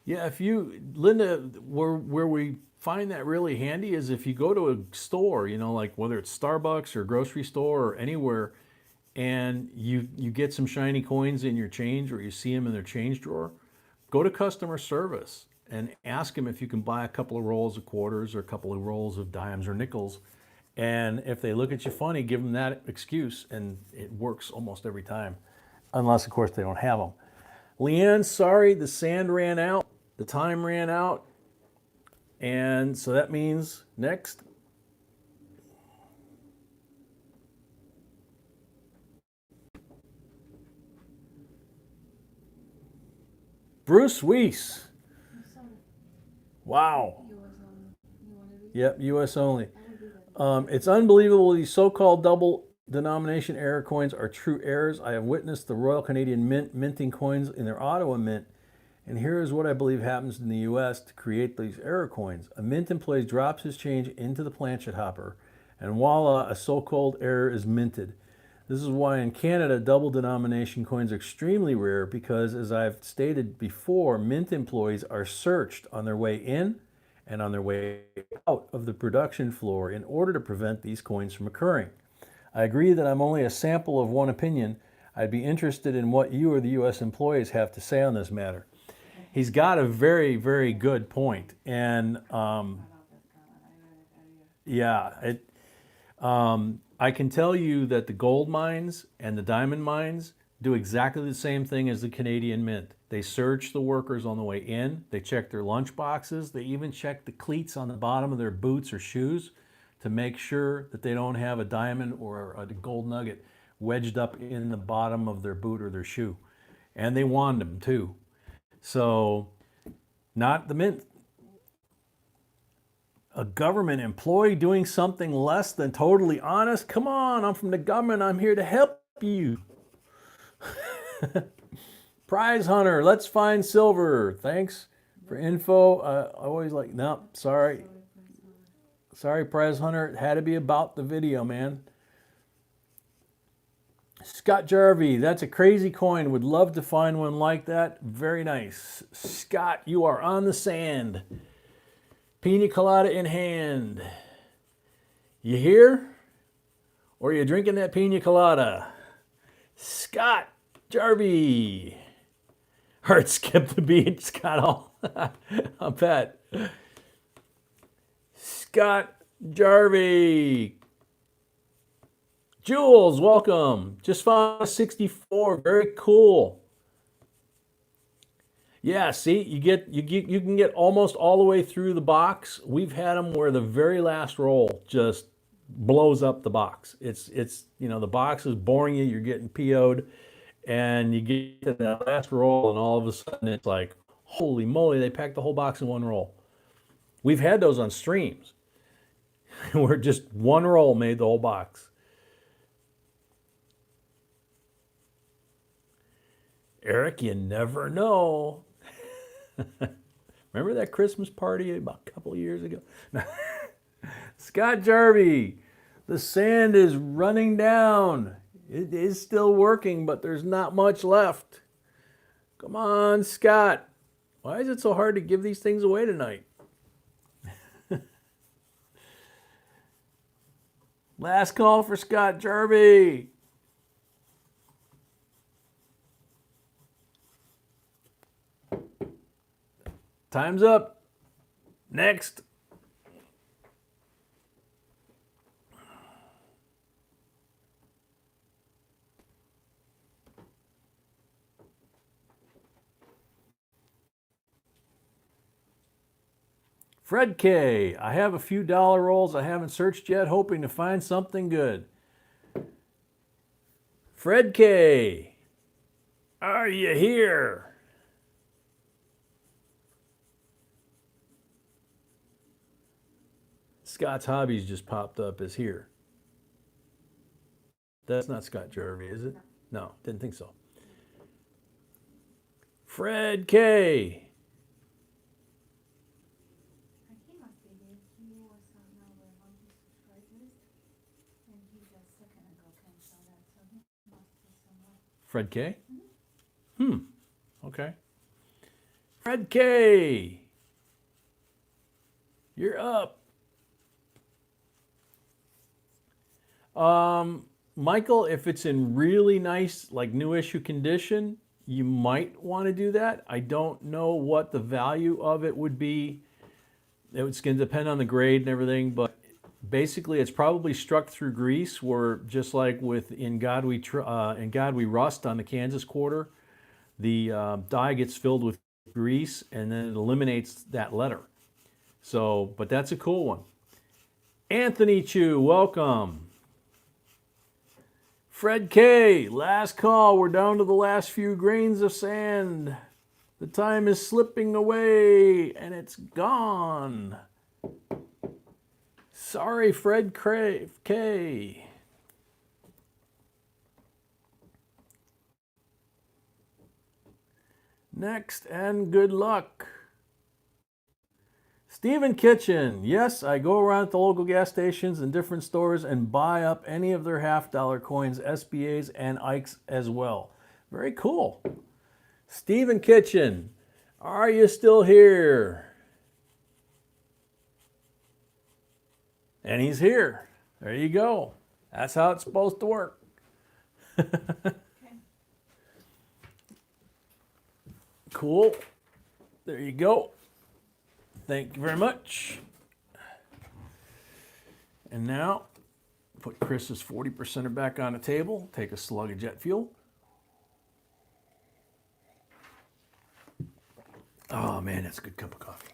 Yeah, if you, Linda, where we find that really handy is if you go to a store, you know, like whether it's Starbucks or grocery store or anywhere, and you get some shiny coins in your change or you see them in their change drawer, go to customer service and ask them if you can buy a couple of rolls of quarters or a couple of rolls of dimes or nickels. And if they look at you funny, give them that excuse, and it works almost every time. Unless, of course, they don't have them. Leanne, sorry, the sand ran out. The time ran out. And so that means next, Bruce Weiss. Sorry, Wow. you was on, you wanna read? Yep, U.S. only. I will do that. It's unbelievable these so-called double denomination error coins are true errors. I have witnessed the Royal Canadian Mint minting coins in their Ottawa Mint, and here is what I believe happens in the U.S. to create these error coins. A mint employee drops his change into the planchet hopper, and voila, a so-called error is minted. This is why in Canada, double denomination coins are extremely rare because, as I've stated before, mint employees are searched on their way in and on their way out of the production floor in order to prevent these coins from occurring. I agree that I'm only a sample of one opinion. I'd be interested in what you or the U.S. employees have to say on this matter. He's got a very, very good point. And yeah, I can tell you that the gold mines and the diamond mines do exactly the same thing as the Canadian Mint. They search the workers on the way in, they check their lunch boxes, they even check the cleats on the bottom of their boots or shoes to make sure that they don't have a diamond or a gold nugget wedged up in the bottom of their boot or their shoe. And they wand them too. So, not the Mint. A government employee doing something less than totally honest? Come on, I'm from the government. I'm here to help you. Prize hunter, let's find silver. Thanks for info. Always like, no, sorry. Sorry, prize hunter. It had to be about the video, man. Scott Jarvie, that's a crazy coin. Would love to find one like that. Very nice. Scott, you are on the sand. Pina colada in hand. You here? Or are you drinking that pina colada? Scott Jarvie. Heart skipped the beat. Scott all. I bet. Scott Jarvie. Jules, welcome. Just found a 64. Very cool. Yeah, see, you can get almost all the way through the box. We've had them where the very last roll just blows up the box. It's the box is boring you. You're getting PO'd, and you get to that last roll, and all of a sudden it's like, holy moly, they packed the whole box in one roll. We've had those on streams where just one roll made the whole box. Eric, you never know. Remember that Christmas party about a couple of years ago? Scott Jarvie, the sand is running down. It is still working, but there's not much left. Come on, Scott. Why is it so hard to give these things away tonight? Last call for Scott Jarvie. Time's up. Next. Fred K. I have a few dollar rolls I haven't searched yet, hoping to find something good. Fred K. Are you here? Scott's Hobbies just popped up as here. That's not Scott Jarvie, is it? No, didn't think so. Fred K. I think must be there. He was now we're on his subscribe list, and he just second ago canceled that, so he must be somewhere. Fred K? Okay. Fred K. You're up. Michael, if it's in really nice, like new issue condition, you might want to do that. I don't know what the value of it would be. It's going to depend on the grade and everything, but basically it's probably struck through grease, where just like with In God We Rust on the Kansas quarter, the die gets filled with grease and then it eliminates that letter. So, but that's a cool one. Anthony Chu, welcome. Fred K, last call. We're down to the last few grains of sand. The time is slipping away and it's gone. Sorry, Fred K. Next, and good luck. Stephen Kitchen. Yes, I go around to local gas stations and different stores and buy up any of their half-dollar coins, SBAs, and Ikes as well. Very cool. Stephen Kitchen, are you still here? And he's here. There you go. That's how it's supposed to work. Cool. There you go. Thank you very much. And now, put Chris's 40%er back on the table. Take a slug of jet fuel. Oh man, that's a good cup of coffee.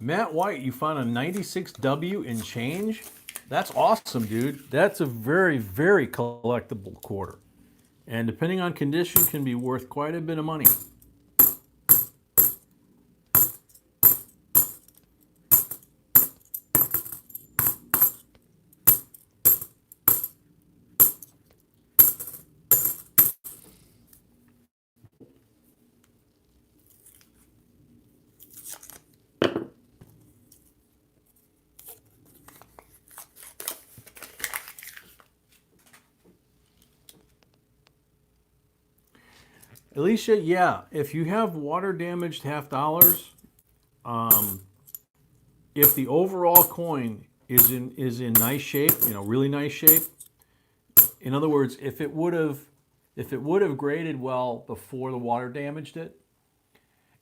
Matt White, you found a 96W in change? That's awesome, dude. That's a very, very collectible quarter. And depending on condition, can be worth quite a bit of money. Alicia, yeah, if you have water damaged $half, if the overall coin is in nice shape, you know, really nice shape. In other words, if it would have graded well before the water damaged it,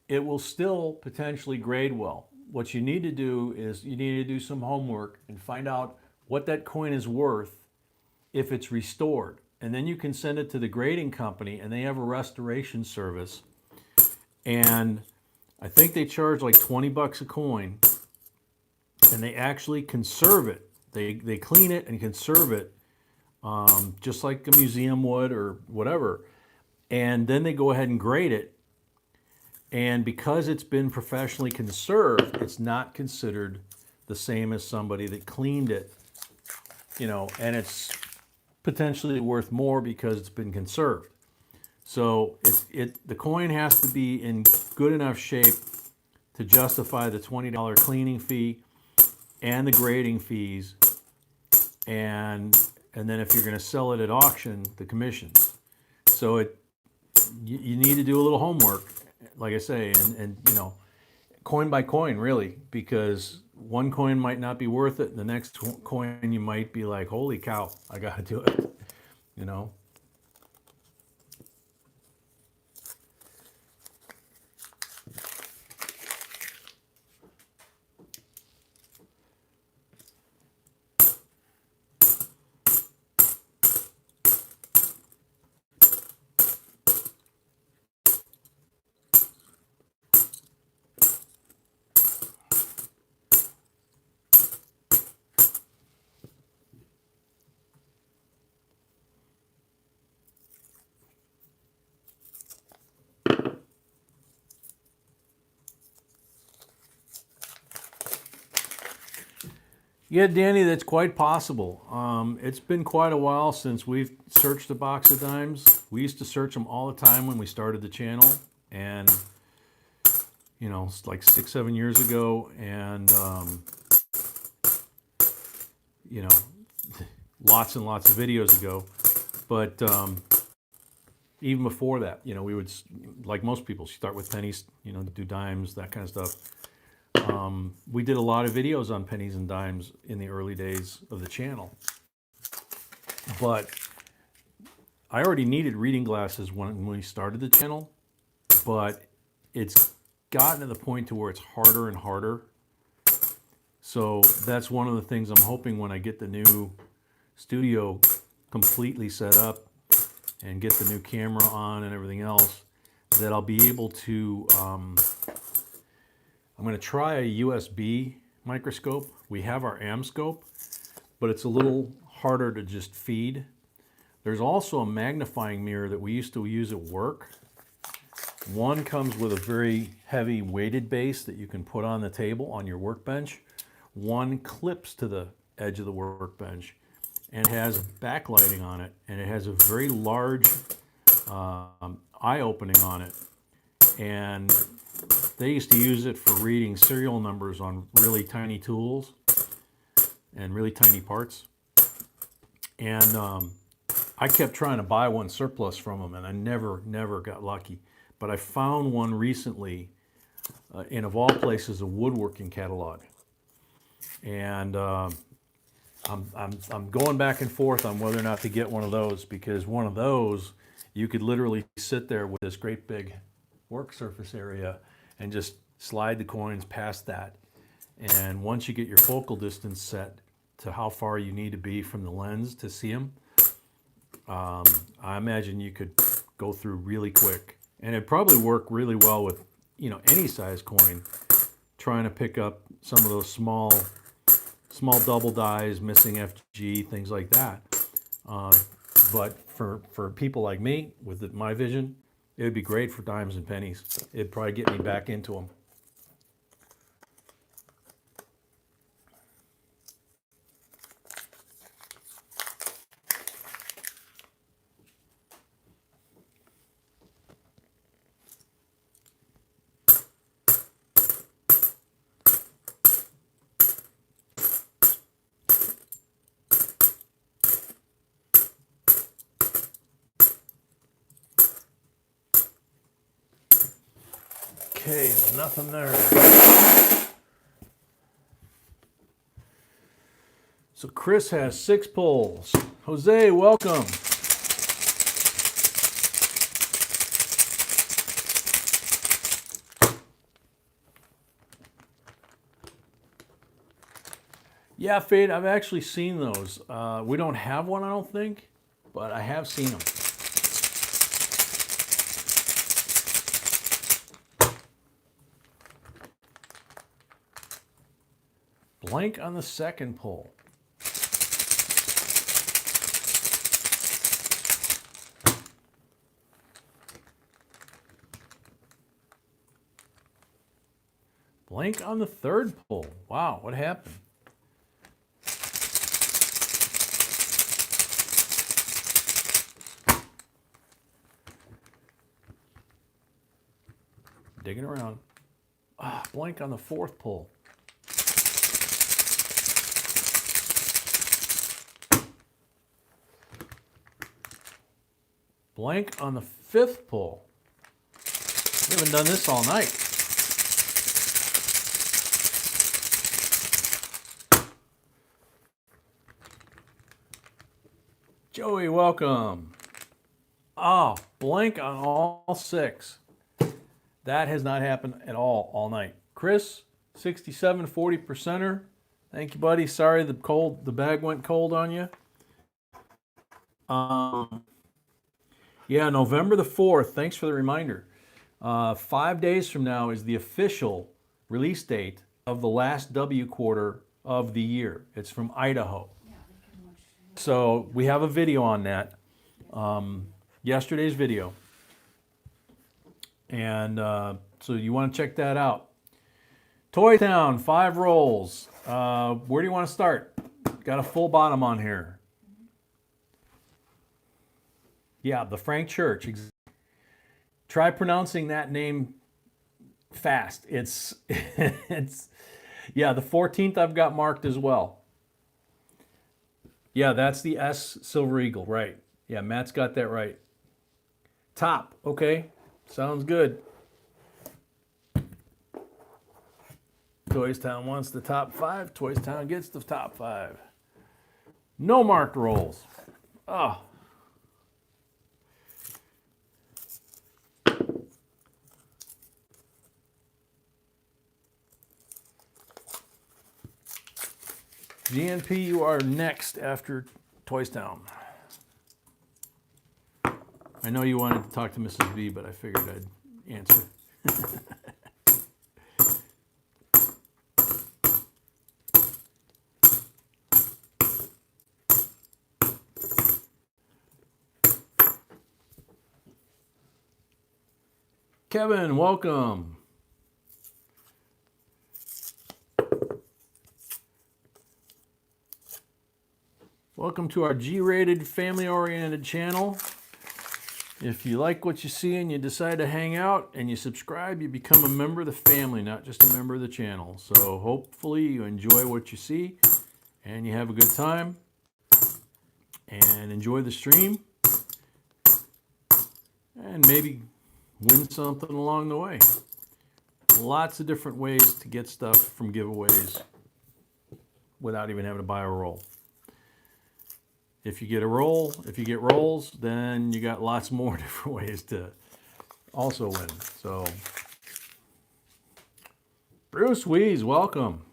it will still potentially grade well. What you need to do is you need to do some homework and find out what that coin is worth if it's restored. And then you can send it to the grading company and they have a restoration service. And I think they charge like 20 bucks a coin and they actually conserve it. They clean it and conserve it just like a museum would or whatever. And then they go ahead and grade it. And because it's been professionally conserved, it's not considered the same as somebody that cleaned it, you know, and it's potentially worth more because it's been conserved. So the coin has to be in good enough shape to justify the $20 cleaning fee and the grading fees, and then if you're going to sell it at auction, the commissions. So you need to do a little homework, like I say, and you know, coin by coin really, because one coin might not be worth it, and the next coin you might be like, holy cow, I got to do it, you know. Yeah, Danny, that's quite possible. It's been quite a while since we've searched a box of dimes. We used to search them all the time when we started the channel, and you know, it's like 6-7 years ago, and you know, lots and lots of videos ago. But even before that, you know, we would, like most people, start with pennies, you know, do dimes, that kind of stuff. We did a lot of videos on pennies and dimes in the early days of the channel. But I already needed reading glasses when we started the channel, but it's gotten to the point to where it's harder and harder. So that's one of the things I'm hoping when I get the new studio completely set up and get the new camera on and everything else, that I'll be able to, I'm going to try a USB microscope. We have our Amscope, but it's a little harder to just feed. There's also a magnifying mirror that we used to use at work. One comes with a very heavy weighted base that you can put on the table on your workbench. One clips to the edge of the workbench and has backlighting on it, and it has a very large eye opening on it. And they used to use it for reading serial numbers on really tiny tools and really tiny parts. And I kept trying to buy one surplus from them, and I never got lucky. But I found one recently in, of all places, a woodworking catalog. And I'm going back and forth on whether or not to get one of those, because one of those, you could literally sit there with this great big work surface area and just slide the coins past that. And once you get your focal distance set to how far you need to be from the lens to see them, I imagine you could go through really quick. And it'd probably work really well with, you know, any size coin, trying to pick up some of those small double dies, missing FG, things like that. But for people like me, with my vision, it would be great for dimes and pennies. It'd probably get me back into them. Okay, nothing there. So Chris has 6 pulls. Jose, welcome. Yeah, Fade, I've actually seen those. We don't have one, I don't think, but I have seen them. Blank on the second pull. Blank on the third pull. Wow, what happened? Digging around. Blank on the fourth pull. Blank on the fifth pull. We haven't done this all night. Joey, welcome. Blank on all 6. That has not happened at all night. Chris, 67 40%er. Thank you, buddy. Sorry the bag went cold on you. Yeah, November the 4th. Thanks for the reminder. 5 days from now is the official release date of the last W quarter of the year. It's from Idaho. So we have a video on that. Yesterday's video. And so you want to check that out. Toy Town, 5 rolls. Where do you want to start? Got a full bottom on here. Yeah, the Frank Church. Try pronouncing that name fast. It's yeah, the 14th I've got marked as well. Yeah, that's the S Silver Eagle, right. Yeah, Matt's got that right. Top, okay. Sounds good. Toys Town wants the top 5. Toys Town gets the top 5. No marked rolls. Oh. GNP, you are next after Toys Town. I know you wanted to talk to Mrs. B, but I figured I'd answer. Kevin, welcome. Welcome to our G-rated family-oriented channel. If you like what you see and you decide to hang out and you subscribe, you become a member of the family, not just a member of the channel. So hopefully you enjoy what you see and you have a good time and enjoy the stream and maybe win something along the way. Lots of different ways to get stuff from giveaways without even having to buy a roll. If you get a roll, if you get rolls, then you got lots more different ways to also win. So, Bruce Wees, welcome.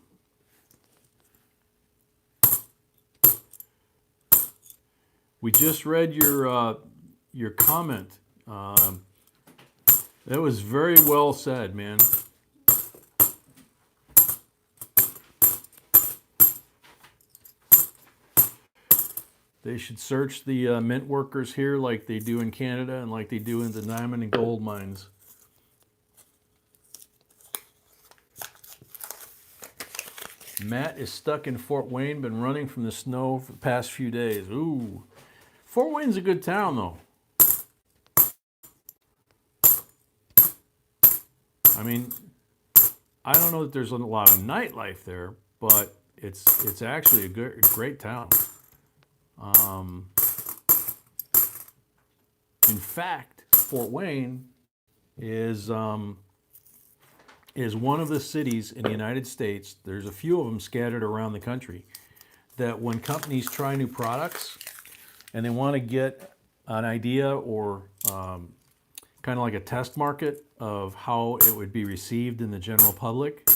We just read your comment. That was very well said, man. They should search the mint workers here like they do in Canada and like they do in the diamond and gold mines. Matt is stuck in Fort Wayne, been running from the snow for the past few days. Ooh. Fort Wayne's a good town, though. I mean, I don't know that there's a lot of nightlife there, but it's actually a great town. In fact, Fort Wayne is one of the cities in the United States. There's a few of them scattered around the country that when companies try new products and they want to get an idea or kind of like a test market of how it would be received in the general public.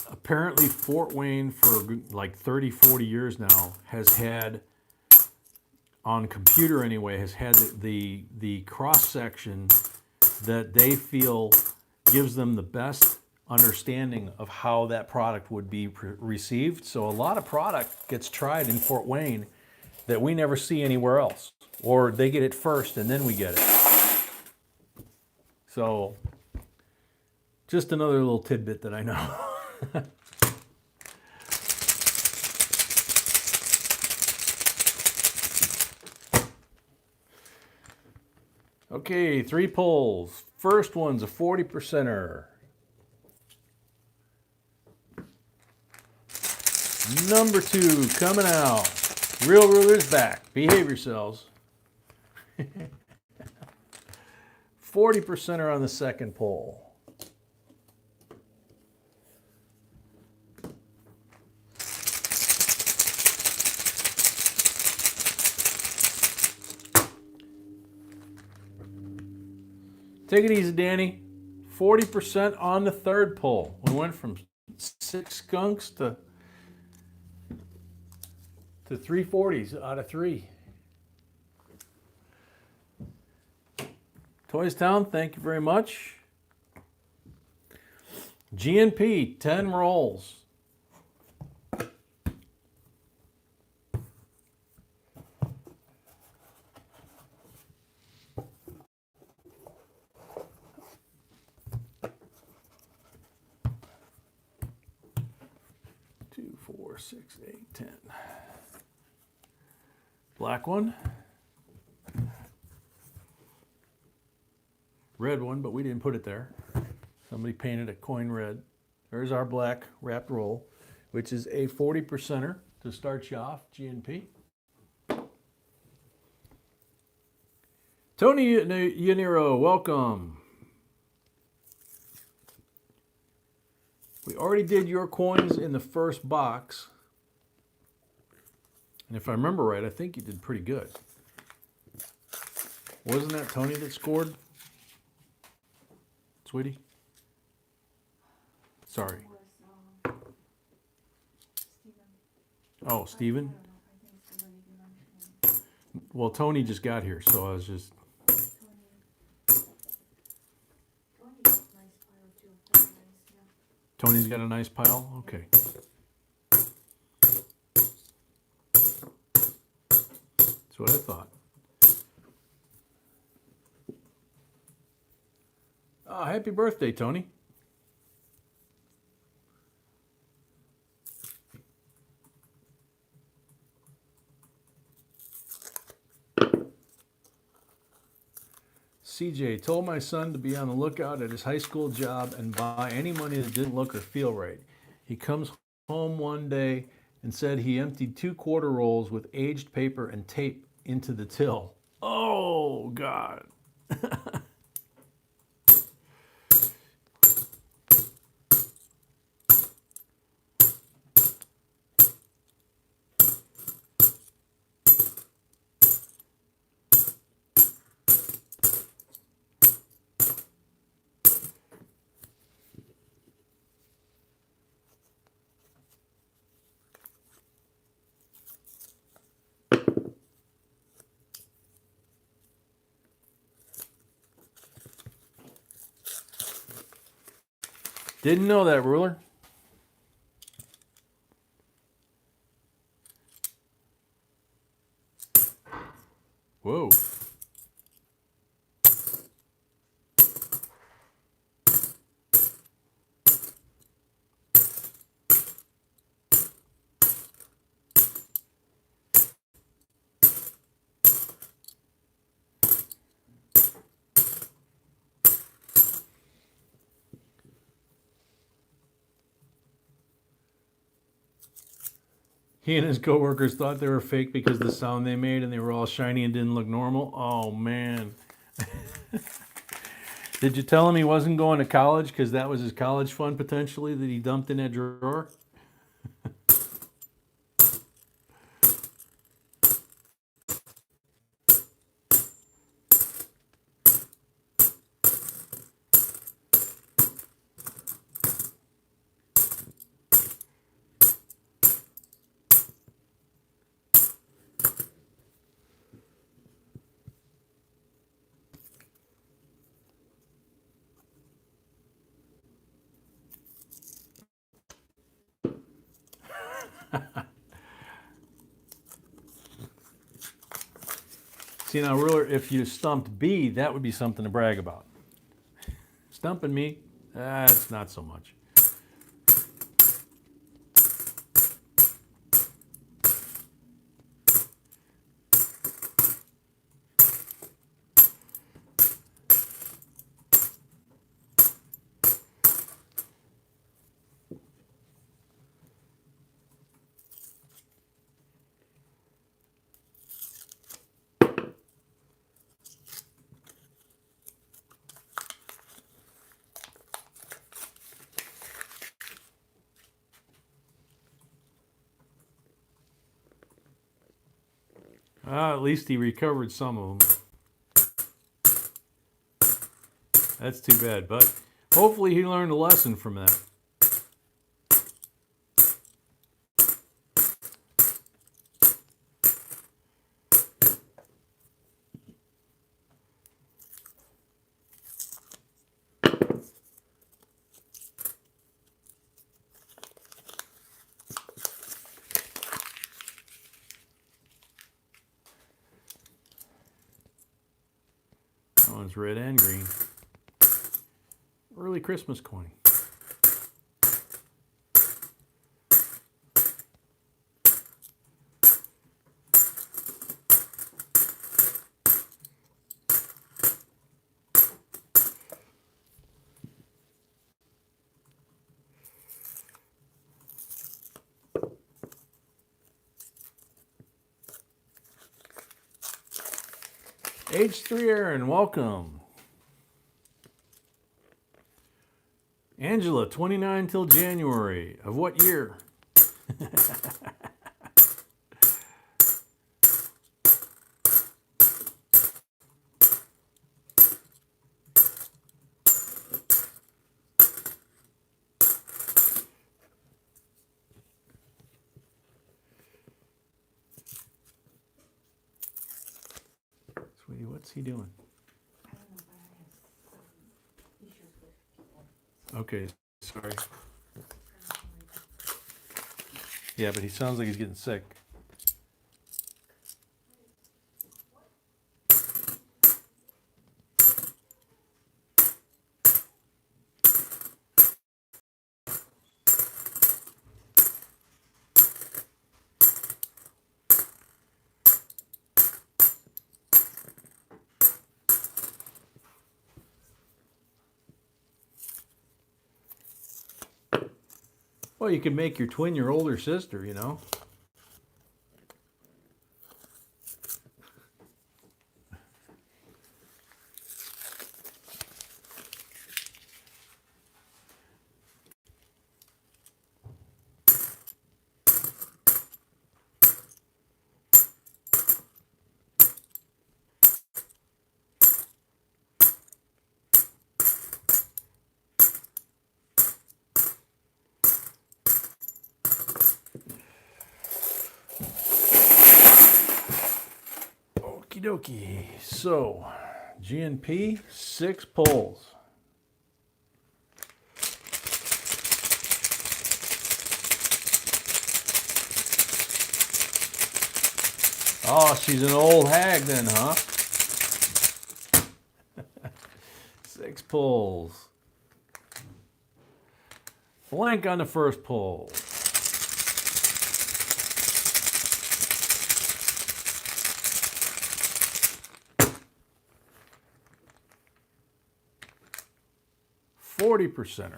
Apparently Fort Wayne for like 30, 40 years now has had, on computer anyway, has had the cross-section that they feel gives them the best understanding of how that product would be received. So a lot of product gets tried in Fort Wayne that we never see anywhere else. Or they get it first and then we get it. So, just another little tidbit that I know. Okay, 3 pulls. First one's a 40%er. Number 2 coming out. Real Ruler's back. Behave yourselves. 40%er on the second pull. Take it easy, Danny. 40% on the third pull. We went from 6 skunks to 3 40s out of 3. Toys Town, thank you very much. GNP, 10 rolls. Two, 4, 6, 8, 10. Black one. Red one, but we didn't put it there. Somebody painted a coin red. There's our black wrapped roll, which is a 40%er to start you off, GNP. Tony Yaniro, welcome. We already did your coins in the first box. And if I remember right, I think you did pretty good. Wasn't that Tony that scored? Sweetie? Sorry. It was, Stephen. Oh, Steven? I don't know, I think Stephen even mentioned Well, Tony just got here, so I was just... Tony. Tony got a nice pile too, very nice, yeah. Tony's got a nice pile? Okay. That's what I thought. Oh, happy birthday, Tony. CJ told my son to be on the lookout at his high school job and buy any money that didn't look or feel right. He comes home one day and said he emptied 2 quarter rolls with aged paper and tape into the till. Oh, God. Didn't know that, Ruler. Whoa. He and his coworkers thought they were fake because of the sound they made and they were all shiny and didn't look normal. Oh, man. Did you tell him he wasn't going to college because that was his college fund potentially that he dumped in that drawer? See, now, Ruler, if you stumped B, that would be something to brag about. Stumping me, that's not so much. At least he recovered some of them. That's too bad, but hopefully he learned a lesson from that. That one's red and green. Early Christmas coin. H3 Aaron, welcome. Angela, 29 till January. Of what year? Sweetie, what's he doing? I don't know, but I have some issues with people. Okay, sorry. Personally. Yeah, but he sounds like he's getting sick. Well, you could make your twin your older sister, you know? Okie dokie. So, GNP, 6 pulls. Oh, she's an old hag then, huh? 6 pulls. Blank on the first pull. %.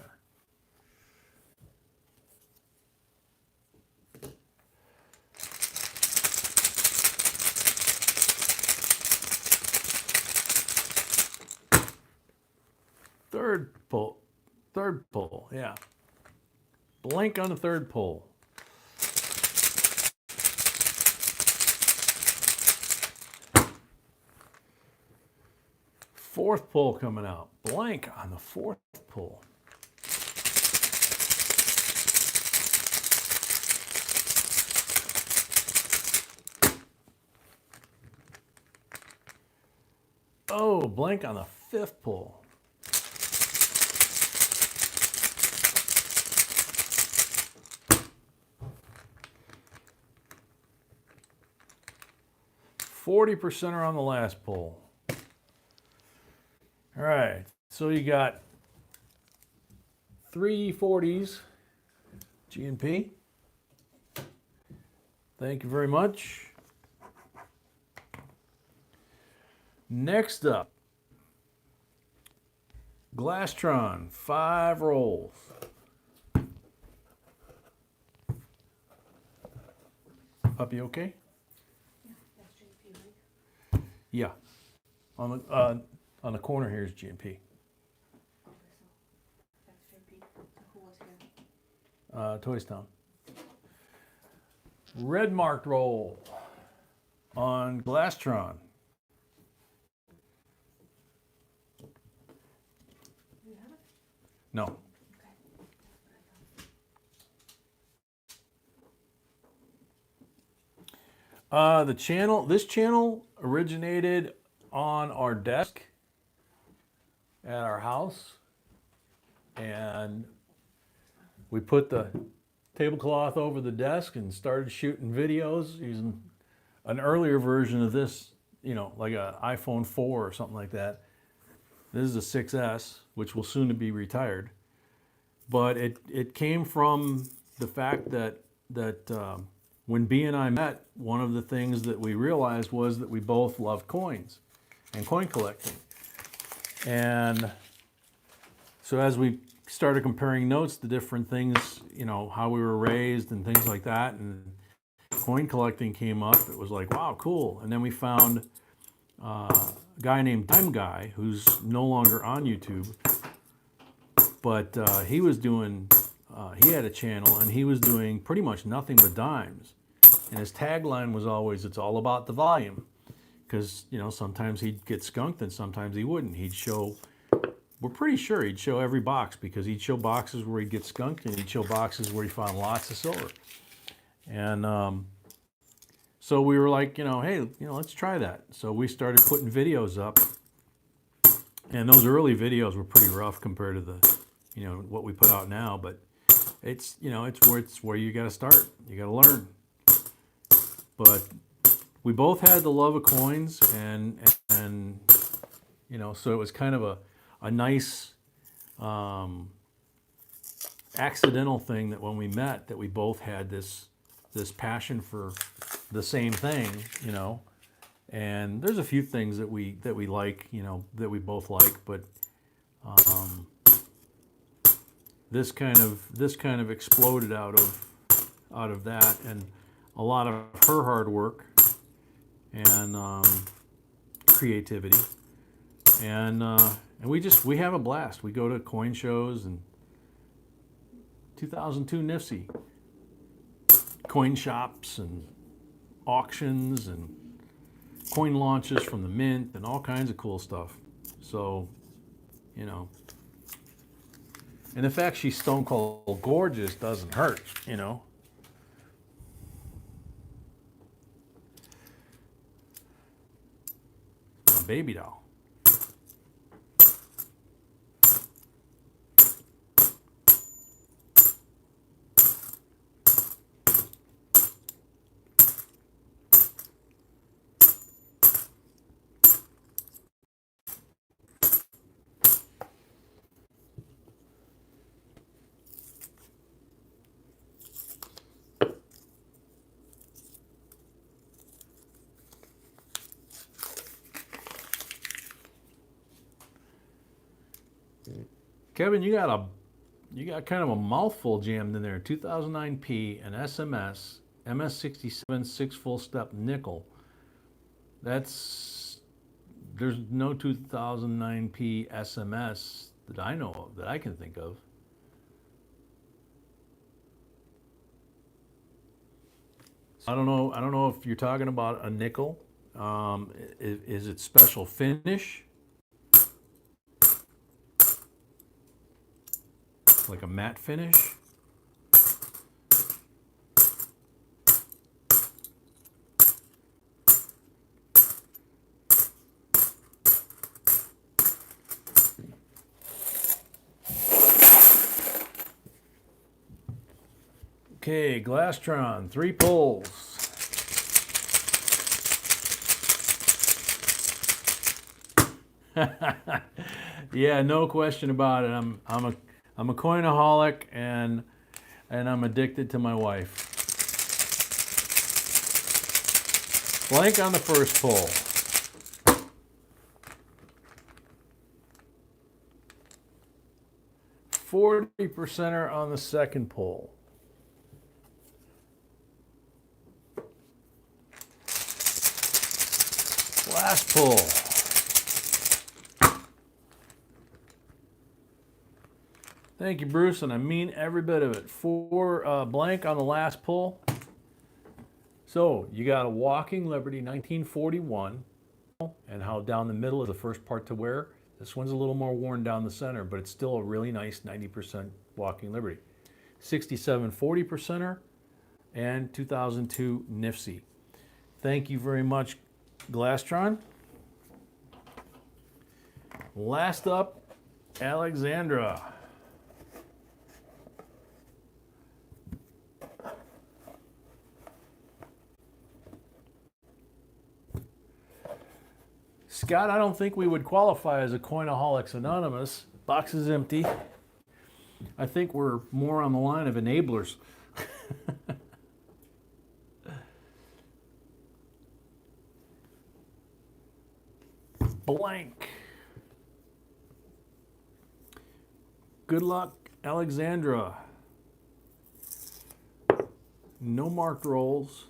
Third pull, yeah. Blank on the third pull. Fourth pull coming out. Blank on the fourth pull. Oh, blank on the fifth pull. %, on the last pull. All right, so you got 3 40s, GNP. Thank you very much. Next up, Glastron, 5 rolls. Puppy okay? Yeah, that's JP, right? Yeah. On the corner here is GNP. Okay, so that's JP. Who was here? Toys Town. Red marked roll on Glastron. Do you have it? No. Okay. That's what I thought. This channel originated on our desk at our house, and we put the tablecloth over the desk and started shooting videos using an earlier version of this, you know, like an iPhone 4 or something like that. This is a 6S, which will soon to be retired. But it came from the fact that when B and I met, one of the things that we realized was that we both loved coins and coin collecting. And so as we started comparing notes to different things, you know, how we were raised and things like that, and coin collecting came up, it was like, wow, cool. And then we found a guy named Dime Guy, who's no longer on YouTube, But he was doing, he had a channel and he was doing pretty much nothing but dimes. And his tagline was always, "It's all about the volume." Because, you know, sometimes he'd get skunked and sometimes he wouldn't. He'd show, we're pretty sure he'd show every box, because he'd show boxes where he'd get skunked and he'd show boxes where he found lots of silver. And so we were like, you know, hey, you know, let's try that. So we started putting videos up. And those early videos were pretty rough compared to the, you know, what we put out now. But it's, you know, it's where you got to start. You got to learn. But we both had the love of coins, and you know, so it was kind of a nice accidental thing that when we met, that we both had this passion for the same thing, you know. And there's a few things that we like, you know, that we both like, but this kind of exploded out of that, and a lot of her hard work and creativity, and we have a blast. We go to coin shows, and 2002 NIFC coin shops and auctions and coin launches from the mint and all kinds of cool stuff. So, you know, and the fact she's stone cold gorgeous doesn't hurt, you know. A baby doll. Kevin, you got kind of a mouthful jammed in there. 2009P, an SMS, MS67 6 full step nickel. There's no 2009P SMS that I know of, that I can think of. I don't know if you're talking about a nickel. Is it special finish? Like a matte finish? Okay, Glastron, 3 pulls. Yeah, no question about it. I'm a coinaholic, and I'm addicted to my wife. Blank on the first pull. $40% on the second pull. Last pull. Thank you, Bruce, and I mean every bit of it. 4 blank on the last pull. So you got a Walking Liberty 1941, and how down the middle is the first part to wear. This one's a little more worn down the center, but it's still a really nice 90% Walking Liberty. 67 40%er and 2002 NIFC. Thank you very much, Glastron. Last up, Alexandra. Scott, I don't think we would qualify as a Coinaholics Anonymous. Box is empty. I think we're more on the line of enablers. Blank. Good luck, Alexandra. No marked rolls.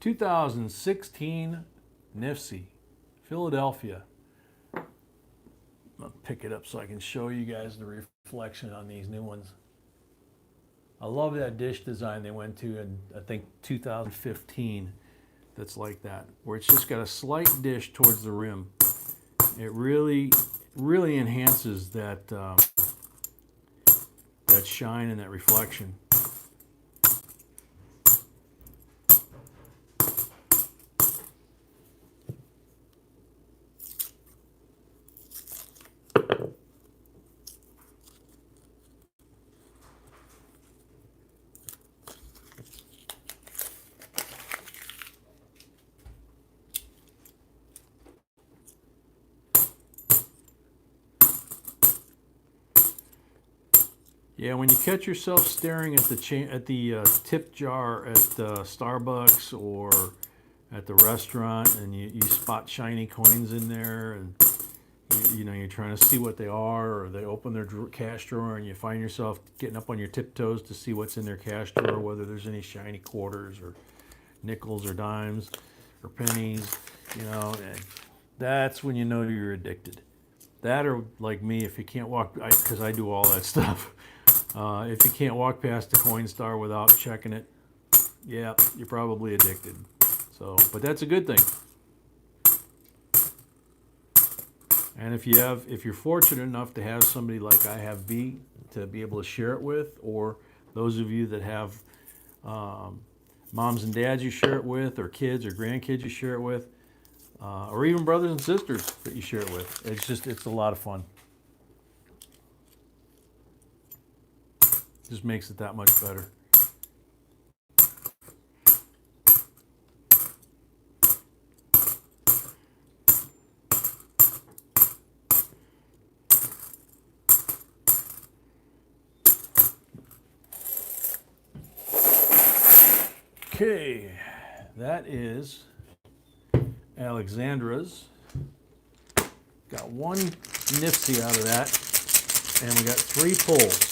2016 NIFC, Philadelphia. I'm gonna pick it up so I can show you guys the reflection on these new ones. I love that dish design they went to in, I think, 2015. That's like that, where it's just got a slight dish towards the rim. It really enhances that that shine and that reflection. Yeah, when you catch yourself staring at the tip jar at Starbucks or at the restaurant, and you spot shiny coins in there, and you know you're trying to see what they are, or they open their cash drawer and you find yourself getting up on your tiptoes to see what's in their cash drawer, whether there's any shiny quarters or nickels or dimes or pennies, you know, and that's when you know you're addicted. That, or like me, if you can't walk, because I do all that stuff. If you can't walk past the Coinstar without checking it, yeah, you're probably addicted. So, but that's a good thing. And if you're fortunate enough to have somebody like I have B to be able to share it with, or those of you that have moms and dads you share it with, or kids or grandkids you share it with, or even brothers and sisters that you share it with, it's a lot of fun. Just makes it that much better. Okay, that is Alexandra's. Got one NIFC out of that, and we got 3 pulls.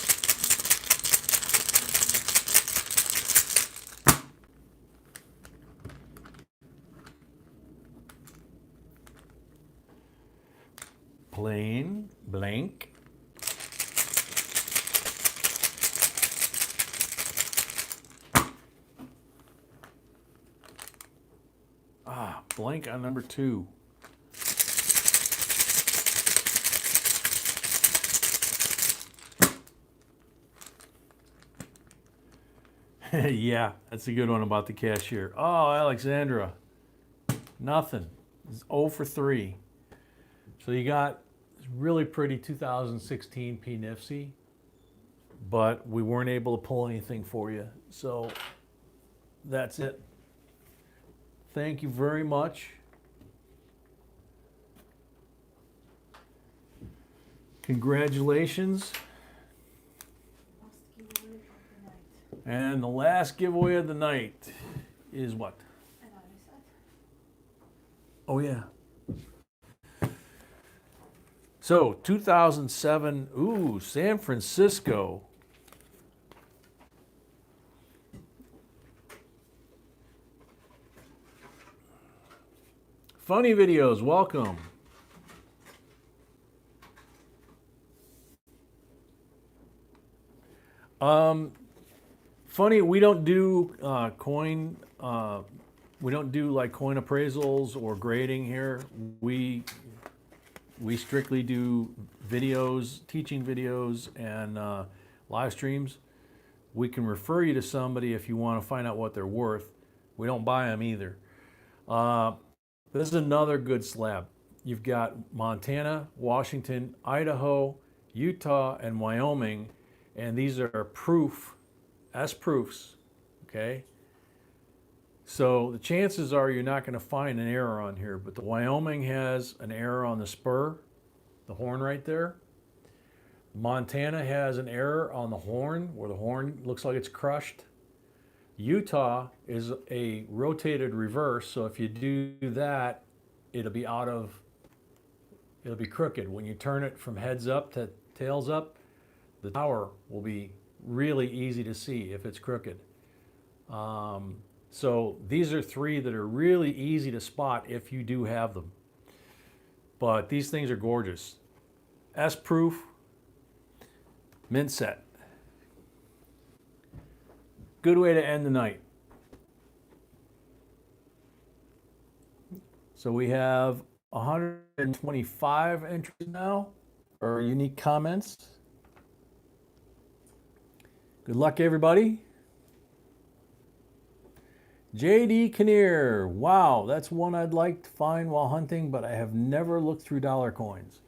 Plain, blank. Blank on number 2. Yeah, that's a good one about the cashier. Oh, Alexandra, nothing. It's 0 for 3. So you got really pretty 2016 NIFC, but we weren't able to pull anything for you. So that's it. Thank you very much. Congratulations. And the last giveaway of the night is what? Oh yeah. So 2007, San Francisco. Funny videos, welcome. Funny, we don't do coin. We don't do like coin appraisals or grading here. We strictly do videos, teaching videos, and live streams. We can refer you to somebody if you want to find out what they're worth. We don't buy them either. This is another good slab. You've got Montana, Washington, Idaho, Utah, and Wyoming, and these are S-proofs, okay? So the chances are you're not going to find an error on here, but the Wyoming has an error on the spur, the horn right there. Montana has an error on the horn, where the horn looks like it's crushed. Utah is a rotated reverse, so if you do that, it'll be crooked. When you turn it from heads up to tails up, the tower will be really easy to see if it's crooked. So these are three that are really easy to spot if you do have them. But these things are gorgeous. S-proof, mint set. Good way to end the night. So we have 125 entries now, or unique comments. Good luck, everybody. JD Kinnear. Wow, that's one I'd like to find while hunting, but I have never looked through dollar coins.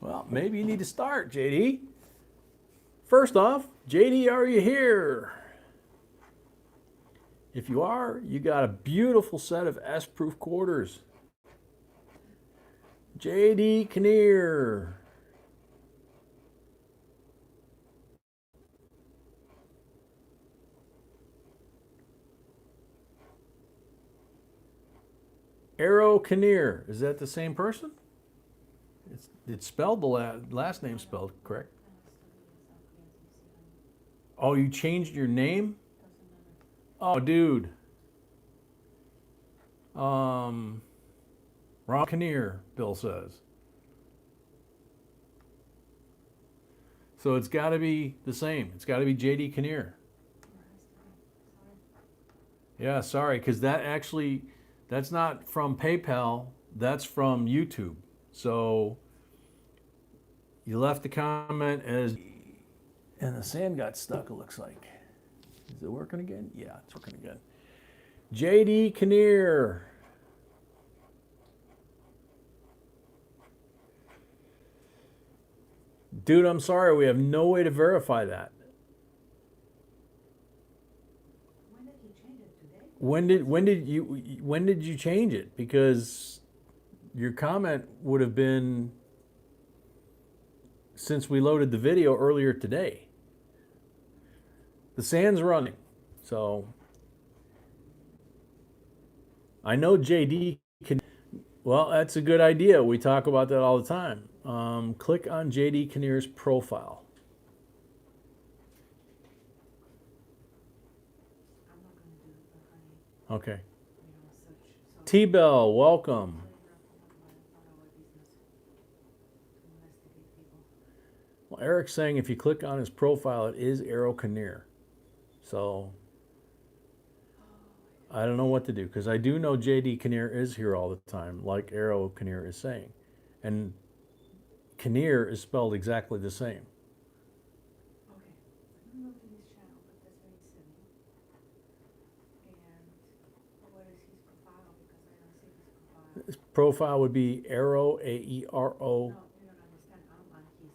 Well, maybe you need to start, JD. First off, JD, are you here? If you are, you got a beautiful set of S-proof quarters. JD Kinnear. Arrow Kinnear. Is that the same person? It's spelled the last name spelled correct. Oh, you changed your name? Oh, dude. Ron Kinnear, Bill says. So it's got to be the same. It's got to be JD Kinnear. Yeah, sorry, because that's not from PayPal. That's from YouTube. So you left the comment as, and the sand got stuck, it looks like. Is it working again? Yeah, it's working again. JD Kinnear. Dude, I'm sorry, we have no way to verify that. When did he change it today? When did you change it? Because your comment would have been since we loaded the video earlier today. The sand's running, so I know JD can. Well, that's a good idea. We talk about that all the time. Click on JD Kinnear's profile. I'm not going to do it, but honey, Okay. search. So T-Bell, welcome. Well, Eric's saying if you click on his profile, it is Arrow Kinnear. So I don't know what to do, because I do know JD Kinnear is here all the time, like Arrow Kinnear is saying. And Kinnear is spelled exactly the same. Okay, I'm going to go to his channel, but that's very silly. And what is his profile? Because I don't see his profile. His profile would be Arrow, A-E-R-O. No, you don't understand. I'm on his page.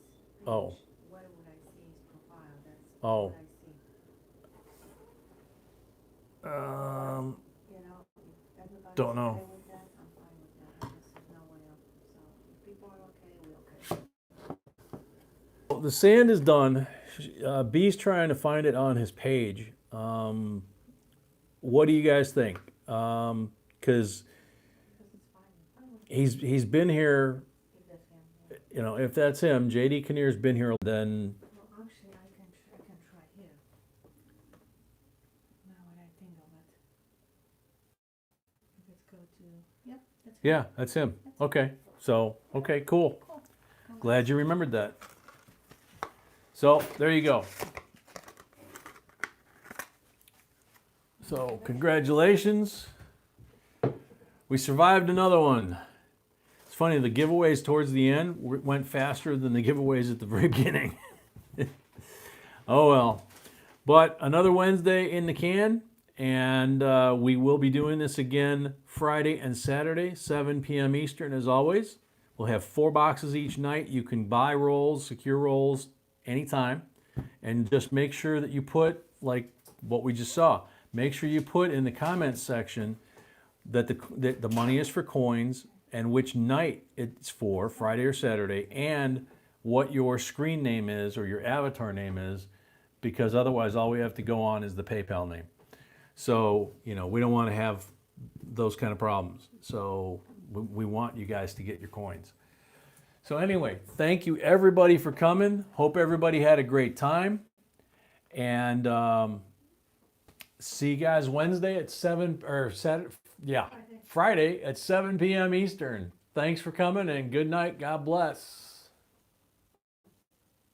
Oh. Where would I see his profile? That's Oh. what I see. You know, if everybody's Don't know. okay with that, I'm fine with that. I just have no way of. So if people are okay, we're okay. Well, the sand is done. B's trying to find it on his page. What do you guys think? Because Because it's fine. he's been here. If that's him, yeah. You know, if that's him, JD Kinnear's been here. Then Well, actually, I can try here. Now when I think of it. Let's go to, yep, that's him. yeah, that's him. Okay, so okay, cool. Cool. Glad you remembered that. So there you go. So congratulations. We survived another one. It's funny, the giveaways towards the end went faster than the giveaways at the very beginning. Oh well. But another Wednesday in the can, and we will be doing this again Friday and Saturday, 7 p.m. Eastern as always. We'll have 4 boxes each night. You can buy rolls, secure rolls anytime, and just make sure that you put, like what we just saw, make sure you put in the comments section that the money is for coins and which night it's for, Friday or Saturday, and what your screen name is or your avatar name is, because otherwise all we have to go on is the PayPal name. So, you know, we don't want to have those kind of problems. So we want you guys to get your coins. So anyway, thank you everybody for coming. Hope everybody had a great time. And See you guys Wednesday at 7 or Saturday, yeah, Friday at 7 p.m. Eastern. Thanks for coming and good night. God bless.